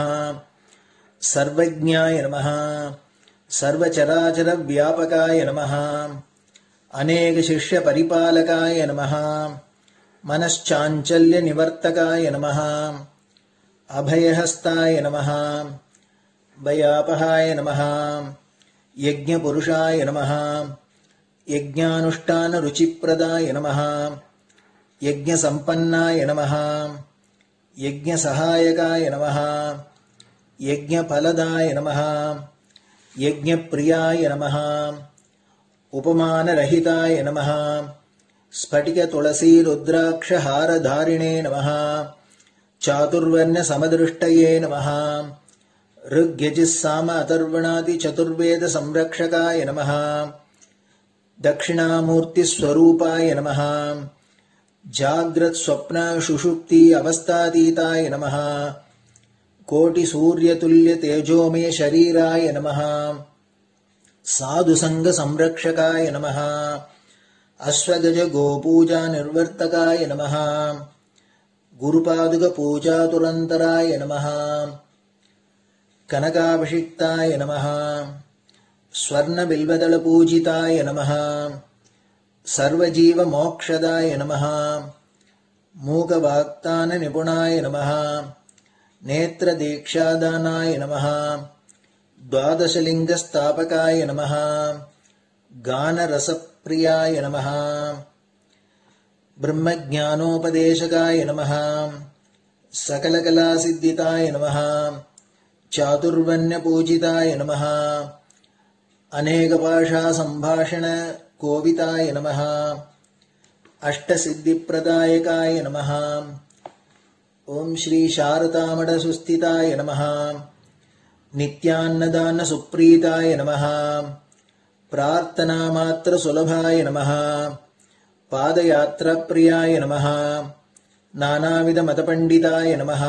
सर्वज्ञाय नमः सर्वचराचरव्यापकाय नमः अनेकशिष्यपरिपालकाय नमः मनश्चाञ्चल्यनिवर्तकाय नमः अभयहस्ताय नमः भयापहाय नमः यज्ञपुरुषाय नमः यज्ञानुष्ठानरुचिप्रदाय नमः यज्ञसम्पन्नाय नमः यज्ञसहायकाय नमः यज्ञफलदाय नमः यज्ञप्रियाय नमः उपमानरहिताय नमः स्फटिकतुलसीरुद्राक्षहारधारिणे नमः चातुर्वर्ण्यसमदृष्टये नमः ऋग्यजुस्साम अथर्वणादिचतुर्वेदसंरक्षकाय नमः दक्षिणामूर्तिस्वरूपाय नमः जाग्रत्स्वप्नसुषुप्ति अवस्थातीताय नमः कोटिसूर्यतुल्यतेजोमे शरीराय नमः साधुसङ्गसंरक्षकाय नमः अश्वगजगोपूजानिर्वर्तकाय नमः गुरुपादुकपूजातुरन्तराय नमः कनकाभिषिक्ताय नमः स्वर्णबिल्वदलपूजिताय नमः सर्वजीवमोक्षदाय नमः मूकवाक्ताननिपुणाय नमः नेत्रदीक्षादानाय नमः द्वादशलिङ्गस्थापकाय नमः गानरसप्रियाय नमः ब्रह्मज्ञानोपदेशकाय नमः सकलकलासिद्धिताय नमः चातुर्वर्ण्यपूजिताय नमः अनेकभाषासम्भाषणकोविताय नमः अष्टसिद्धिप्रदायकाय नमः ओं श्री शारदामठसुस्थिताय नमः नित्यान्नदानसुप्रीताय नमः प्रार्थनामात्रसुलभाय नमः पादयात्राप्रियाय नमः नानाविधमतपण्डिताय नमः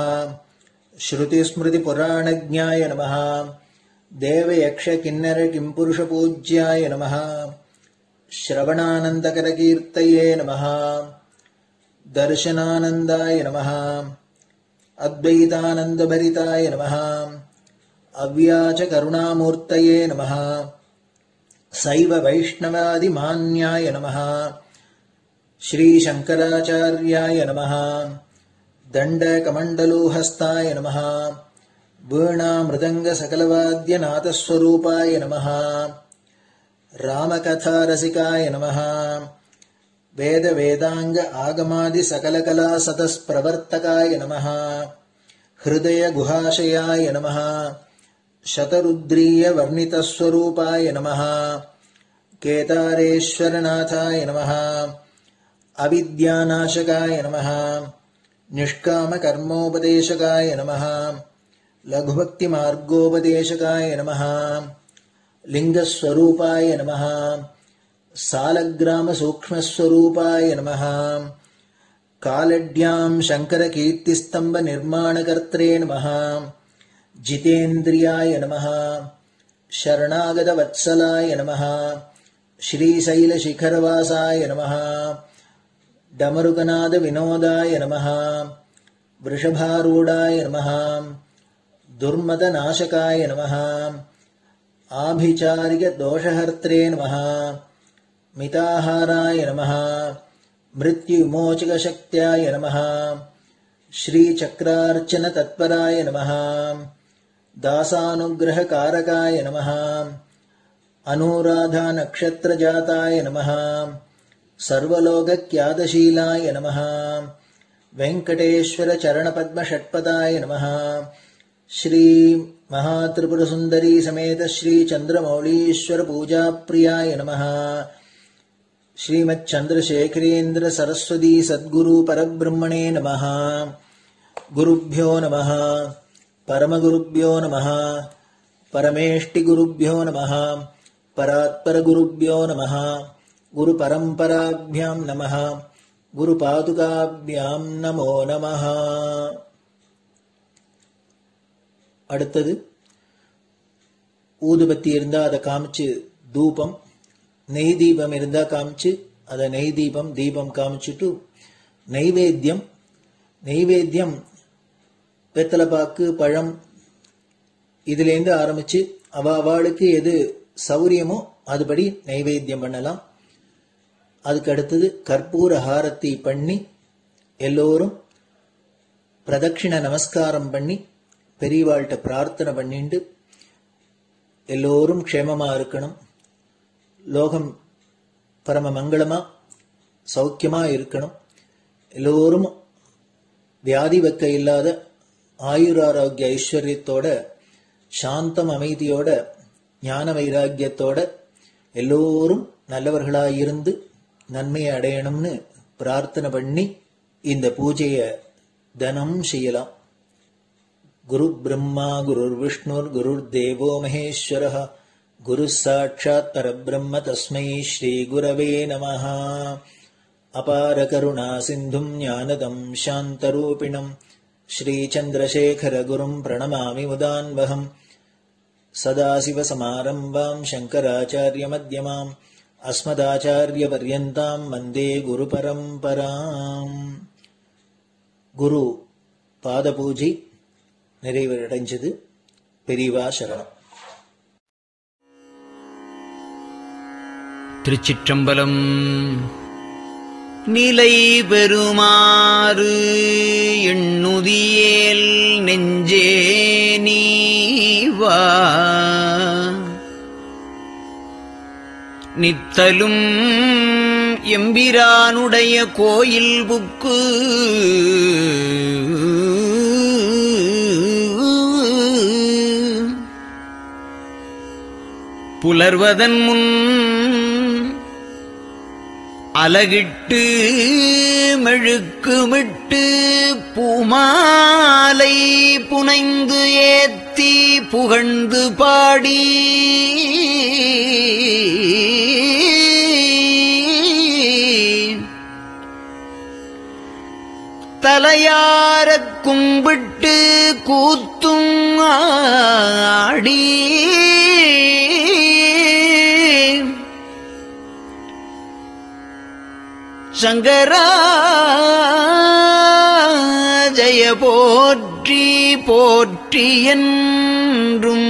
श्रुतिस्मृतिपुराणज्ञाय नमः देवयक्षकिन्नरकिंपुरुषपूज्याय नमः श्रवणानन्दकरकीर्तये नमः दर्शनानन्दाय नमः अद्वैतानन्दभरिताय नमः अव्याजकरुणामूर्तये नमः शैव वैष्णवादिमान्याय नमः श्रीशङ्कराचार्याय नमः दण्डकमण्डलोहस्ताय नमः वीणामृदङ्गसकलवाद्यनाथस्वरूपाय नमः रामकथारसिकाय नमः वेदवेदाङ्ग आगमादिसकलकलासतस्प्रवर्तकाय नमः हृदयगुहाशयाय नमः शतरुद्रीयवर्णितस्वरूपाय नमः केदारेश्वरनाथाय नमः अविद्यानाशकाय नमः निष्कामकर्मोपदेशकाय नमः लघुभक्तिमार्गोपदेशकाय नमः लिङ्गस्वरूपाय नमः सालग्रामसूक्ष्मस्वरूपाय नमः कालड्यां शङ्करकीर्तिस्तम्भनिर्माणकर्त्रे नमः जितेन्द्रियाय नमः शरणागतवत्सलाय नमः श्रीशैलशिखरवासाय नमः डमरुकनादविनोदाय नमः वृषभारूढाय नमः दुर्मदनाशकाय नमः आभिचारिकदोषहर्त्रे नमः मिताहाराय नमः मृत्युविमोचकशक्त्याय नमः श्रीचक्रार्चनतत्पराय नमः दासानुग्रहकारकाय नमः अनुराधानक्षत्रजाताय नमः सर्वलोकख्यातशीलाय नमः वेङ्कटेश्वरचरणपद्मषट्पदाय नमः श्री महात्रिपुरसुन्दरी समेत श्रीचन्द्रमौलीश्वर पूजाप्रियाय नमः श्रीमच्चन्द्रशेखरेन्द्र सरस्वती सद्गुरु परब्रह्मणे नमः गुरुभ्यो नमः परमगुरुभ्यो नमः परमेष्टिगुरुभ्यो नमः परात्परगुरुभ्यो नमः गुरुपरम्पराभ्यां नमः गुरुपादुकाभ्यां नमो नमः. அடுத்தது ஊதுபத்தி இருந்தா அதை காமிச்சு தூபம், நெய் தீபம் இருந்தா காமிச்சு அதை நெய் தீபம் காமிச்சுட்டு நைவேத்தியம் வெத்தலைப்பாக்கு, பழம் இதுலேருந்து ஆரம்பிச்சு அவளுக்கு எது சௌரியமோ அதுபடி நைவேத்தியம் பண்ணலாம். அதுக்கு அடுத்தது கற்பூர ஹாரத்தி பண்ணி எல்லோரும் பிரதட்சிண நமஸ்காரம் பண்ணி பெரியவாள்கிட்ட பிரார்த்தனை பண்ணிட்டு எல்லோரும் க்ஷேமமா இருக்கணும், லோகம் பரம மங்களமா சௌக்கியமா இருக்கணும், எல்லோரும் வியாதி வெக்க இல்லாத ஆயுராரோக்கிய ஐஸ்வர்யத்தோட சாந்தம் அமைதியோட ஞான வைராக்கியத்தோட எல்லோரும் நல்லவர்களாயிருந்து நன்மையை அடையணும்னு பிரார்த்தனை பண்ணி இந்த பூஜையை தினம் செய்யலாம். குரு பிரம்மா குருர் விஷ்ணுர் குருர் தேவோ மகேஸ்வரः குரு சாட்சாத் பரபிரம்ம தஸ்மை ஸ்ரீ குரவே நமः. அபார கருணா சிந்தும் ஞானதம் சாந்தரூபிணம் ஸ்ரீ சந்திரசேகர குரும் பிரணமாமி முதான்வகம். சதாசிவசமாரம்பாம் சங்கராச்சார்ய மத்யமாம் அஸ்மதாச்சார்ய பர்யந்தாம் வந்தே குரு பரம்பராம். குரு பாத பூஜை நிறைவடைஞ்சது. பெரியவா சரணம். திருச்சிற்றம்பலம். நிலை பெறுமாறு எண்ணுதியேல் நெஞ்சே நீவா, நித்தலும் எம்பிரானுடைய கோயில் புக்கு புலர்வதன் முன் அலகிட்டு மெழுக்குமிட்டு பூமாலை புனைந்து ஏத்தி புகழ்ந்து பாடி தலையாரக் கும்பிட்டு கூத்தும் ஆடி சங்கரா ஜய போற்றி போற்றி என்றும்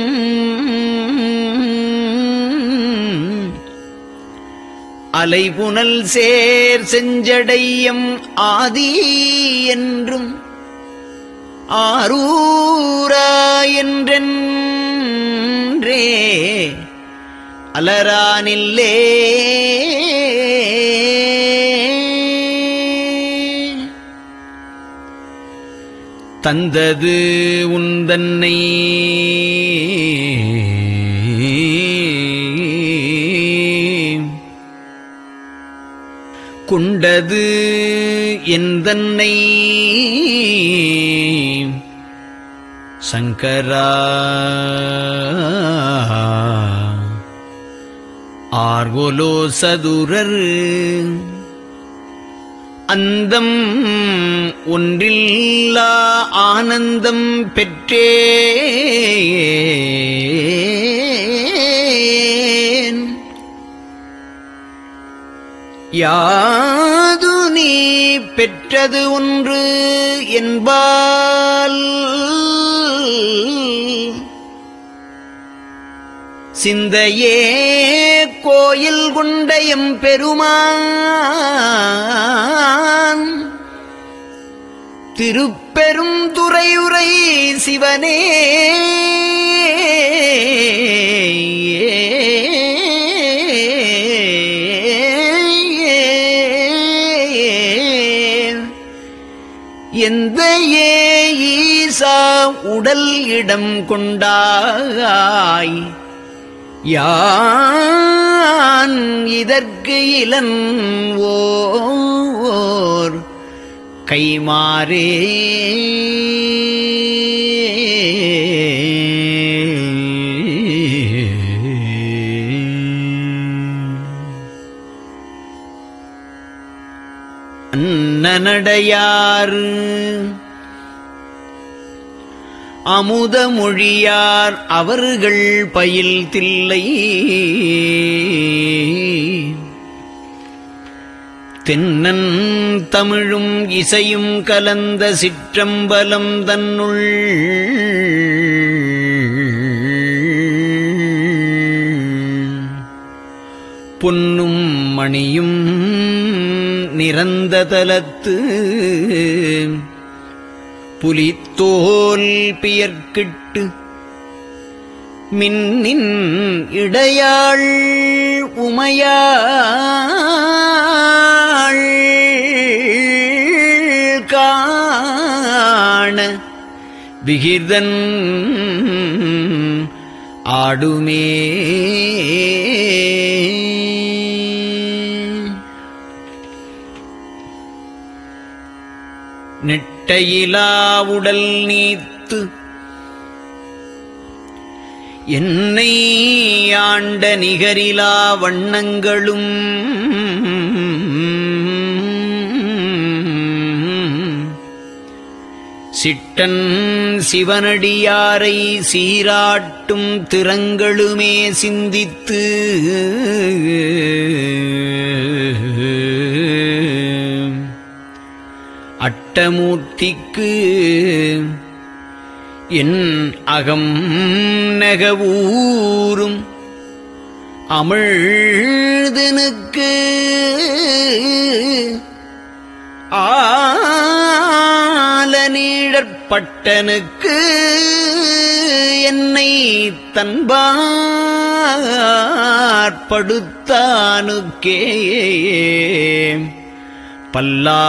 அலைபுனல் சேர் செஞ்சடையம் ஆதி என்றும் ஆரூரா என்றென்றே அலரானில்லே தந்தது உந்தன்னை கொண்டது எந்தன்னை சங்கரா ஆர்கோலோ சதுரர் அந்தம் ஒன்றில்லா ஆனந்தம் பெற்றேன். யாது நீ பெற்றது ஒன்று என்பால் சிந்தையே கோயில் கொண்ட எம்பெருமான் திருப்பெரும் துறையுரை சிவனே எந்த ஈசா உடல் இடம் கொண்டாய் யான் இதற்கு இலன் ஓர் கைமாறே அன்னநடையார் அமுத மொழியார் அவர்கள் பயில் தில்லை தென்னன் தமிழும் இசையும் கலந்த சிற்றம்பலம் தன்னுள் பொன்னும் மணியும் நிறந்த தலத்து புலித்தோல் பியர்க்கிட்டு மின்னின் இடையாள் உமையாள் காண விகிர்தன் ஆடுமே. நெட்டையிலா உடல் நீத்து என்னை ஆண்ட நிகரிலா வண்ணங்களும் சிட்டன் சிவனடியாரை சீராட்டும் திறங்களுமே சிந்தித்து அட்டமூர்த்திக்கு என் அகம் நெகவூரும் அமிழ்தனுக்கு ஆலநீழற்பட்டனுக்கு என்னை தன்பாற்படுத்தானுக்கே பல்லாண்டு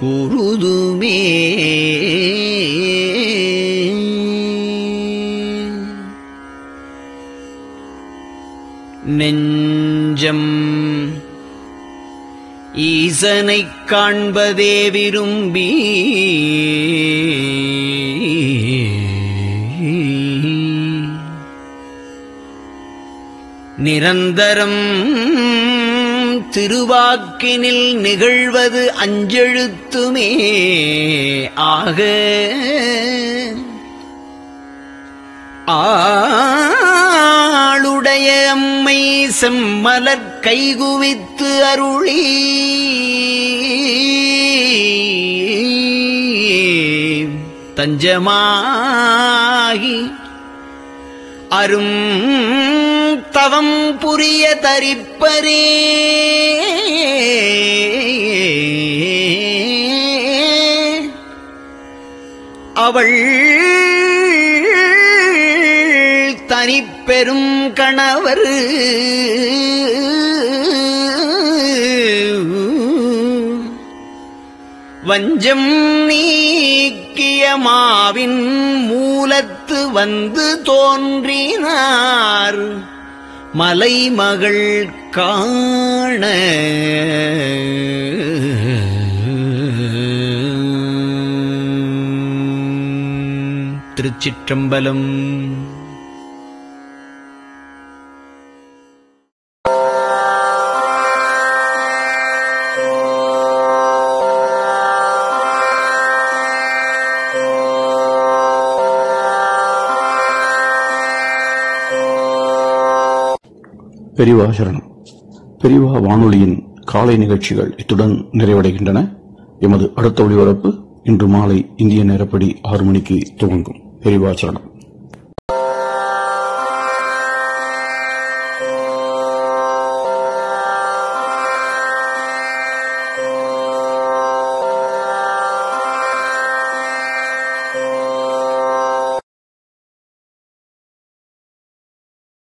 குருதுமே. நெஞ்சம் ஈசனைக் காண்பதே விரும்பி நிரந்தரம் திருவாக்கினில் நிகழ்வது அஞ்செழுத்துமே ஆக ஆளுடைய அம்மை செம்மலர் கைகுவித்து அருளி தஞ்சமாகி அரும் தவம் புரிய தரிப்பரே. அவள் தனிப்பெரும் கணவர் வஞ்சம் நீக்கிய மாவின் மூலத்து வந்து தோன்றினார் மலைமகள் காண. திருச்சிற்றம்பலம். பெரியவா சரணம். பெரியவா வானொலியின் காலை நிகழ்ச்சிகள் இத்துடன் நிறைவடைகின்றன. எமது அடுத்த ஒளிபரப்பு இன்று மாலை இந்திய நேரப்படி 6 மணிக்கு துவங்கும். பெரியவா சரணம்.